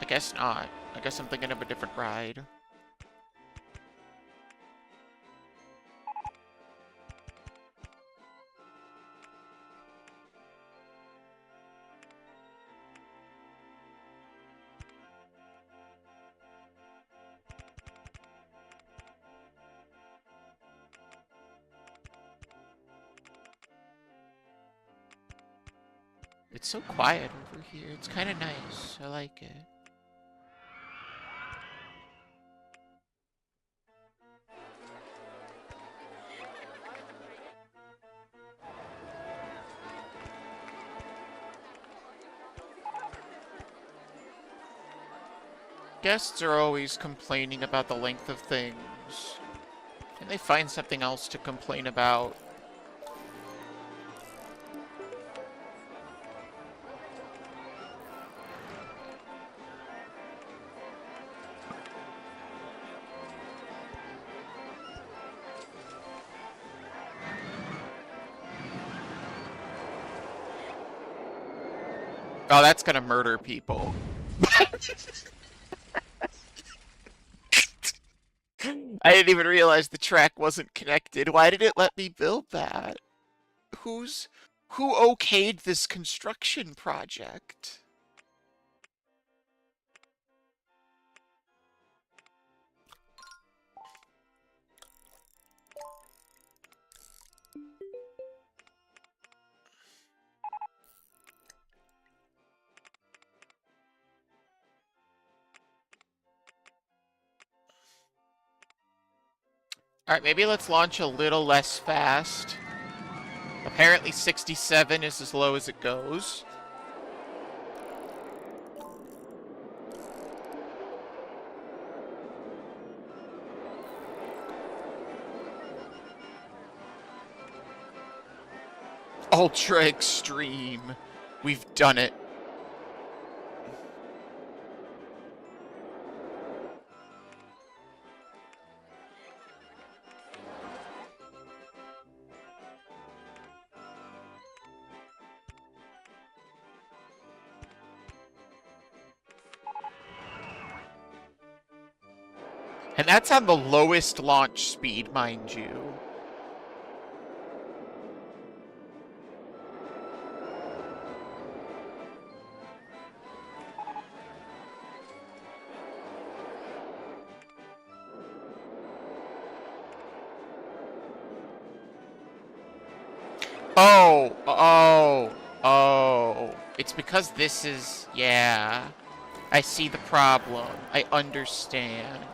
I guess not. I guess I'm thinking of a different ride. It's so quiet over here. It's kind of nice. I like it. Guests are always complaining about the length of things. Can they find something else to complain about? Oh, that's gonna murder people. I didn't even realize the track wasn't connected. Why did it let me build that? Who okayed this construction project? Alright, maybe let's launch a little less fast. Apparently 67 is as low as it goes. Ultra extreme. We've done it. And that's on the lowest launch speed, mind you. Oh. It's because this is... Yeah. I see the problem. I understand.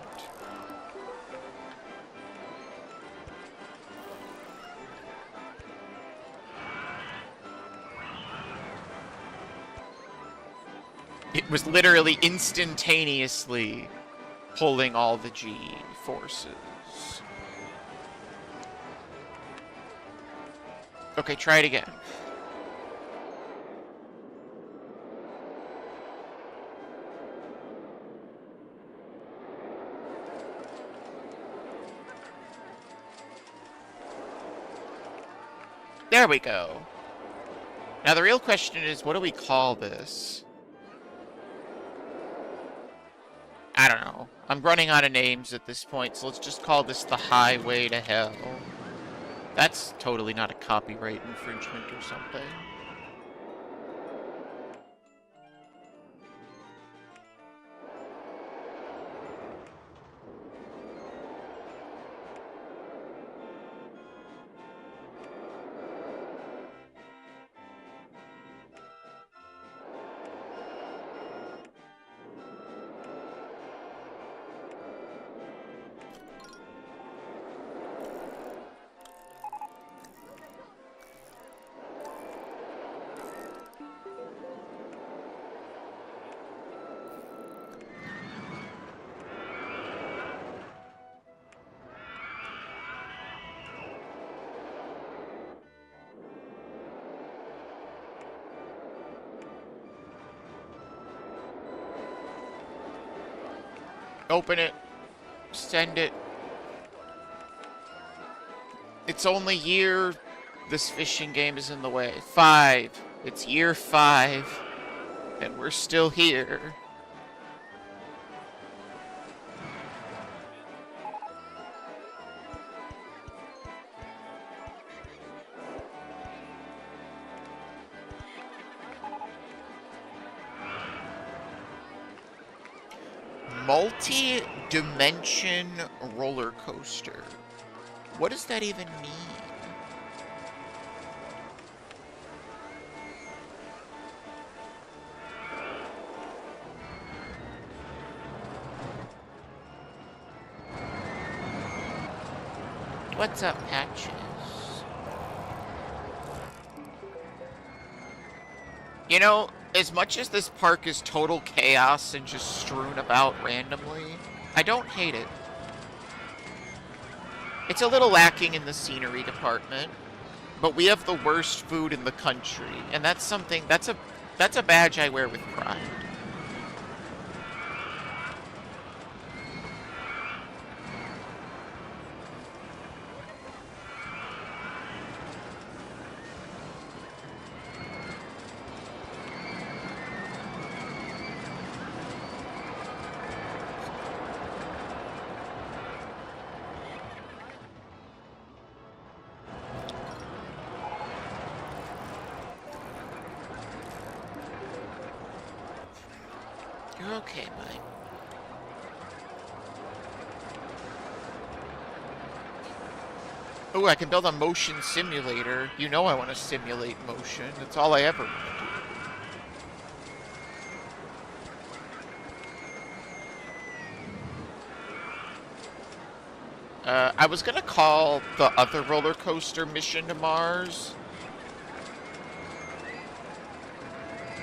It was literally instantaneously pulling all the G forces. Okay, try it again. There we go. Now the real question is, what do we call this? I don't know. I'm running out of names at this point, so let's just call this the Highway to Hell. That's totally not a copyright infringement or something. Open it. Send it. It's only year... This fishing game is in the way. 5. It's year 5. And we're still here. Multi-dimension roller coaster. What does that even mean? What's up, Patches? You know, as much as this park is total chaos and just strewn about randomly, I don't hate it. It's a little lacking in the scenery department, but we have the worst food in the country, and that's something, that's a badge I wear with pride. You're okay, Mike. Oh, I can build a motion simulator. You know I want to simulate motion. That's all I ever want to do. I was gonna call the other roller coaster Mission to Mars,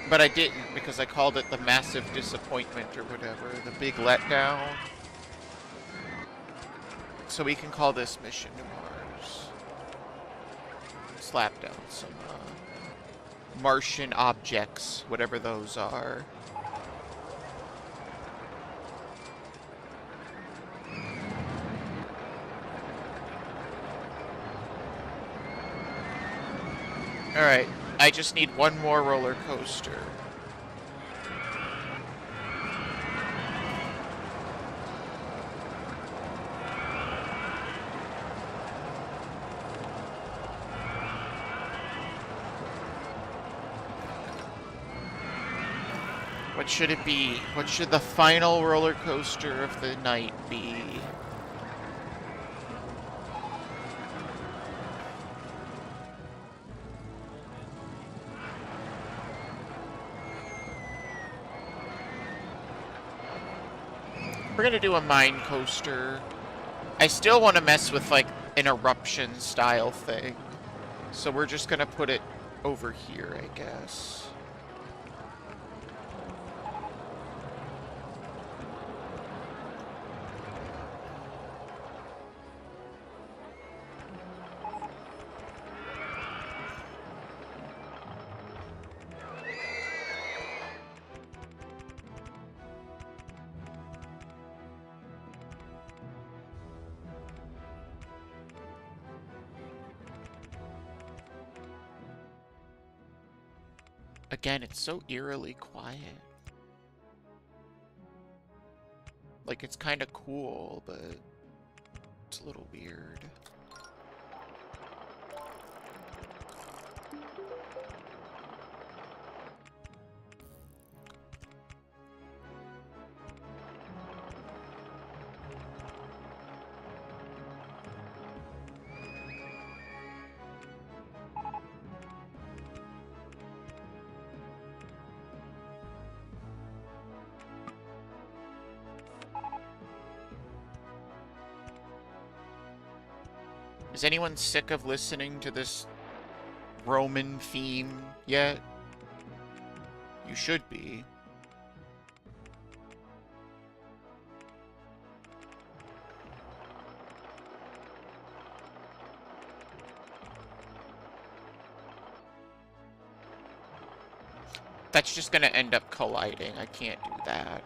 but I didn't because I called it the Massive Disappointment or whatever, the Big Letdown. So we can call this Mission to Mars. Slap down some Martian objects, whatever those are. Alright, I just need one more roller coaster. What should it be? What should the final roller coaster of the night be? We're gonna do a mine coaster. I still want to mess with like an eruption style thing. So we're just gonna put it over here, I guess. Again, it's so eerily quiet. Like, it's kind of cool, but it's a little weird. Is anyone sick of listening to this Roman theme yet? You should be. That's just gonna end up colliding. I can't do that.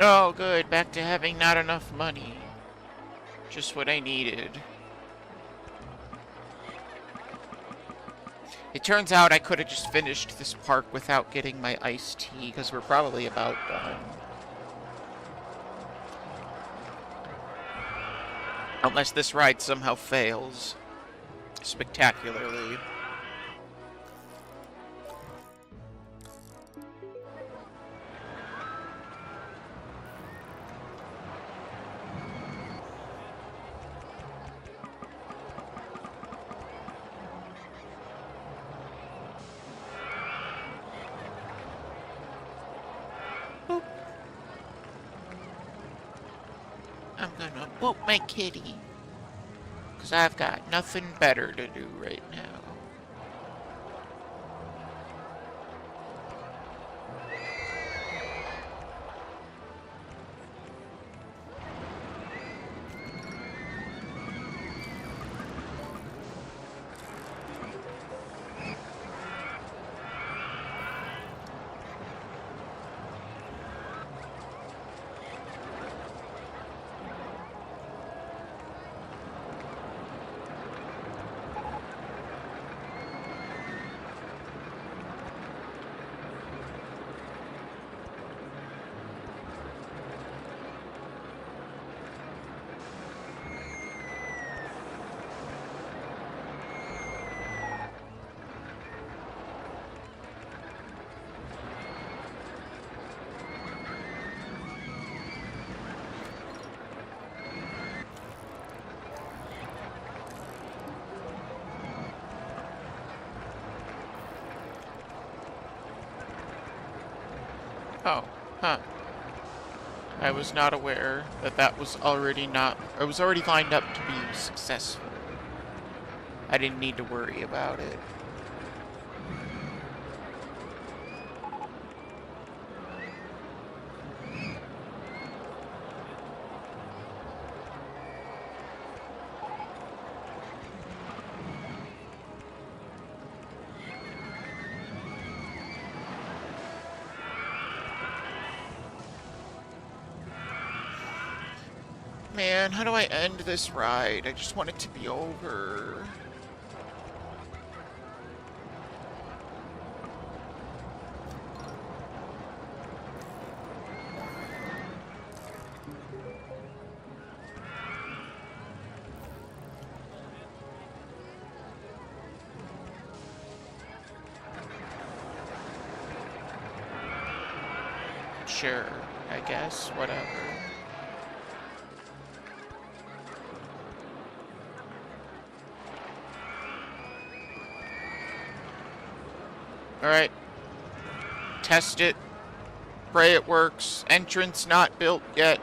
Oh, good. Back to having not enough money. Just what I needed. It turns out I could have just finished this park without getting my iced tea, because we're probably about done. Unless this ride somehow fails. Spectacularly. Boop. I'm gonna boop my kitty. Because I've got nothing better to do right now. Oh, huh. I was not aware that that was already not... I was already lined up to be successful. I didn't need to worry about it. Man, how do I end this ride? I just want it to be over. Sure, I guess, whatever. Alright. Test it. Pray it works. Entrance not built yet.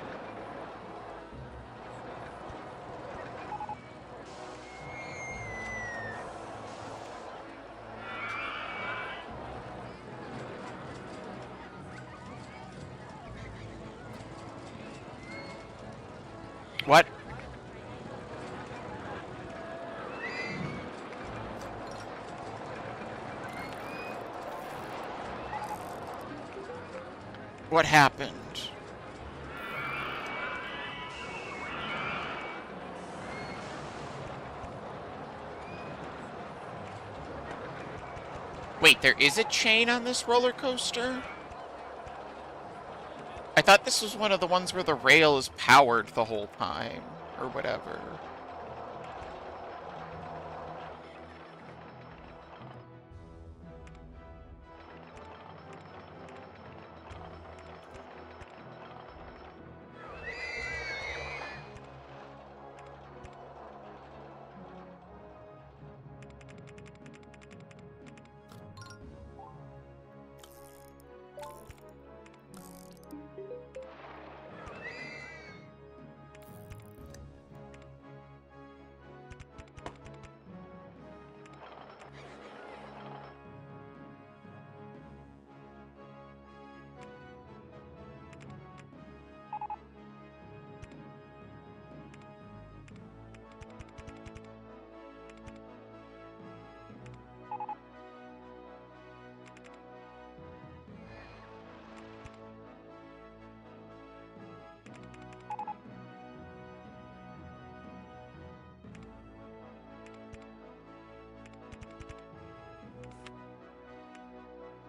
What? What happened? Wait, there is a chain on this roller coaster? I thought this was one of the ones where the rail is powered the whole time, or whatever.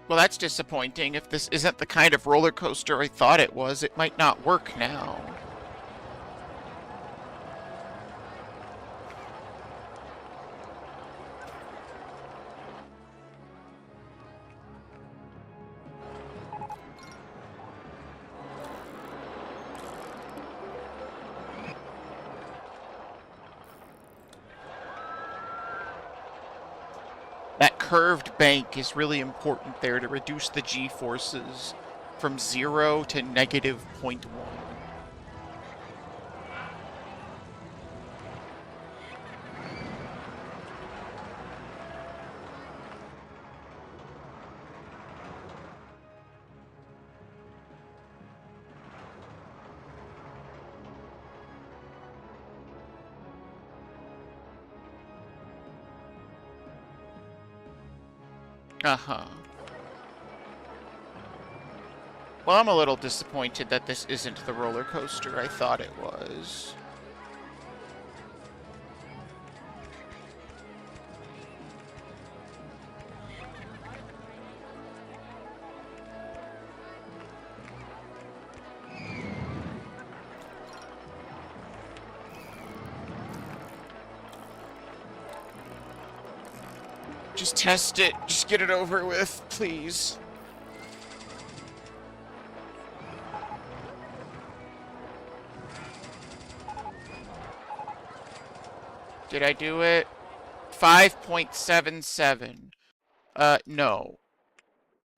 Well, that's disappointing. If this isn't the kind of roller coaster I thought it was, it might not work now. That curved bank is really important there to reduce the G-forces from 0 to negative 0.1. Uh-huh. Well, I'm a little disappointed that this isn't the roller coaster I thought it was. Just test it. Just get it over with, please. Did I do it? 5.77. No.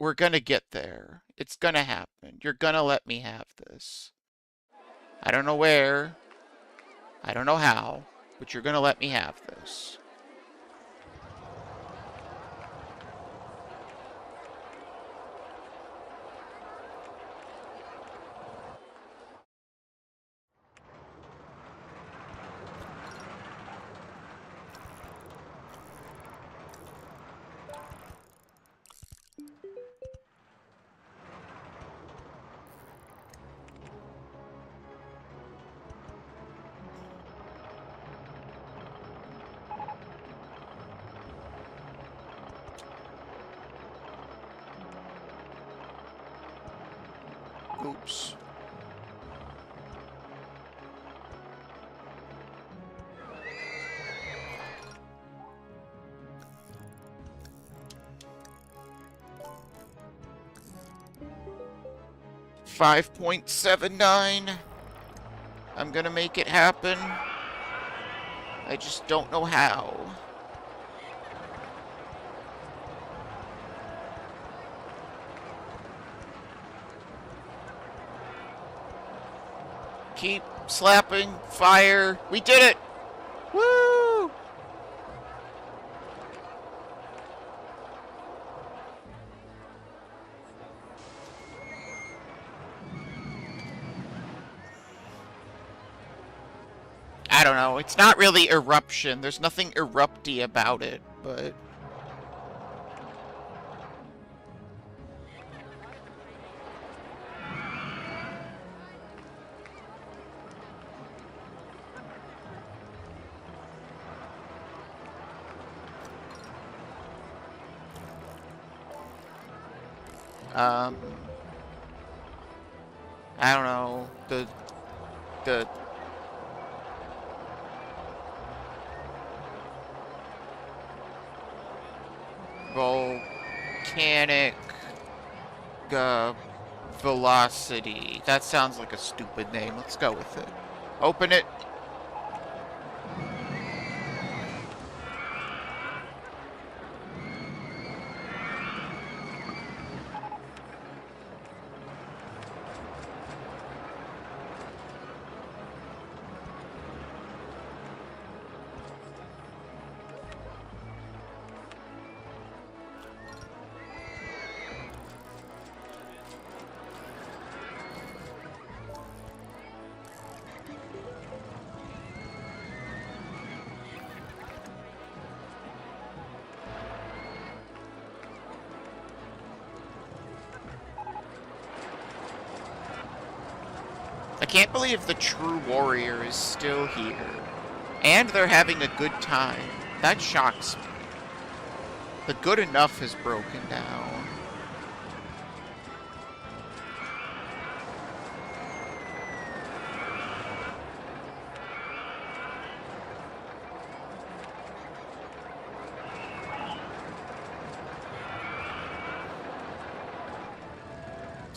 We're gonna get there. It's gonna happen. You're gonna let me have this. I don't know where. I don't know how. But you're gonna let me have this. Oops. $5.79. I'm gonna make it happen. I just don't know how. Keep slapping, fire. We did it! Woo! I don't know. It's not really eruption. There's nothing erupty about it, but... I don't know, the volcanic, velocity. That sounds like a stupid name. Let's go with it. Open it. I can't believe the true warrior is still here. And they're having a good time. That shocks me. The good enough is broken now.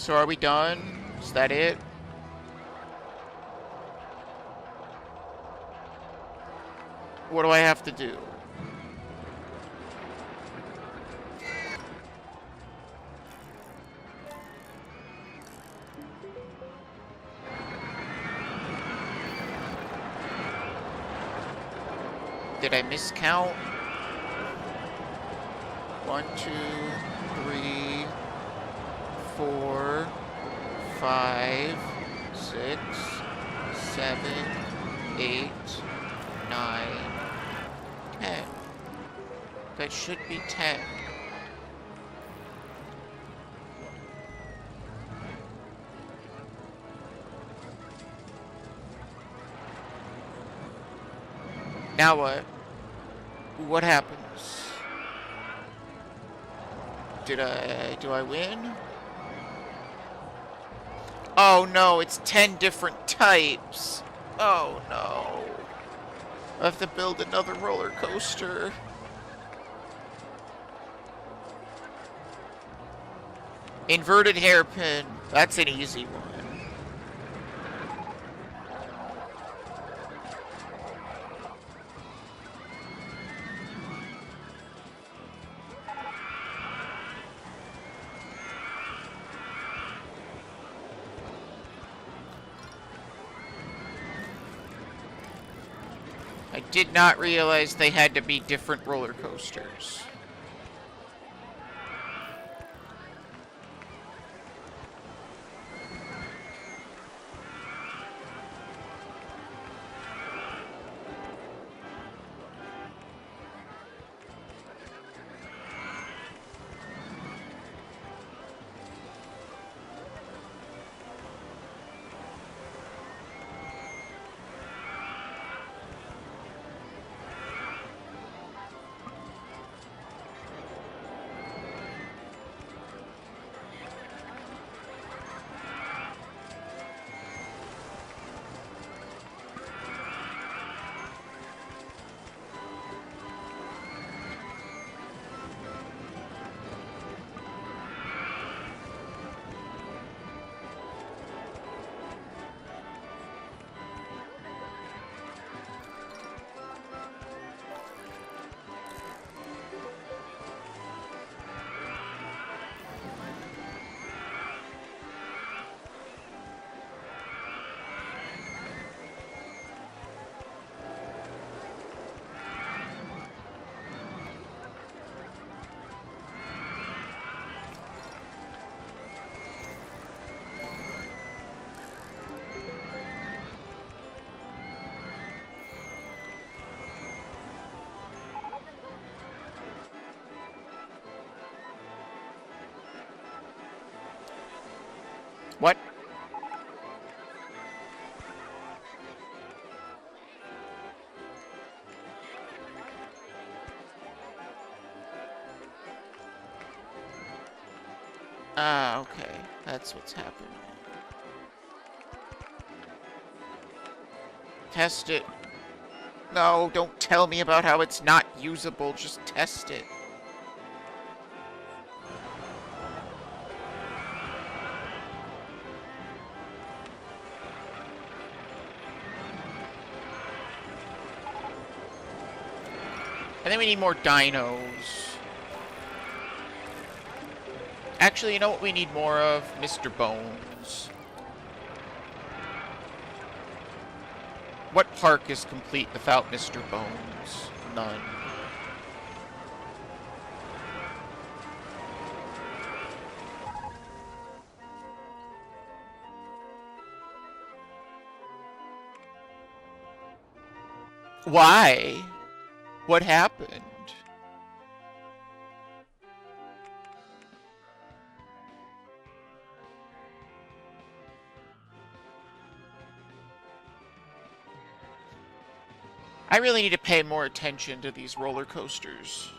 So are we done? Is that it? What do I have to do? Did I miscount? 1, 2, 3, 4, 5, 6, 7, 8, 9, 10. That should be 10. Now what? What happens? Do I win? Oh no, it's 10 different types. Oh no. I have to build another roller coaster. Inverted hairpin. That's an easy one. I did not realize they had to be different roller coasters. What? Ah, okay. That's what's happening. Test it. No, don't tell me about how it's not usable. Just test it. I think we need more dinos. Actually, you know what we need more of? Mr. Bones. What park is complete without Mr. Bones? None. Why? What happened? I really need to pay more attention to these roller coasters.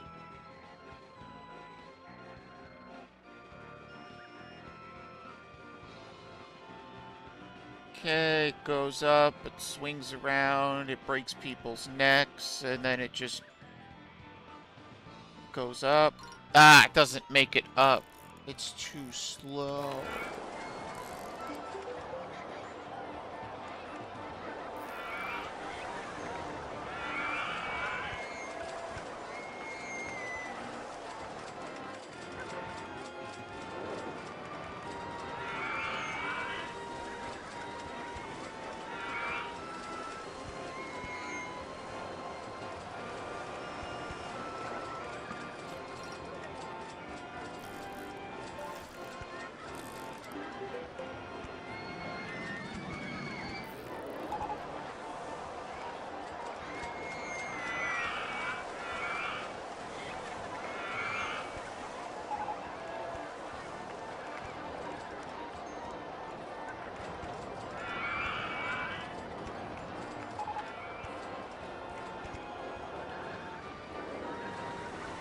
Okay, it goes up, it swings around, it breaks people's necks, and then it just goes up. Ah, it doesn't make it up. It's too slow.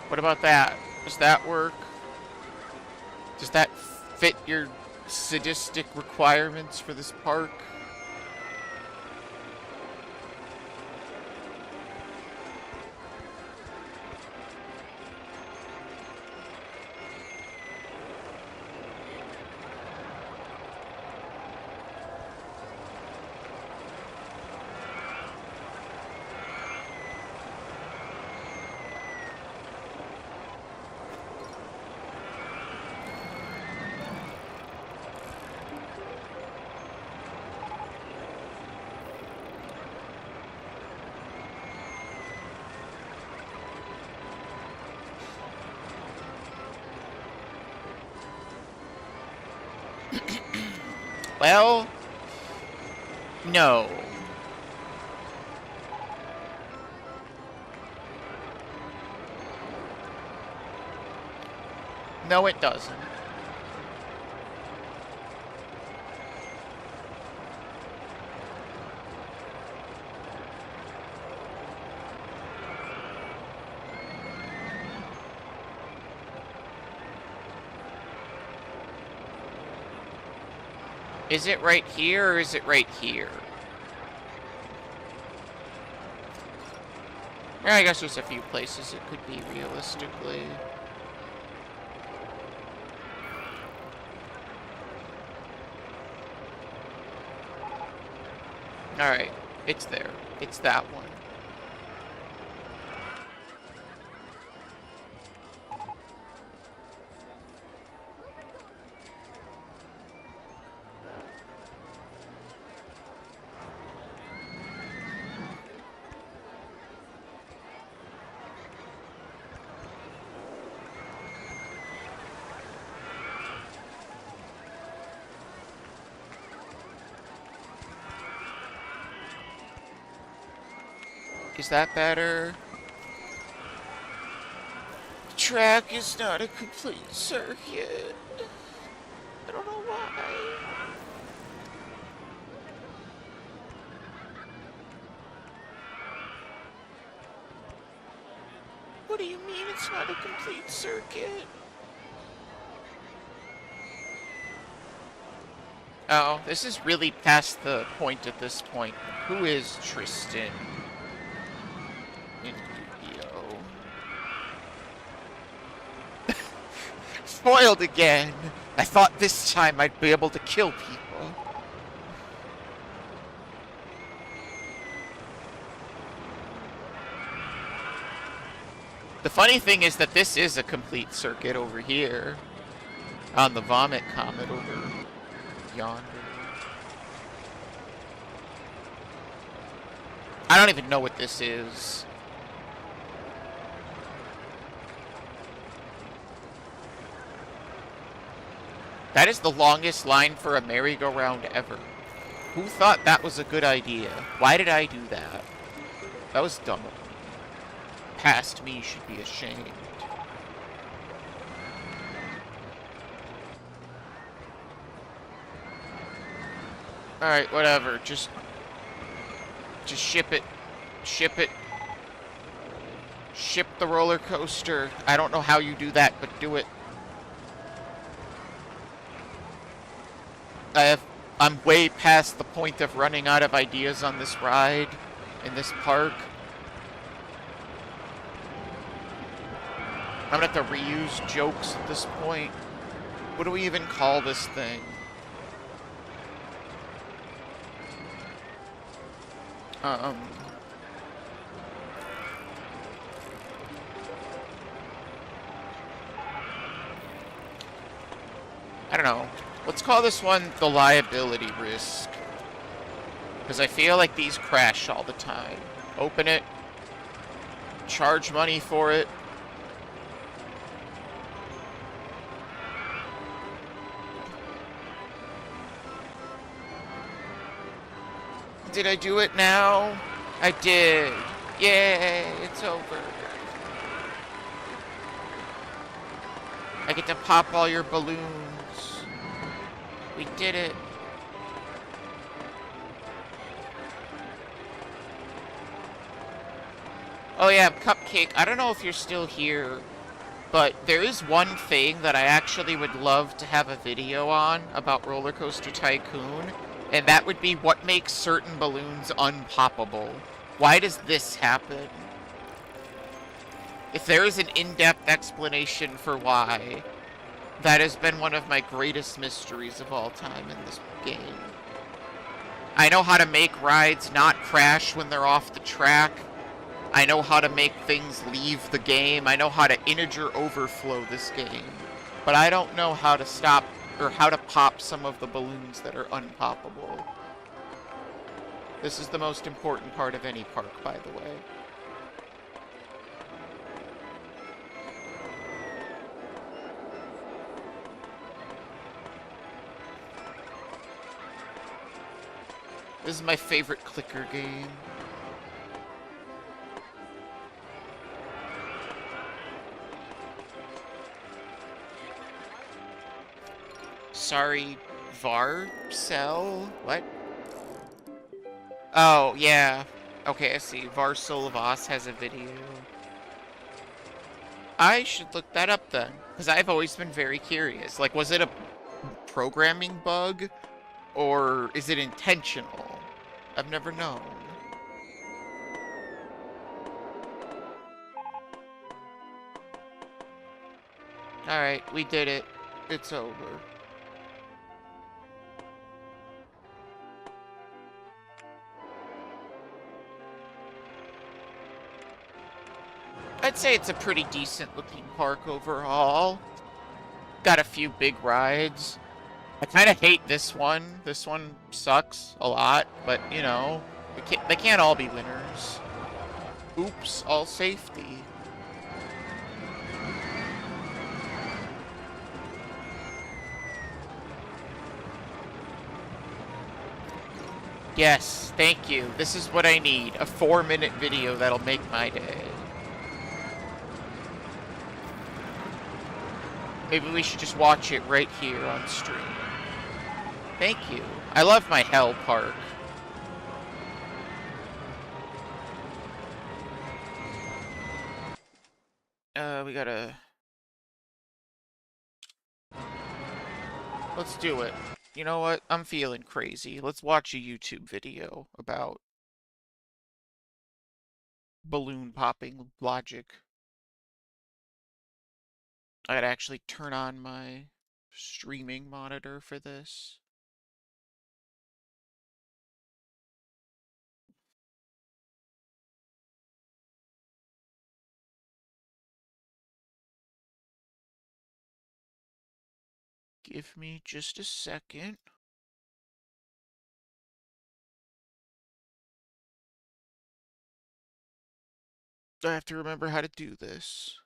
What about that? Does that work? Does that fit your sadistic requirements for this park? Well, no. No, it doesn't. Is it right here or is it right here? Yeah, I guess there's a few places it could be realistically. Alright, it's there. It's that one. Is that better? The track is not a complete circuit. I don't know why. What do you mean it's not a complete circuit? Oh, this is really past the point at this point. Who is Tristan? In Yu-Gi-Oh. Spoiled again. I thought this time I'd be able to kill people. The funny thing is that this is a complete circuit over here. On the Vomit Comet over yonder. I don't even know what this is. That is the longest line for a merry-go-round ever. Who thought that was a good idea? Why did I do that? That was dumb of me. Past me should be ashamed. Alright, whatever. Just ship it. Ship it. Ship the roller coaster. I don't know how you do that, but do it. I'm way past the point of running out of ideas on this ride in this park. I'm gonna have to reuse jokes at this point. What do we even call this thing? Um... I don't know. Let's call this one the liability risk. Because I feel like these crash all the time. Open it. Charge money for it. Did I do it now? I did. Yay, it's over. I get to pop all your balloons. We did it. Oh yeah, Cupcake, I don't know if you're still here, but there is one thing that I actually would love to have a video on about Rollercoaster Tycoon, and that would be what makes certain balloons unpoppable. Why does this happen? If there is an in-depth explanation for why, that has been one of my greatest mysteries of all time in this game. I know how to make rides not crash when they're off the track. I know how to make things leave the game. I know how to integer overflow this game. But I don't know how to stop, or how to pop some of the balloons that are unpoppable. This is the most important part of any park, by the way. This is my favorite clicker game. Sorry, Varcel? What? Oh, yeah. Okay, I see. Varsolavos has a video. I should look that up then, because I've always been very curious. Like, was it a programming bug, or is it intentional? I've never known. Alright, we did it. It's over. I'd say it's a pretty decent looking park overall. Got a few big rides. I kind of hate this one. This one sucks a lot, but you know, they can't all be winners. Oops, all safety. Yes, thank you. This is what I need. A 4-minute video that'll make my day. Maybe we should just watch it right here on stream. Thank you. I love my Hell Park. We gotta... Let's do it. You know what? I'm feeling crazy. Let's watch a YouTube video about balloon popping logic. I gotta actually turn on my streaming monitor for this. Give me just a second. I have to remember how to do this.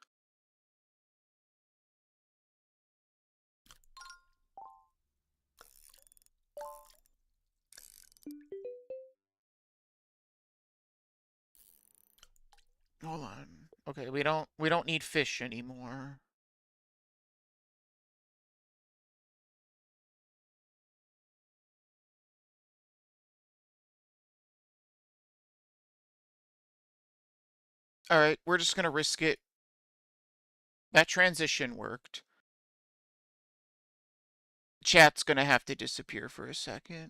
Hold on. Okay, we don't need fish anymore. Alright, we're just gonna risk it. That transition worked. Chat's gonna have to disappear for a second.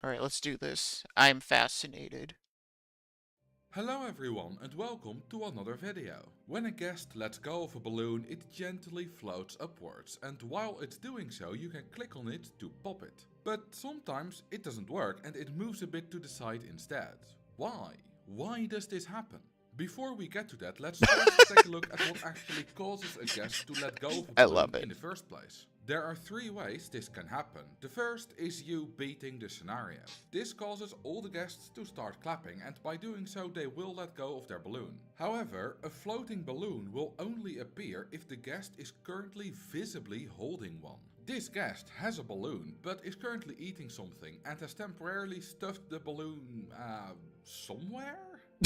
Alright, let's do this. I'm fascinated. Hello everyone and welcome to another video. When a guest lets go of a balloon, it gently floats upwards, and while it's doing so you can click on it to pop it. But sometimes it doesn't work and it moves a bit to the side instead. Why? Why does this happen? Before we get to that, let's first take a look at what actually causes a guest to let go of a I balloon love it. in the first place. There are 3 ways this can happen. The first is you beating the scenario. This causes all the guests to start clapping, and by doing so they will let go of their balloon. However, a floating balloon will only appear if the guest is currently visibly holding one. This guest has a balloon, but is currently eating something and has temporarily stuffed the balloon, somewhere?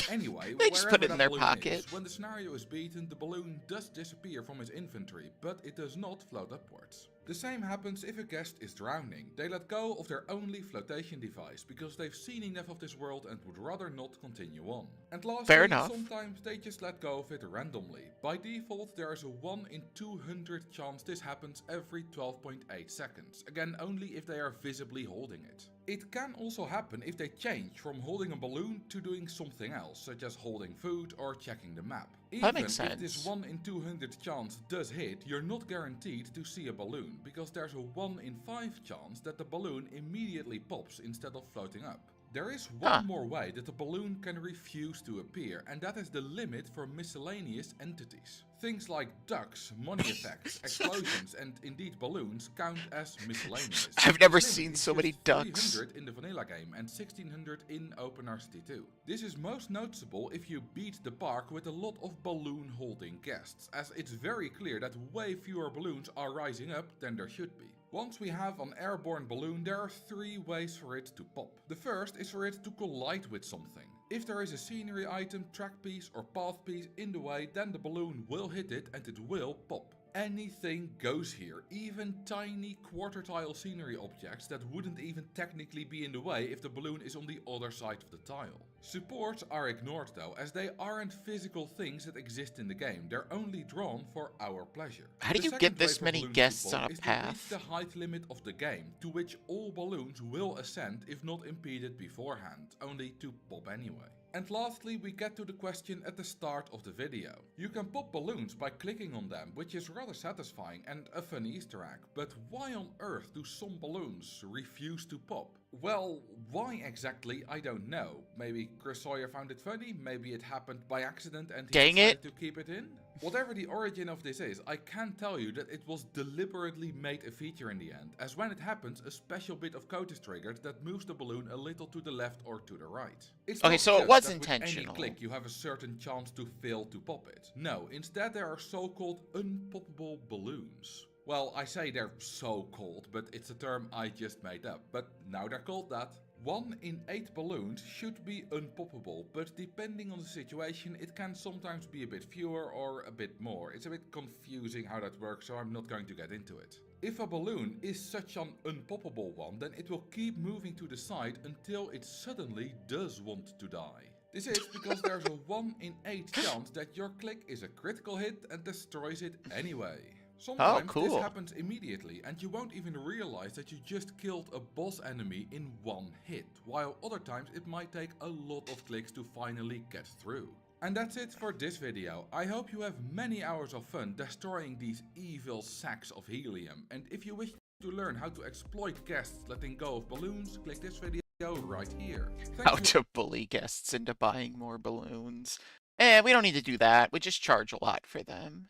Anyway, They just put wherever it in that their balloon pocket. is, when the scenario is beaten, the balloon does disappear from his inventory, but it does not float upwards. The same happens if a guest is drowning. They let go of their only flotation device because they've seen enough of this world and would rather not continue on. And Fair lastly, enough. sometimes they just let go of it randomly. By default, there is a 1 in 200 chance this happens every 12.8 seconds. Again, only if they are visibly holding it. It can also happen if they change from holding a balloon to doing something else, such as holding food or checking the map. That Even makes if this sense. 1 in 200 chance does hit, you're not guaranteed to see a balloon, because there's a 1 in 5 chance that the balloon immediately pops instead of floating up. There is Huh. one more way that the balloon can refuse to appear, and that is the limit for miscellaneous entities. Things like ducks, money effects, explosions, and indeed balloons count as miscellaneous. I've never This limit seen is so just many ducks. 300 in the vanilla game and 1600 in OpenRCT 2. This is most noticeable if you beat the park with a lot of balloon holding guests, as it's very clear that way fewer balloons are rising up than there should be. Once we have an airborne balloon, there are 3 ways for it to pop. The first is for it to collide with something. If there is a scenery item, track piece or path piece in the way, then the balloon will hit it and it will pop. Anything goes here, even tiny quarter-tile scenery objects that wouldn't even technically be in the way if the balloon is on the other side of the tile. Supports are ignored though, as they aren't physical things that exist in the game, they're only drawn for our pleasure. How do The you get second way this for many balloons to guests on pop a is to reach the path? height limit of the game, to which all balloons will ascend if not impeded beforehand, only to pop anyway. And lastly, we get to the question at the start of the video. You can pop balloons by clicking on them, which is rather satisfying and a fun Easter egg, but why on earth do some balloons refuse to pop? Well, why exactly, I don't know. Maybe Chris Sawyer found it funny, maybe it happened by accident and he Dang it. decided to keep it in? Whatever the origin of this is, I can tell you that it was deliberately made a feature in the end, as when it happens, a special bit of code is triggered that moves the balloon a little to the left or to the right. It's Okay, not so it just was that with any intentional. click you have a certain chance to fail to pop it. No, instead there are so-called unpoppable balloons. Well, I say they're so-called, but it's a term I just made up, but now they're called that. 1 in 8 balloons should be unpoppable, but depending on the situation it can sometimes be a bit fewer or a bit more. It's a bit confusing how that works, so I'm not going to get into it. If a balloon is such an unpoppable one, then it will keep moving to the side until it suddenly does want to die. This is because there's a 1 in 8 chance that your click is a critical hit and destroys it anyway. Oh, Sometimes this cool. happens immediately and you won't even realize that you just killed a boss enemy in 1 hit, while other times it might take a lot of clicks to finally get through. And that's it for this video. I hope you have many hours of fun destroying these evil sacks of helium, and if you wish to learn how to exploit guests letting go of balloons, click this video right here. How to bully guests into buying more balloons. We don't need to do that. We just charge a lot for them.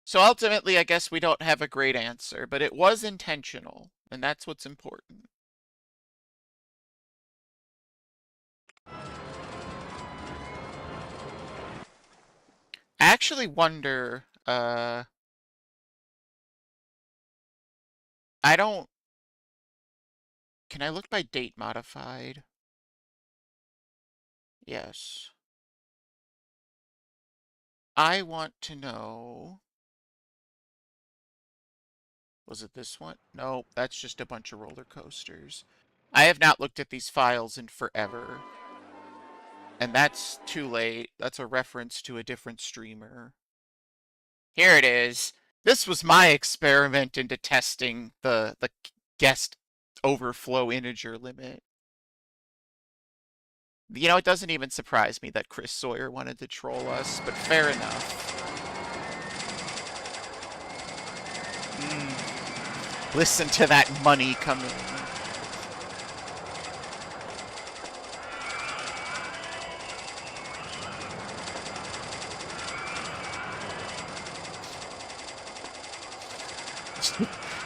So ultimately, I guess we don't have a great answer, but it was intentional, and that's what's important. I actually wonder, I don't, can I look by date modified? Yes. I want to know, was it this one? No, that's just a bunch of roller coasters. I have not looked at these files in forever. And that's too late. That's a reference to a different streamer. Here it is. This was my experiment into testing the guest overflow integer limit. You know, it doesn't even surprise me that Chris Sawyer wanted to troll us, but fair enough. Listen to that money coming.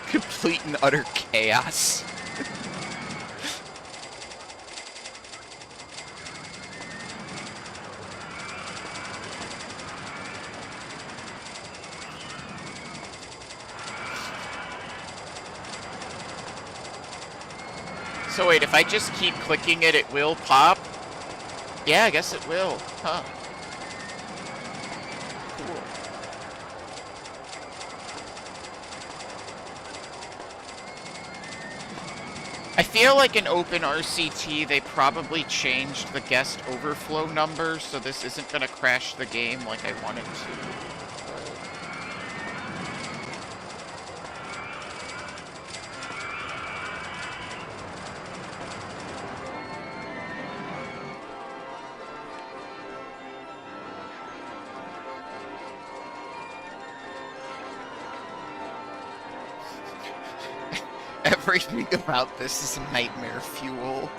Complete and utter chaos. So wait, if I just keep clicking it, it will pop? Yeah, I guess it will. Huh. Cool. I feel like in OpenRCT, they probably changed the guest overflow number, so this isn't gonna crash the game like I want it to. Everything about this is nightmare fuel.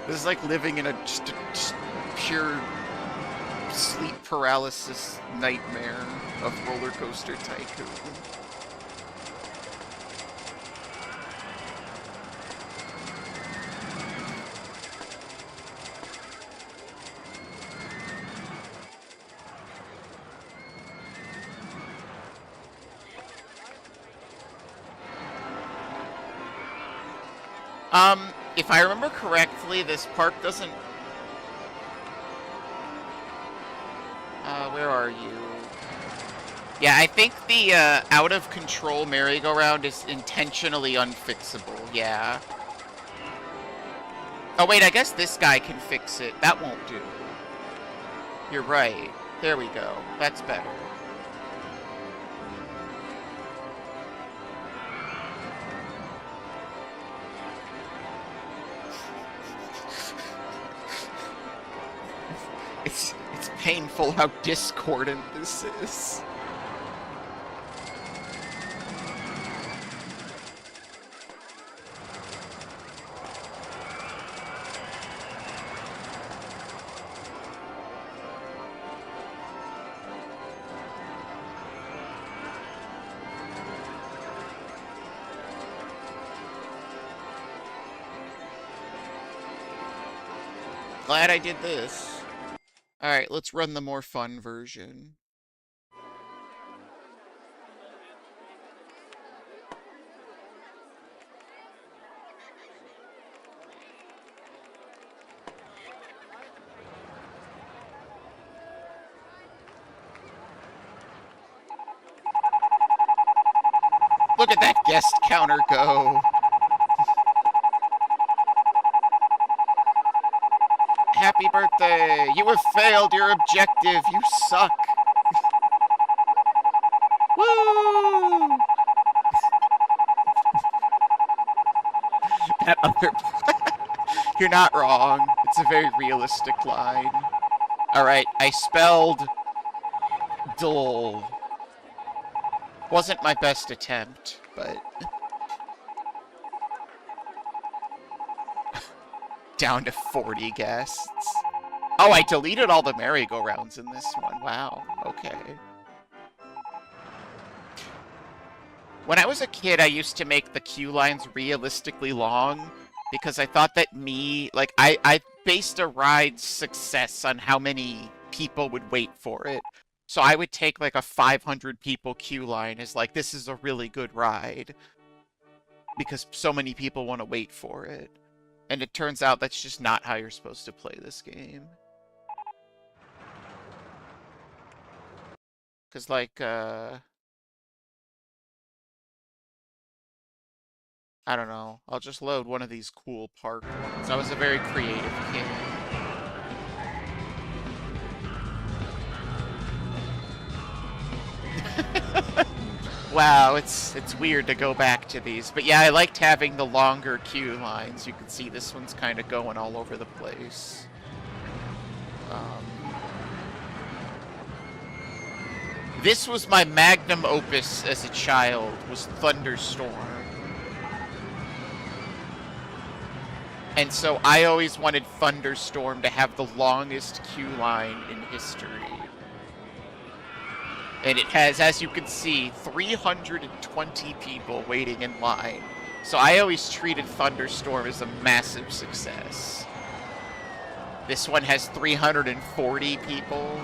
This is like living in just pure sleep paralysis nightmare of Rollercoaster Tycoon. If I remember correctly, this park doesn't... where are you? Yeah, I think the, out-of-control merry-go-round is intentionally unfixable, yeah. Oh, wait, I guess this guy can fix it. That won't do. You're right. There we go. That's better. It's painful how discordant this is. Glad I did this. Alright, let's run the more fun version. Look at that guest counter go. Happy birthday! You have failed your objective! You suck! Woo! That other... You're not wrong. It's a very realistic line. Alright, I spelled... dull. Wasn't my best attempt, but... Down to 40 guests. Oh, I deleted all the merry-go-rounds in this one. Wow. Okay. When I was a kid, I used to make the queue lines realistically long because I thought that I based a ride's success on how many people would wait for it. So I would take like a 500 people queue line as like, this is a really good ride because so many people want to wait for it. And it turns out that's just not how you're supposed to play this game. Because, like, I don't know. I'll just load one of these cool park ones. I was a very creative kid. Wow, it's weird to go back to these. But yeah, I liked having the longer queue lines. You can see this one's kind of going all over the place. This was my magnum opus as a child, was Thunderstorm. And so I always wanted Thunderstorm to have the longest queue line in history. And it has, as you can see, 320 people waiting in line. So I always treated Thunderstorm as a massive success. This one has 340 people.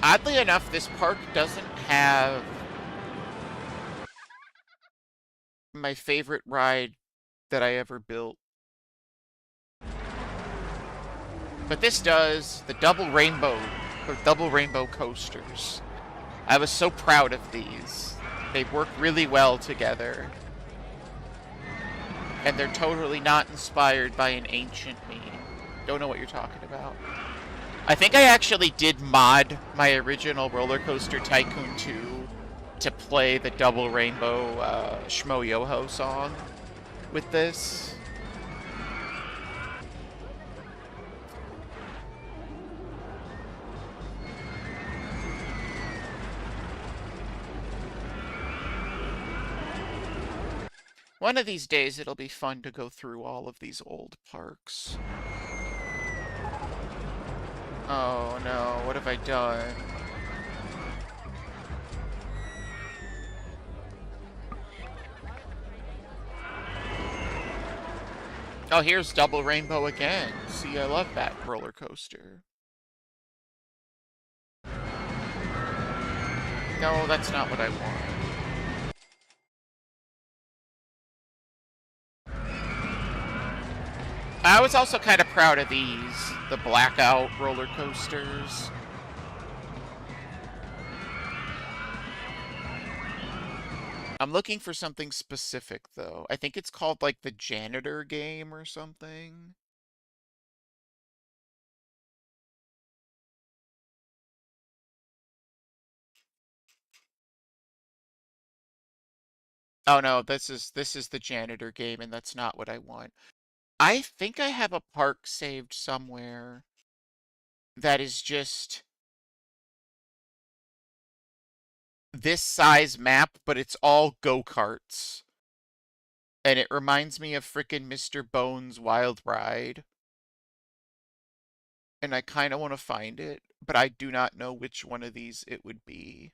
Oddly enough, this park doesn't have my favorite ride that I ever built. But this does, the double rainbow coasters. I was so proud of these. They work really well together. And they're totally not inspired by an ancient meme. Don't know what you're talking about. I think I actually did mod my original Rollercoaster Tycoon 2 to play the Double Rainbow Shmo Yoho song with this. One of these days it'll be fun to go through all of these old parks. Oh no, what have I done? Oh, here's Double Rainbow again. See, I love that roller coaster. No, that's not what I want. I was also kind of proud of these, the blackout roller coasters. I'm looking for something specific, though. I think it's called, like, the janitor game or something. Oh no, this is the janitor game, and that's not what I want. I think I have a park saved somewhere that is just this size map, but it's all go-karts. And it reminds me of frickin' Mr. Bones' Wild Ride. And I kind of want to find it, but I do not know which one of these it would be.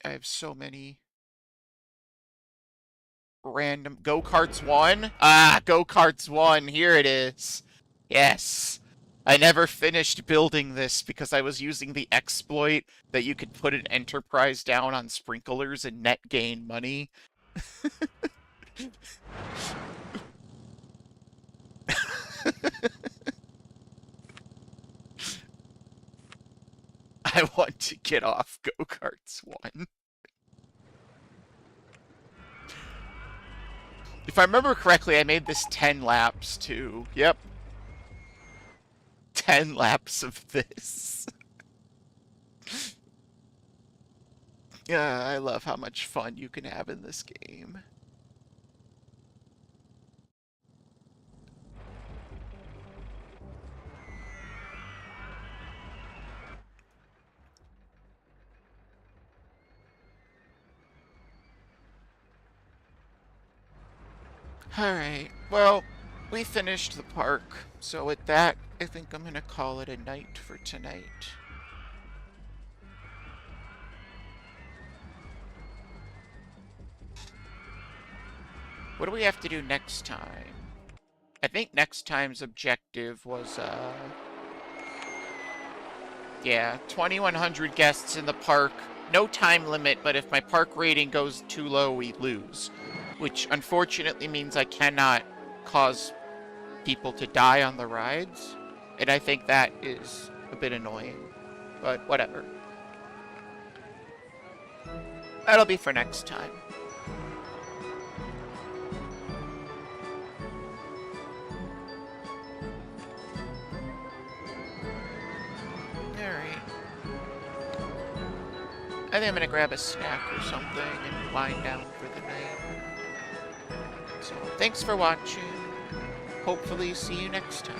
I have so many random Go-Karts 1. Ah, Go-Karts 1. Here it is. Yes. I never finished building this because I was using the exploit that you could put an enterprise down on sprinklers and net gain money. I want to get off Go-Karts 1. If I remember correctly, I made this 10 laps too. Yep. 10 laps of this. Yeah, I love how much fun you can have in this game. Alright, well, we finished the park, so with that, I think I'm gonna call it a night for tonight. What do we have to do next time? I think next time's objective was, yeah, 2,100 guests in the park. No time limit, but if my park rating goes too low, we lose. Which unfortunately means I cannot cause people to die on the rides. And I think that is a bit annoying. But whatever. That'll be for next time. Alright. I think I'm gonna grab a snack or something and wind down for the night. So, thanks for watching. Hopefully see you next time.